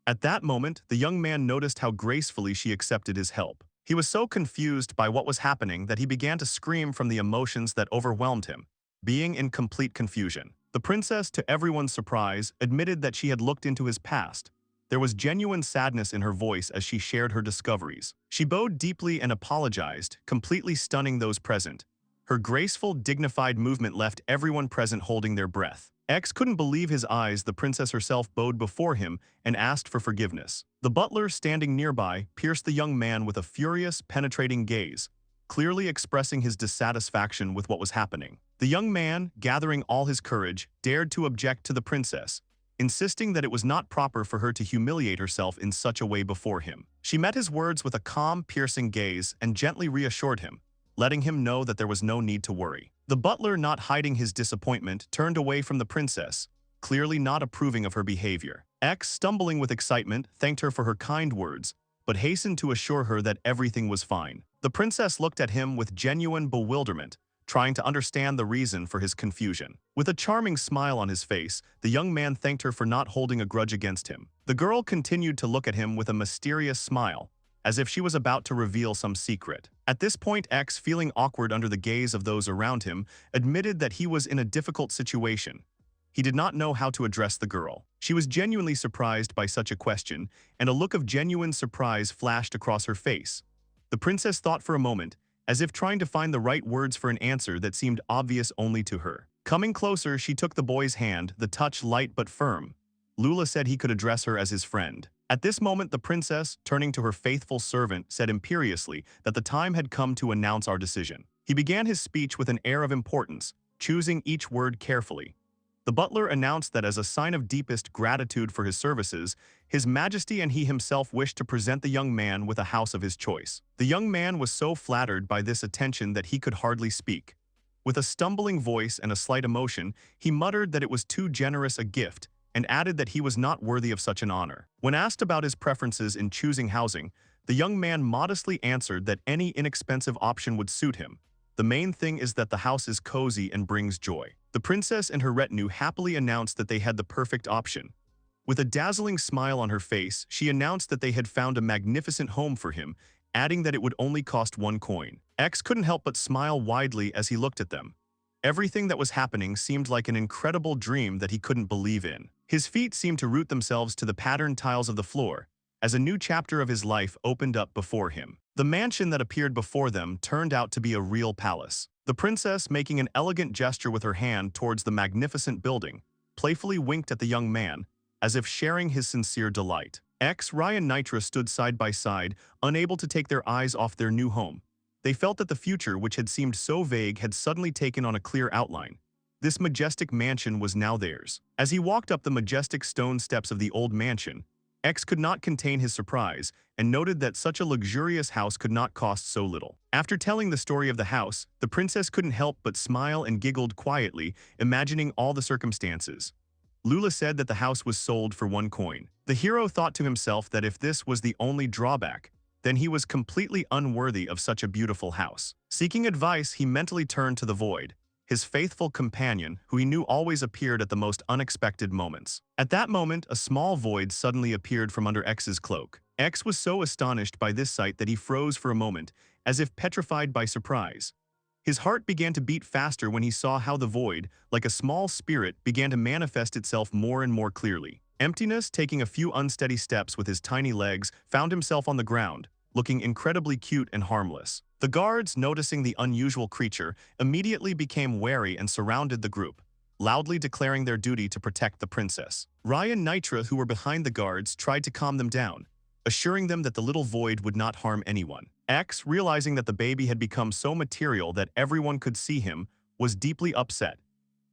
At that moment, the young man noticed how gracefully she accepted his help. He was so confused by what was happening that he began to scream from the emotions that overwhelmed him, being in complete confusion. The princess, to everyone's surprise, admitted that she had looked into his past. There was genuine sadness in her voice as she shared her discoveries. She bowed deeply and apologized, completely stunning those present. Her graceful, dignified movement left everyone present holding their breath. X couldn't believe his eyes. The princess herself bowed before him and asked for forgiveness. The butler, standing nearby, pierced the young man with a furious, penetrating gaze, clearly expressing his dissatisfaction with what was happening. The young man, gathering all his courage, dared to object to the princess, insisting that it was not proper for her to humiliate herself in such a way before him. She met his words with a calm, piercing gaze and gently reassured him, letting him know that there was no need to worry. The butler, not hiding his disappointment, turned away from the princess, clearly not approving of her behavior. X, stumbling with excitement, thanked her for her kind words, but hastened to assure her that everything was fine. The princess looked at him with genuine bewilderment, trying to understand the reason for his confusion. With a charming smile on his face, the young man thanked her for not holding a grudge against him. The girl continued to look at him with a mysterious smile, as if she was about to reveal some secret. At this point, X, feeling awkward under the gaze of those around him, admitted that he was in a difficult situation. He did not know how to address the girl. She was genuinely surprised by such a question, and a look of genuine surprise flashed across her face. The princess thought for a moment, as if trying to find the right words for an answer that seemed obvious only to her. Coming closer, she took the boy's hand, the touch light but firm. Lula said he could address her as his friend. At this moment, the princess, turning to her faithful servant, said imperiously that the time had come to announce our decision. He began his speech with an air of importance, choosing each word carefully. The butler announced that as a sign of deepest gratitude for his services, His Majesty and he himself wished to present the young man with a house of his choice. The young man was so flattered by this attention that he could hardly speak. With a stumbling voice and a slight emotion, he muttered that it was too generous a gift, and added that he was not worthy of such an honor. When asked about his preferences in choosing housing, the young man modestly answered that any inexpensive option would suit him. The main thing is that the house is cozy and brings joy. The princess and her retinue happily announced that they had the perfect option. With a dazzling smile on her face, she announced that they had found a magnificent home for him, adding that it would only cost 1 coin. X couldn't help but smile widely as he looked at them. Everything that was happening seemed like an incredible dream that he couldn't believe in. His feet seemed to root themselves to the patterned tiles of the floor, as a new chapter of his life opened up before him. The mansion that appeared before them turned out to be a real palace. The princess, making an elegant gesture with her hand towards the magnificent building, playfully winked at the young man, as if sharing his sincere delight. Rai and Nitra stood side by side, unable to take their eyes off their new home. They felt that the future, which had seemed so vague, had suddenly taken on a clear outline. This majestic mansion was now theirs. As he walked up the majestic stone steps of the old mansion, X could not contain his surprise and noted that such a luxurious house could not cost so little. After telling the story of the house, the princess couldn't help but smile and giggled quietly, imagining all the circumstances. Lula said that the house was sold for 1 coin. The hero thought to himself that if this was the only drawback, then he was completely unworthy of such a beautiful house. Seeking advice, he mentally turned to the void, his faithful companion, who he knew always appeared at the most unexpected moments. At that moment, a small void suddenly appeared from under X's cloak. X was so astonished by this sight that he froze for a moment, as if petrified by surprise. His heart began to beat faster when he saw how the void, like a small spirit, began to manifest itself more and more clearly. Emptiness, taking a few unsteady steps with his tiny legs, found himself on the ground, looking incredibly cute and harmless. The guards, noticing the unusual creature, immediately became wary and surrounded the group, loudly declaring their duty to protect the princess. Rai and Nitra, who were behind the guards, tried to calm them down, assuring them that the little void would not harm anyone. X, realizing that the baby had become so material that everyone could see him, was deeply upset.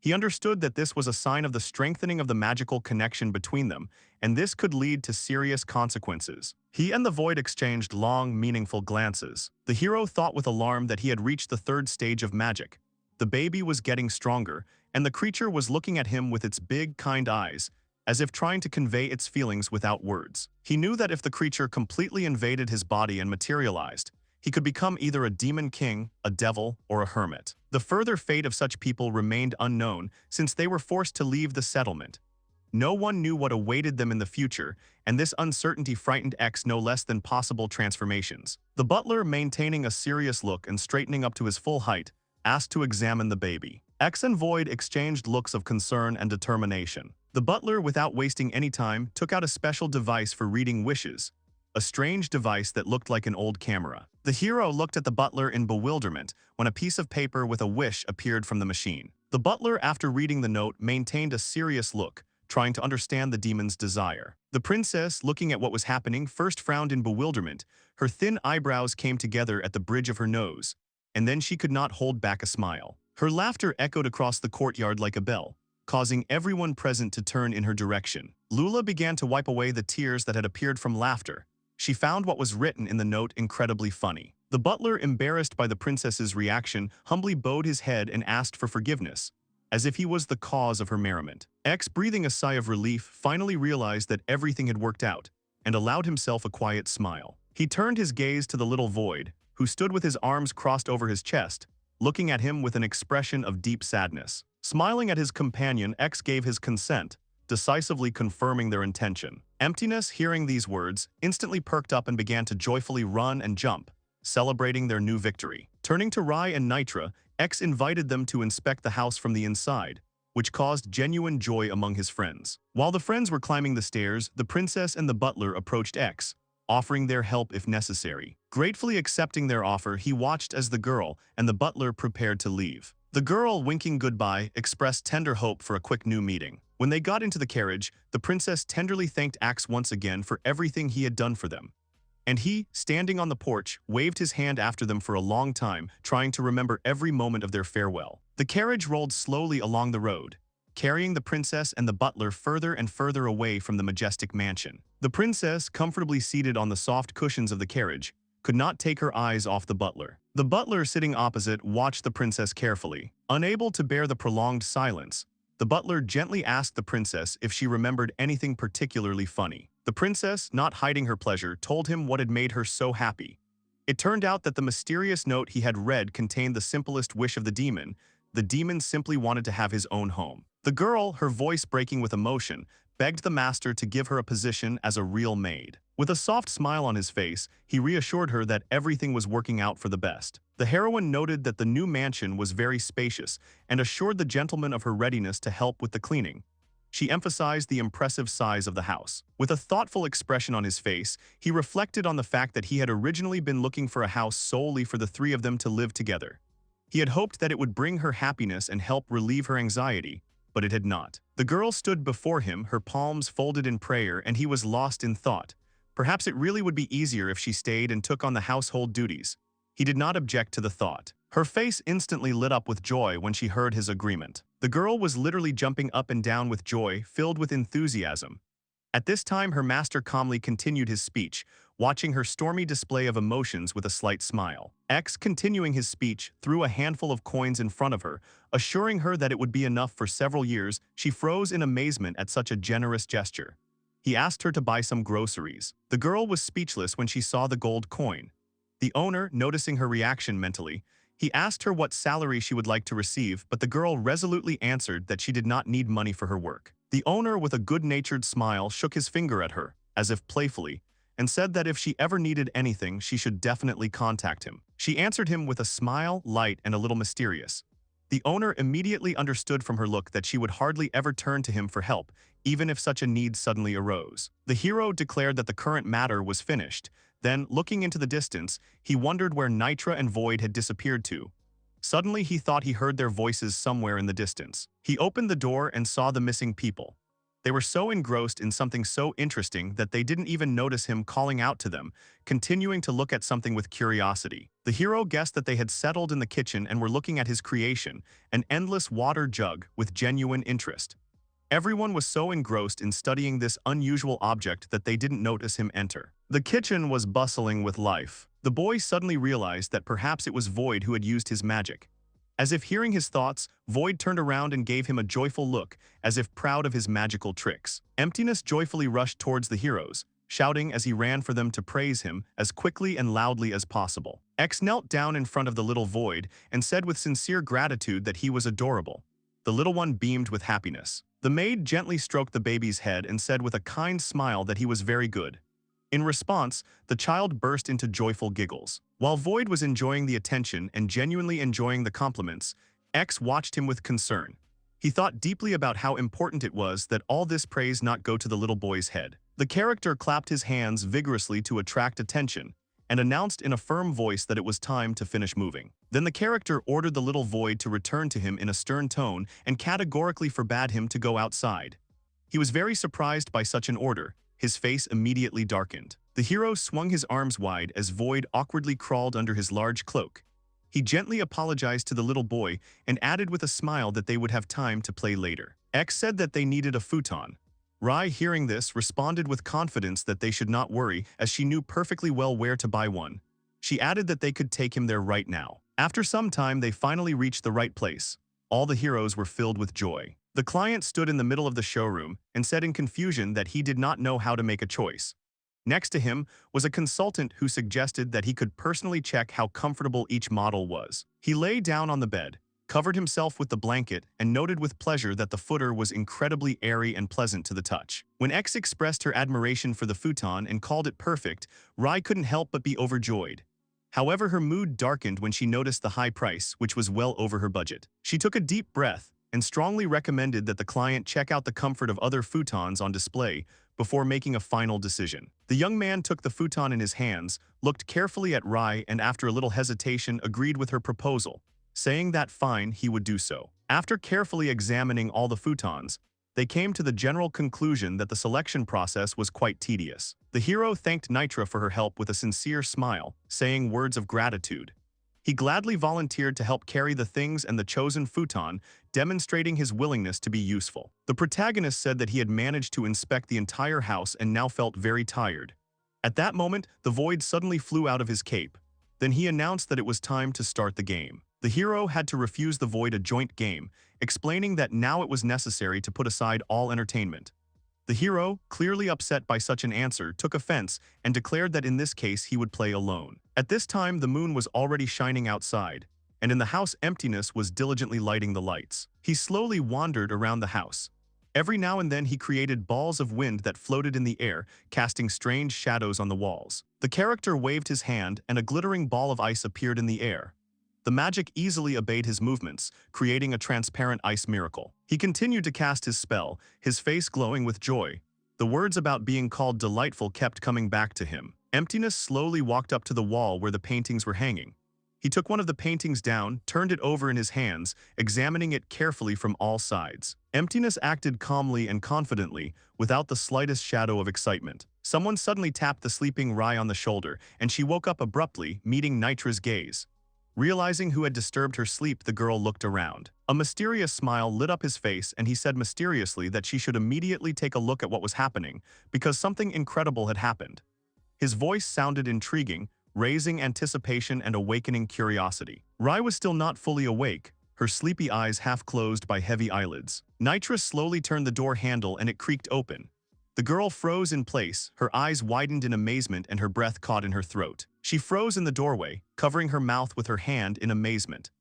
He understood that this was a sign of the strengthening of the magical connection between them, and this could lead to serious consequences. He and the void exchanged long, meaningful glances. The hero thought with alarm that he had reached the 3rd stage of magic. The baby was getting stronger, and the creature was looking at him with its big, kind eyes, as if trying to convey its feelings without words. He knew that if the creature completely invaded his body and materialized, he could become either a demon king, a devil, or a hermit. The further fate of such people remained unknown since they were forced to leave the settlement. No one knew what awaited them in the future, and this uncertainty frightened X no less than possible transformations. The butler, maintaining a serious look and straightening up to his full height, asked to examine the baby. X and Void exchanged looks of concern and determination. The butler, without wasting any time, took out a special device for reading wishes, a strange device that looked like an old camera. The hero looked at the butler in bewilderment when a piece of paper with a wish appeared from the machine. The butler, after reading the note, maintained a serious look, trying to understand the demon's desire. The princess, looking at what was happening, first frowned in bewilderment. Her thin eyebrows came together at the bridge of her nose, and then she could not hold back a smile. Her laughter echoed across the courtyard like a bell, causing everyone present to turn in her direction. Lula began to wipe away the tears that had appeared from laughter. She found what was written in the note incredibly funny. The butler, embarrassed by the princess's reaction, humbly bowed his head and asked for forgiveness, as if he was the cause of her merriment. X, breathing a sigh of relief, finally realized that everything had worked out, and allowed himself a quiet smile. He turned his gaze to the little void, who stood with his arms crossed over his chest, looking at him with an expression of deep sadness. Smiling at his companion, X gave his consent, decisively confirming their intention. Emptiness, hearing these words, instantly perked up and began to joyfully run and jump, celebrating their new victory. Turning to Rai and Nitra, X invited them to inspect the house from the inside, which caused genuine joy among his friends. While the friends were climbing the stairs, the princess and the butler approached X, offering their help if necessary. Gratefully accepting their offer, he watched as the girl and the butler prepared to leave. The girl, winking goodbye, expressed tender hope for a quick new meeting. When they got into the carriage, the princess tenderly thanked Axe once again for everything he had done for them. And he, standing on the porch, waved his hand after them for a long time, trying to remember every moment of their farewell. The carriage rolled slowly along the road, carrying the princess and the butler further and further away from the majestic mansion. The princess, comfortably seated on the soft cushions of the carriage, could not take her eyes off the butler. The butler, sitting opposite, watched the princess carefully. Unable to bear the prolonged silence, the butler gently asked the princess if she remembered anything particularly funny. The princess, not hiding her pleasure, told him what had made her so happy. It turned out that the mysterious note he had read contained the simplest wish of the demon. The demon simply wanted to have his own home. The girl, her voice breaking with emotion, begged the master to give her a position as a real maid. With a soft smile on his face, he reassured her that everything was working out for the best. The heroine noted that the new mansion was very spacious and assured the gentleman of her readiness to help with the cleaning. She emphasized the impressive size of the house. With a thoughtful expression on his face, he reflected on the fact that he had originally been looking for a house solely for the three of them to live together. He had hoped that it would bring her happiness and help relieve her anxiety, but it had not. The girl stood before him, her palms folded in prayer, and he was lost in thought. Perhaps it really would be easier if she stayed and took on the household duties. He did not object to the thought. Her face instantly lit up with joy when she heard his agreement. The girl was literally jumping up and down with joy, filled with enthusiasm. At this time, her master calmly continued his speech, watching her stormy display of emotions with a slight smile. X, continuing his speech, threw a handful of coins in front of her, assuring her that it would be enough for several years. She froze in amazement at such a generous gesture. He asked her to buy some groceries. The girl was speechless when she saw the gold coin. The owner, noticing her reaction mentally, he asked her what salary she would like to receive, but the girl resolutely answered that she did not need money for her work. The owner, with a good-natured smile, shook his finger at her, as if playfully, and said that if she ever needed anything, she should definitely contact him. She answered him with a smile, light and a little mysterious. The owner immediately understood from her look that she would hardly ever turn to him for help, even if such a need suddenly arose. The hero declared that the current matter was finished. Then, looking into the distance, he wondered where Nitra and Void had disappeared to. Suddenly, he thought he heard their voices somewhere in the distance. He opened the door and saw the missing people. They were so engrossed in something so interesting that they didn't even notice him calling out to them, continuing to look at something with curiosity. The hero guessed that they had settled in the kitchen and were looking at his creation, an endless water jug, with genuine interest. Everyone was so engrossed in studying this unusual object that they didn't notice him enter. The kitchen was bustling with life. The boy suddenly realized that perhaps it was Void who had used his magic. As if hearing his thoughts, Void turned around and gave him a joyful look, as if proud of his magical tricks. Emptiness joyfully rushed towards the heroes, shouting as he ran for them to praise him as quickly and loudly as possible. X knelt down in front of the little Void and said with sincere gratitude that he was adorable. The little one beamed with happiness. The maid gently stroked the baby's head and said with a kind smile that he was very good. In response, the child burst into joyful giggles. While Void was enjoying the attention and genuinely enjoying the compliments, X watched him with concern. He thought deeply about how important it was that all this praise not go to the little boy's head. The character clapped his hands vigorously to attract attention and announced in a firm voice that it was time to finish moving. Then the character ordered the little Void to return to him in a stern tone and categorically forbade him to go outside. He was very surprised by such an order. His face immediately darkened. The hero swung his arms wide as Void awkwardly crawled under his large cloak. He gently apologized to the little boy and added with a smile that they would have time to play later. X said that they needed a futon. Rai, hearing this, responded with confidence that they should not worry, as she knew perfectly well where to buy one. She added that they could take him there right now. After some time, they finally reached the right place. All the heroes were filled with joy. The client stood in the middle of the showroom and said in confusion that he did not know how to make a choice. Next to him was a consultant who suggested that he could personally check how comfortable each model was. He lay down on the bed, covered himself with the blanket, and noted with pleasure that the footer was incredibly airy and pleasant to the touch. When X expressed her admiration for the futon and called it perfect, Rai couldn't help but be overjoyed. However, her mood darkened when she noticed the high price, which was well over her budget. She took a deep breath and strongly recommended that the client check out the comfort of other futons on display, before making a final decision. The young man took the futon in his hands, looked carefully at Rai, and after a little hesitation agreed with her proposal, saying that fine, he would do so. After carefully examining all the futons, they came to the general conclusion that the selection process was quite tedious. The hero thanked Nitra for her help with a sincere smile, saying words of gratitude. He gladly volunteered to help carry the things and the chosen futon, demonstrating his willingness to be useful. The protagonist said that he had managed to inspect the entire house and now felt very tired. At that moment, the void suddenly flew out of his cape. Then he announced that it was time to start the game. The hero had to refuse the void a joint game, explaining that now it was necessary to put aside all entertainment. The hero, clearly upset by such an answer, took offense and declared that in this case he would play alone. At this time the moon was already shining outside, and in the house emptiness was diligently lighting the lights. He slowly wandered around the house. Every now and then he created balls of wind that floated in the air, casting strange shadows on the walls. The character waved his hand and a glittering ball of ice appeared in the air. The magic easily obeyed his movements, creating a transparent ice miracle. He continued to cast his spell, his face glowing with joy. The words about being called delightful kept coming back to him. Emptiness slowly walked up to the wall where the paintings were hanging. He took one of the paintings down, turned it over in his hands, examining it carefully from all sides. Emptiness acted calmly and confidently, without the slightest shadow of excitement. Someone suddenly tapped the sleeping Rai on the shoulder, and she woke up abruptly, meeting Nitra's gaze. Realizing who had disturbed her sleep, the girl looked around. A mysterious smile lit up his face, and he said mysteriously that she should immediately take a look at what was happening, because something incredible had happened. His voice sounded intriguing, raising anticipation and awakening curiosity. Rai was still not fully awake, her sleepy eyes half closed by heavy eyelids. Nitra slowly turned the door handle and it creaked open. The girl froze in place, her eyes widened in amazement and her breath caught in her throat. She froze in the doorway, covering her mouth with her hand in amazement.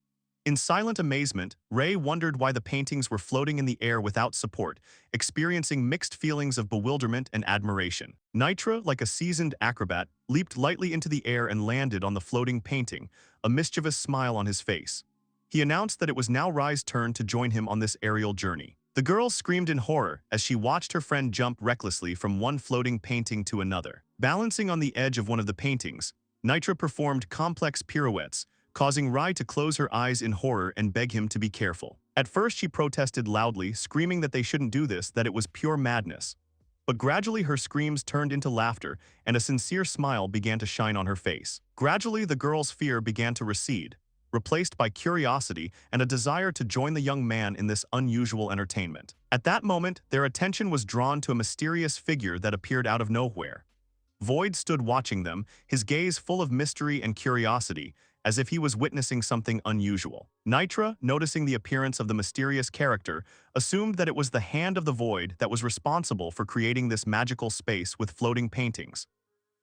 In silent amazement, Ray wondered why the paintings were floating in the air without support, experiencing mixed feelings of bewilderment and admiration. Nitra, like a seasoned acrobat, leaped lightly into the air and landed on the floating painting, a mischievous smile on his face. He announced that it was now Rai's turn to join him on this aerial journey. The girl screamed in horror as she watched her friend jump recklessly from one floating painting to another. Balancing on the edge of one of the paintings, Nitra performed complex pirouettes, causing Rai to close her eyes in horror and beg him to be careful. At first she protested loudly, screaming that they shouldn't do this, that it was pure madness. But gradually her screams turned into laughter and a sincere smile began to shine on her face. Gradually the girl's fear began to recede, replaced by curiosity and a desire to join the young man in this unusual entertainment. At that moment, their attention was drawn to a mysterious figure that appeared out of nowhere. Void stood watching them, his gaze full of mystery and curiosity, as if he was witnessing something unusual. Nitra, noticing the appearance of the mysterious character, assumed that it was the hand of the Void that was responsible for creating this magical space with floating paintings.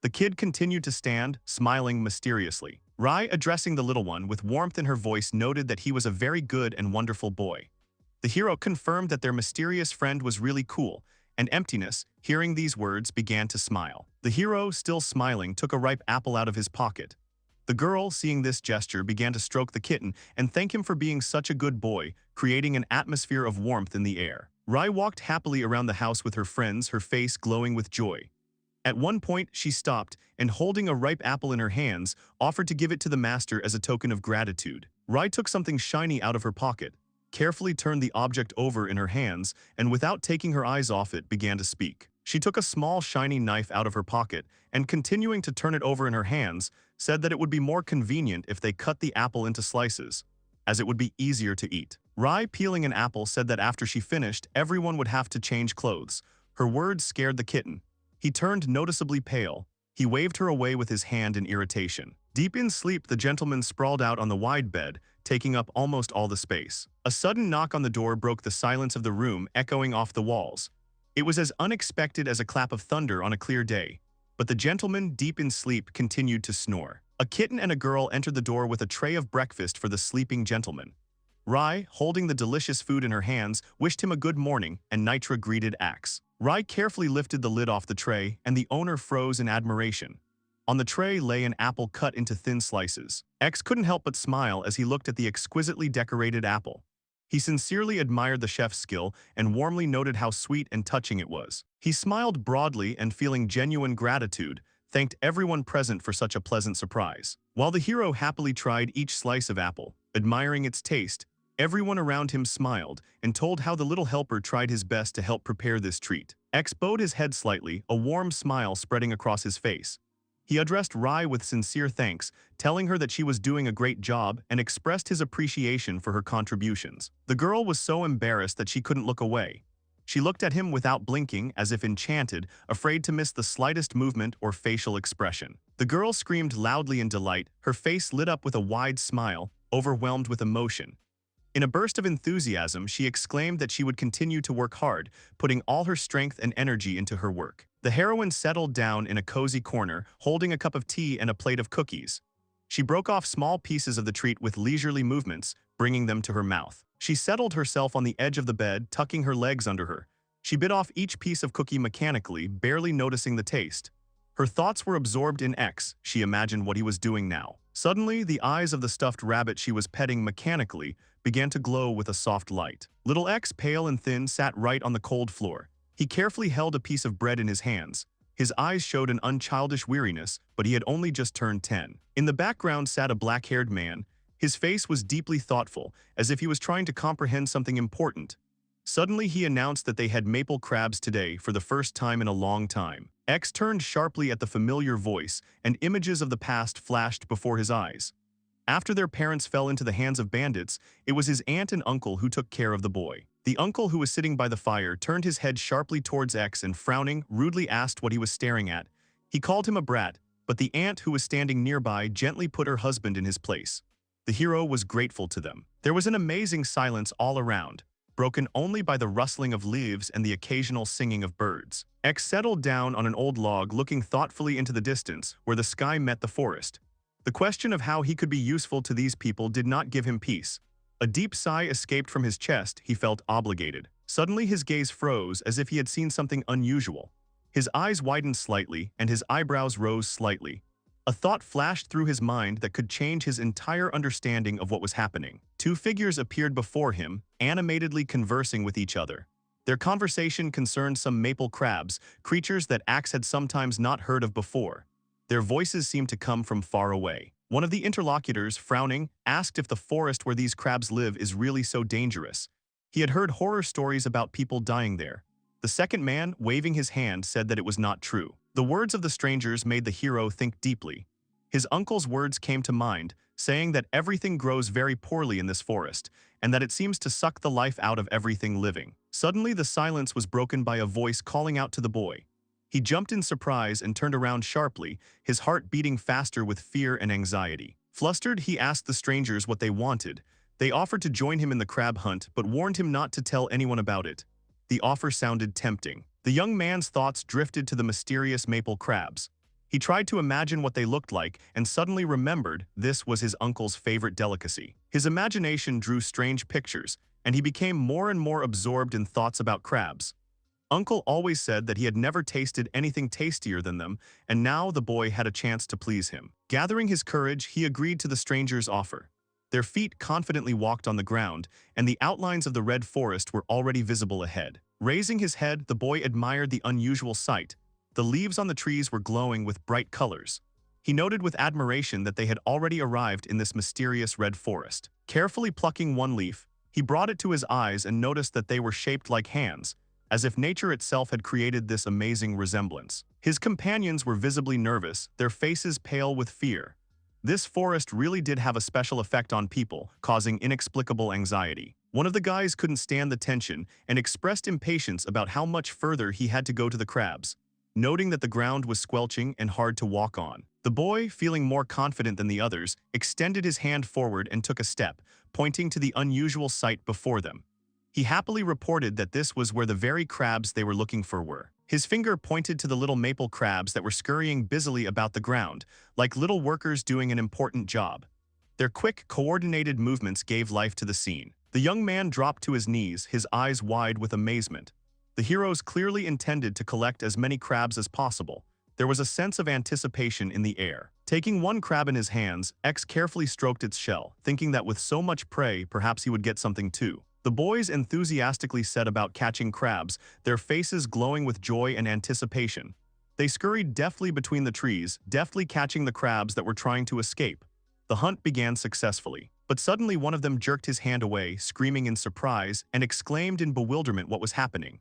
The kid continued to stand, smiling mysteriously. Rai, addressing the little one with warmth in her voice, noted that he was a very good and wonderful boy. The hero confirmed that their mysterious friend was really cool, and Emptiness, hearing these words, began to smile. The hero, still smiling, took a ripe apple out of his pocket. The girl, seeing this gesture, began to stroke the kitten and thank him for being such a good boy, creating an atmosphere of warmth in the air. Rai walked happily around the house with her friends, her face glowing with joy. At one point, she stopped and, holding a ripe apple in her hands, offered to give it to the master as a token of gratitude. Rai took something shiny out of her pocket, carefully turned the object over in her hands, and without taking her eyes off it, began to speak. She took a small shiny knife out of her pocket and, continuing to turn it over in her hands, said that it would be more convenient if they cut the apple into slices, as it would be easier to eat. Rai, peeling an apple, said that after she finished, everyone would have to change clothes. Her words scared the kitten. He turned noticeably pale. He waved her away with his hand in irritation. Deep in sleep, the gentleman sprawled out on the wide bed, taking up almost all the space. A sudden knock on the door broke the silence of the room, echoing off the walls. It was as unexpected as a clap of thunder on a clear day. But the gentleman, deep in sleep, continued to snore. A kitten and a girl entered the door with a tray of breakfast for the sleeping gentleman. Rai, holding the delicious food in her hands, wished him a good morning, and Nitra greeted Axe. Rai carefully lifted the lid off the tray, and the owner froze in admiration. On the tray lay an apple cut into thin slices. X couldn't help but smile as he looked at the exquisitely decorated apple. He sincerely admired the chef's skill and warmly noted how sweet and touching it was. He smiled broadly and, feeling genuine gratitude, thanked everyone present for such a pleasant surprise. While the hero happily tried each slice of apple, admiring its taste, everyone around him smiled and told how the little helper tried his best to help prepare this treat. X bowed his head slightly, a warm smile spreading across his face. He addressed Rai with sincere thanks, telling her that she was doing a great job and expressed his appreciation for her contributions. The girl was so embarrassed that she couldn't look away. She looked at him without blinking, as if enchanted, afraid to miss the slightest movement or facial expression. The girl screamed loudly in delight, her face lit up with a wide smile, overwhelmed with emotion. In a burst of enthusiasm, she exclaimed that she would continue to work hard, putting all her strength and energy into her work. The heroine settled down in a cozy corner, holding a cup of tea and a plate of cookies. She broke off small pieces of the treat with leisurely movements, bringing them to her mouth. She settled herself on the edge of the bed, tucking her legs under her. She bit off each piece of cookie mechanically, barely noticing the taste. Her thoughts were absorbed in X. She imagined what he was doing now. Suddenly, the eyes of the stuffed rabbit she was petting mechanically began to glow with a soft light. Little X, pale and thin, sat right on the cold floor. He carefully held a piece of bread in his hands. His eyes showed an unchildish weariness, but he had only just turned 10. In the background sat a black-haired man. His face was deeply thoughtful, as if he was trying to comprehend something important. Suddenly, he announced that they had maple crabs today for the first time in a long time. X turned sharply at the familiar voice, and images of the past flashed before his eyes. After their parents fell into the hands of bandits, it was his aunt and uncle who took care of the boy. The uncle, who was sitting by the fire, turned his head sharply towards X and, frowning, rudely asked what he was staring at. He called him a brat, but the aunt, who was standing nearby, gently put her husband in his place. The hero was grateful to them. There was an amazing silence all around, broken only by the rustling of leaves and the occasional singing of birds. X settled down on an old log, looking thoughtfully into the distance, where the sky met the forest. The question of how he could be useful to these people did not give him peace. A deep sigh escaped from his chest. He felt obligated. Suddenly his gaze froze, as if he had seen something unusual. His eyes widened slightly, and his eyebrows rose slightly. A thought flashed through his mind that could change his entire understanding of what was happening. Two figures appeared before him, animatedly conversing with each other. Their conversation concerned some maple crabs, creatures that Axe had sometimes not heard of before. Their voices seemed to come from far away. One of the interlocutors, frowning, asked if the forest where these crabs live is really so dangerous. He had heard horror stories about people dying there. The second man, waving his hand, said that it was not true. The words of the strangers made the hero think deeply. His uncle's words came to mind, saying that everything grows very poorly in this forest, and that it seems to suck the life out of everything living. Suddenly, the silence was broken by a voice calling out to the boy. He jumped in surprise and turned around sharply, his heart beating faster with fear and anxiety. Flustered, he asked the strangers what they wanted. They offered to join him in the crab hunt, but warned him not to tell anyone about it. The offer sounded tempting. The young man's thoughts drifted to the mysterious maple crabs. He tried to imagine what they looked like and suddenly remembered this was his uncle's favorite delicacy. His imagination drew strange pictures, and he became more and more absorbed in thoughts about crabs. Uncle always said that he had never tasted anything tastier than them, and now the boy had a chance to please him. Gathering his courage, he agreed to the stranger's offer. Their feet confidently walked on the ground, and the outlines of the red forest were already visible ahead. Raising his head, the boy admired the unusual sight. The leaves on the trees were glowing with bright colors. He noted with admiration that they had already arrived in this mysterious red forest. Carefully plucking one leaf, he brought it to his eyes and noticed that they were shaped like hands, as if nature itself had created this amazing resemblance. His companions were visibly nervous, their faces pale with fear. This forest really did have a special effect on people, causing inexplicable anxiety. One of the guys couldn't stand the tension and expressed impatience about how much further he had to go to the crabs, noting that the ground was squelching and hard to walk on. The boy, feeling more confident than the others, extended his hand forward and took a step, pointing to the unusual sight before them. He happily reported that this was where the very crabs they were looking for were. His finger pointed to the little maple crabs that were scurrying busily about the ground, like little workers doing an important job. Their quick, coordinated movements gave life to the scene. The young man dropped to his knees, his eyes wide with amazement. The heroes clearly intended to collect as many crabs as possible. There was a sense of anticipation in the air. Taking one crab in his hands, X carefully stroked its shell, thinking that with so much prey, perhaps he would get something too. The boys enthusiastically set about catching crabs, their faces glowing with joy and anticipation. They scurried deftly between the trees, deftly catching the crabs that were trying to escape. The hunt began successfully, but suddenly one of them jerked his hand away, screaming in surprise, and exclaimed in bewilderment what was happening.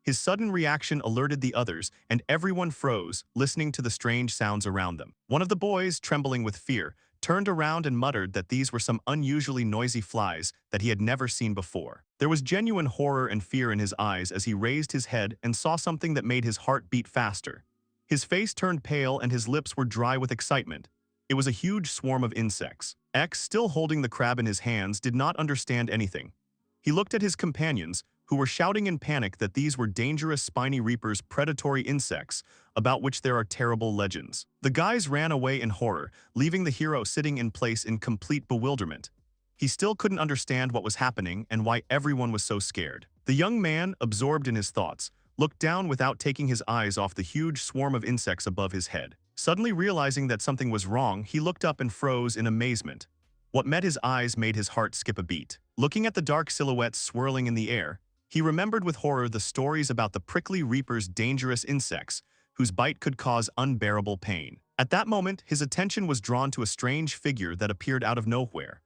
His sudden reaction alerted the others, and everyone froze, listening to the strange sounds around them. One of the boys, trembling with fear, turned around and muttered that these were some unusually noisy flies that he had never seen before. There was genuine horror and fear in his eyes as he raised his head and saw something that made his heart beat faster. His face turned pale and his lips were dry with excitement. It was a huge swarm of insects. X, still holding the crab in his hands, did not understand anything. He looked at his companions, who were shouting in panic that these were dangerous spiny reapers, predatory insects, about which there are terrible legends. The guys ran away in horror, leaving the hero sitting in place in complete bewilderment. He still couldn't understand what was happening and why everyone was so scared. The young man, absorbed in his thoughts, looked down without taking his eyes off the huge swarm of insects above his head. Suddenly realizing that something was wrong, he looked up and froze in amazement. What met his eyes made his heart skip a beat. Looking at the dark silhouettes swirling in the air, he remembered with horror the stories about the prickly reapers, dangerous insects, whose bite could cause unbearable pain. At that moment, his attention was drawn to a strange figure that appeared out of nowhere.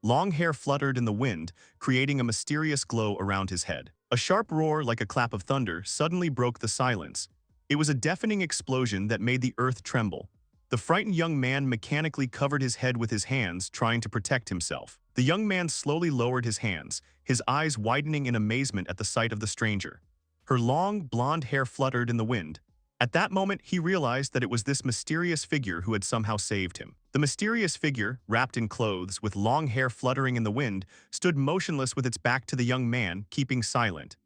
Long hair fluttered in the wind, creating a mysterious glow around his head. A sharp roar like a clap of thunder suddenly broke the silence. It was a deafening explosion that made the earth tremble. The frightened young man mechanically covered his head with his hands, trying to protect himself. The young man slowly lowered his hands, his eyes widening in amazement at the sight of the stranger. Her long, blonde hair fluttered in the wind. At that moment, he realized that it was this mysterious figure who had somehow saved him. The mysterious figure, wrapped in clothes, with long hair fluttering in the wind, stood motionless with its back to the young man, keeping silent.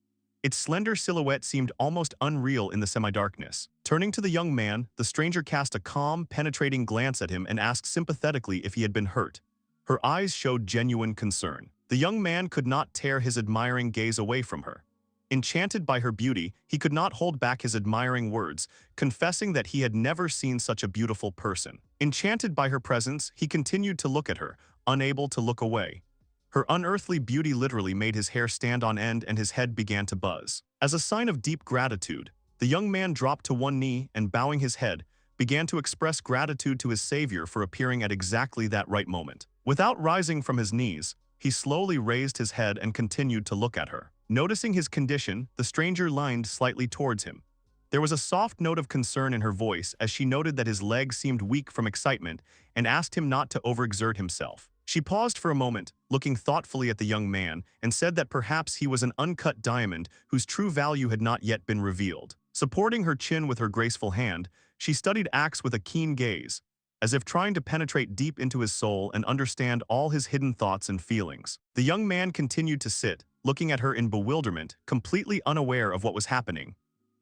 Its slender silhouette seemed almost unreal in the semi-darkness. Turning to the young man, the stranger cast a calm, penetrating glance at him and asked sympathetically if he had been hurt. Her eyes showed genuine concern. The young man could not tear his admiring gaze away from her. Enchanted by her beauty, he could not hold back his admiring words, confessing that he had never seen such a beautiful person. Enchanted by her presence, he continued to look at her, unable to look away. Her unearthly beauty literally made his hair stand on end and his head began to buzz. As a sign of deep gratitude, the young man dropped to one knee and, bowing his head, began to express gratitude to his savior for appearing at exactly that right moment. Without rising from his knees, he slowly raised his head and continued to look at her. Noticing his condition, the stranger leaned slightly towards him. There was a soft note of concern in her voice as she noted that his legs seemed weak from excitement and asked him not to overexert himself. She paused for a moment, looking thoughtfully at the young man, and said that perhaps he was an uncut diamond whose true value had not yet been revealed. Supporting her chin with her graceful hand, she studied Axe with a keen gaze, as if trying to penetrate deep into his soul and understand all his hidden thoughts and feelings. The young man continued to sit, looking at her in bewilderment, completely unaware of what was happening.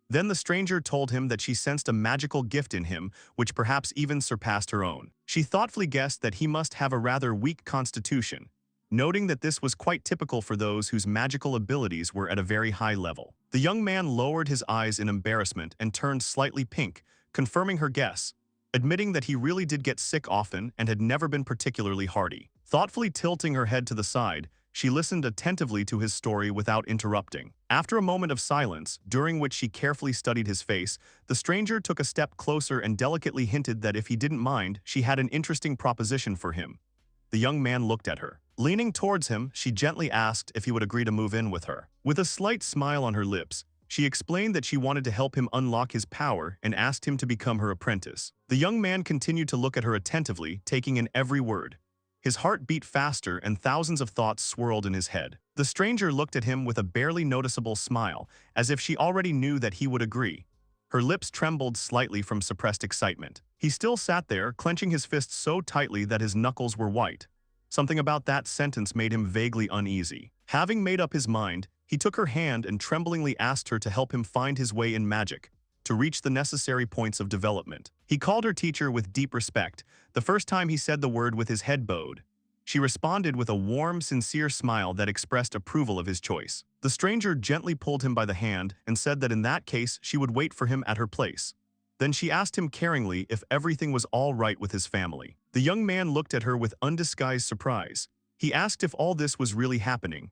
Then the stranger told him that she sensed a magical gift in him, which perhaps even surpassed her own. She thoughtfully guessed that he must have a rather weak constitution, noting that this was quite typical for those whose magical abilities were at a very high level. The young man lowered his eyes in embarrassment and turned slightly pink, confirming her guess, admitting that he really did get sick often and had never been particularly hardy. Thoughtfully tilting her head to the side, she listened attentively to his story without interrupting. After a moment of silence, during which she carefully studied his face, the stranger took a step closer and delicately hinted that if he didn't mind, she had an interesting proposition for him. The young man looked at her. Leaning towards him, she gently asked if he would agree to move in with her. With a slight smile on her lips, she explained that she wanted to help him unlock his power and asked him to become her apprentice. The young man continued to look at her attentively, taking in every word. His heart beat faster and thousands of thoughts swirled in his head. The stranger looked at him with a barely noticeable smile, as if she already knew that he would agree. Her lips trembled slightly from suppressed excitement. He still sat there, clenching his fists so tightly that his knuckles were white. Something about that sentence made him vaguely uneasy. Having made up his mind, he took her hand and tremblingly asked her to help him find his way in magic, to reach the necessary points of development. He called her teacher with deep respect, the first time he said the word with his head bowed. She responded with a warm, sincere smile that expressed approval of his choice. The stranger gently pulled him by the hand and said that in that case she would wait for him at her place. Then she asked him caringly if everything was all right with his family. The young man looked at her with undisguised surprise. He asked if all this was really happening.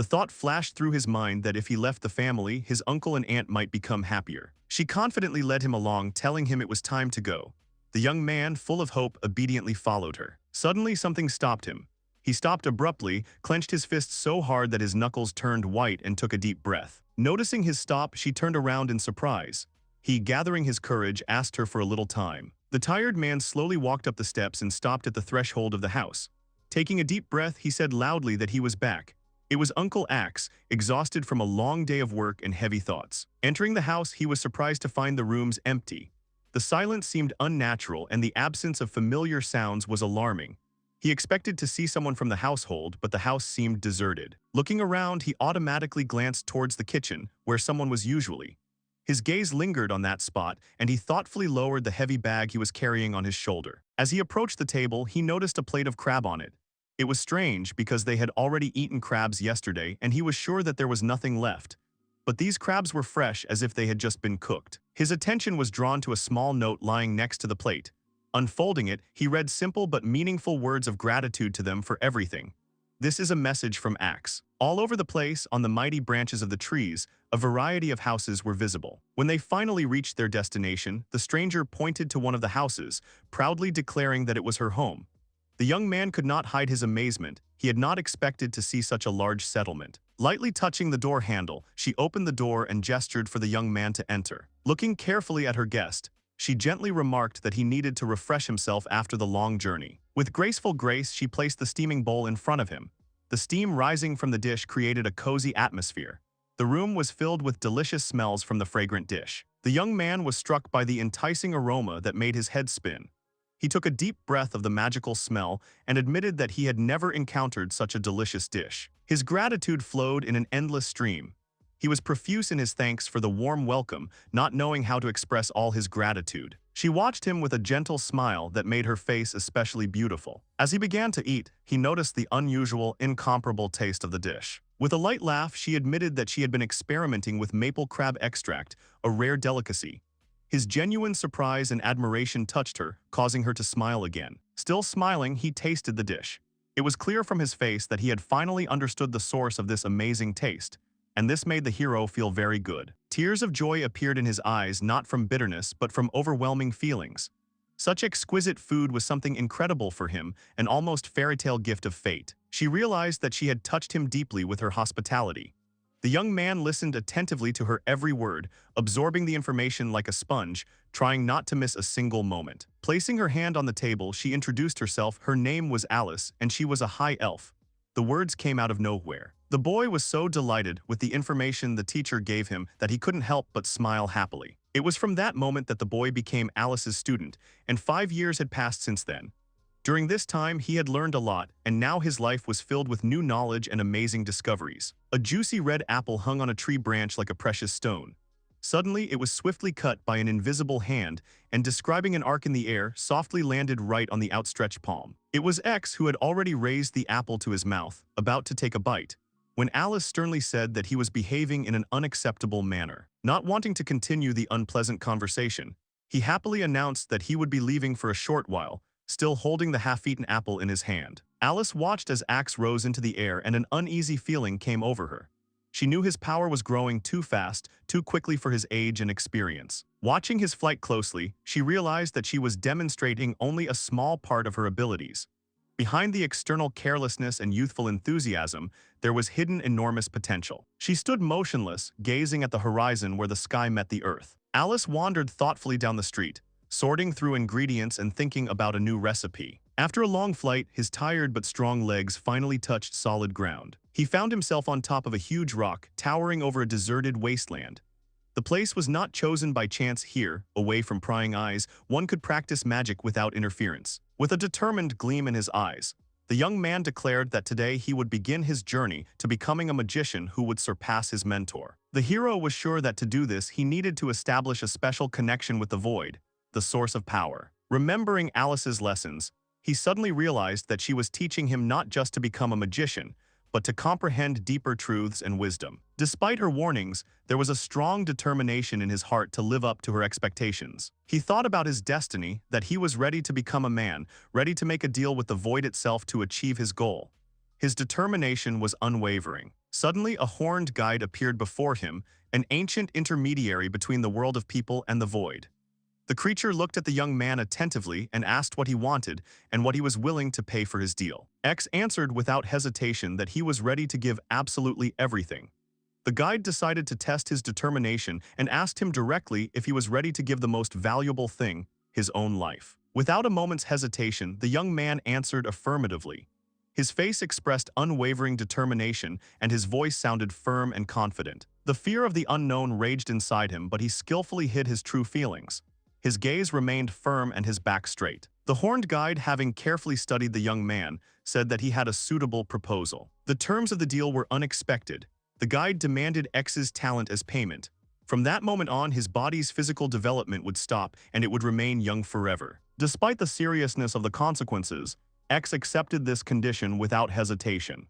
The thought flashed through his mind that if he left the family, his uncle and aunt might become happier. She confidently led him along, telling him it was time to go. The young man, full of hope, obediently followed her. Suddenly, something stopped him. He stopped abruptly, clenched his fists so hard that his knuckles turned white, and took a deep breath. Noticing his stop, she turned around in surprise. He, gathering his courage, asked her for a little time. The tired man slowly walked up the steps and stopped at the threshold of the house. Taking a deep breath, he said loudly that he was back. It was Uncle Axe, exhausted from a long day of work and heavy thoughts. Entering the house, he was surprised to find the rooms empty. The silence seemed unnatural, and the absence of familiar sounds was alarming. He expected to see someone from the household, but the house seemed deserted. Looking around, he automatically glanced towards the kitchen, where someone was usually. His gaze lingered on that spot, and he thoughtfully lowered the heavy bag he was carrying on his shoulder. As he approached the table, he noticed a plate of crab on it. It was strange because they had already eaten crabs yesterday, and he was sure that there was nothing left. But these crabs were fresh, as if they had just been cooked. His attention was drawn to a small note lying next to the plate. Unfolding it, he read simple but meaningful words of gratitude to them for everything. This is a message from Axe. All over the place, on the mighty branches of the trees, a variety of houses were visible. When they finally reached their destination, the stranger pointed to one of the houses, proudly declaring that it was her home. The young man could not hide his amazement. He had not expected to see such a large settlement. Lightly touching the door handle, she opened the door and gestured for the young man to enter. Looking carefully at her guest, she gently remarked that he needed to refresh himself after the long journey. With graceful grace, she placed the steaming bowl in front of him. The steam rising from the dish created a cozy atmosphere. The room was filled with delicious smells from the fragrant dish. The young man was struck by the enticing aroma that made his head spin. He took a deep breath of the magical smell and admitted that he had never encountered such a delicious dish. His gratitude flowed in an endless stream. He was profuse in his thanks for the warm welcome, not knowing how to express all his gratitude. She watched him with a gentle smile that made her face especially beautiful. As he began to eat, he noticed the unusual, incomparable taste of the dish. With a light laugh, she admitted that she had been experimenting with maple crab extract, a rare delicacy. His genuine surprise and admiration touched her, causing her to smile again. Still smiling, he tasted the dish. It was clear from his face that he had finally understood the source of this amazing taste, and this made the hero feel very good. Tears of joy appeared in his eyes, not from bitterness but from overwhelming feelings. Such exquisite food was something incredible for him, an almost fairy tale gift of fate. She realized that she had touched him deeply with her hospitality. The young man listened attentively to her every word, absorbing the information like a sponge, trying not to miss a single moment. Placing her hand on the table, she introduced herself. Her name was Alice, and she was a high elf. The words came out of nowhere. The boy was so delighted with the information the teacher gave him that he couldn't help but smile happily. It was from that moment that the boy became Alice's student, and 5 years had passed since then. During this time, he had learned a lot, and now his life was filled with new knowledge and amazing discoveries. A juicy red apple hung on a tree branch like a precious stone. Suddenly, it was swiftly cut by an invisible hand, and describing an arc in the air, softly landed right on the outstretched palm. It was X who had already raised the apple to his mouth, about to take a bite, when Alice sternly said that he was behaving in an unacceptable manner. Not wanting to continue the unpleasant conversation, he happily announced that he would be leaving for a short while, still holding the half-eaten apple in his hand. Alice watched as Axe rose into the air, and an uneasy feeling came over her. She knew his power was growing too fast, too quickly for his age and experience. Watching his flight closely, she realized that she was demonstrating only a small part of her abilities. Behind the external carelessness and youthful enthusiasm, there was hidden enormous potential. She stood motionless, gazing at the horizon where the sky met the earth. Alice wandered thoughtfully down the street, sorting through ingredients and thinking about a new recipe. After a long flight, his tired but strong legs finally touched solid ground. He found himself on top of a huge rock, towering over a deserted wasteland. The place was not chosen by chance. Here, away from prying eyes, one could practice magic without interference. With a determined gleam in his eyes, the young man declared that today he would begin his journey to becoming a magician who would surpass his mentor. The hero was sure that to do this, he needed to establish a special connection with the void, the source of power. Remembering Alice's lessons, he suddenly realized that she was teaching him not just to become a magician, but to comprehend deeper truths and wisdom. Despite her warnings, there was a strong determination in his heart to live up to her expectations. He thought about his destiny, that he was ready to become a man, ready to make a deal with the void itself to achieve his goal. His determination was unwavering. Suddenly, a horned guide appeared before him, an ancient intermediary between the world of people and the void. The creature looked at the young man attentively and asked what he wanted and what he was willing to pay for his deal. X answered without hesitation that he was ready to give absolutely everything. The guide decided to test his determination and asked him directly if he was ready to give the most valuable thing, his own life. Without a moment's hesitation, the young man answered affirmatively. His face expressed unwavering determination, and his voice sounded firm and confident. The fear of the unknown raged inside him, but he skillfully hid his true feelings. His gaze remained firm and his back straight. The horned guide, having carefully studied the young man, said that he had a suitable proposal. The terms of the deal were unexpected. The guide demanded X's talent as payment. From that moment on, his body's physical development would stop and it would remain young forever. Despite the seriousness of the consequences, X accepted this condition without hesitation.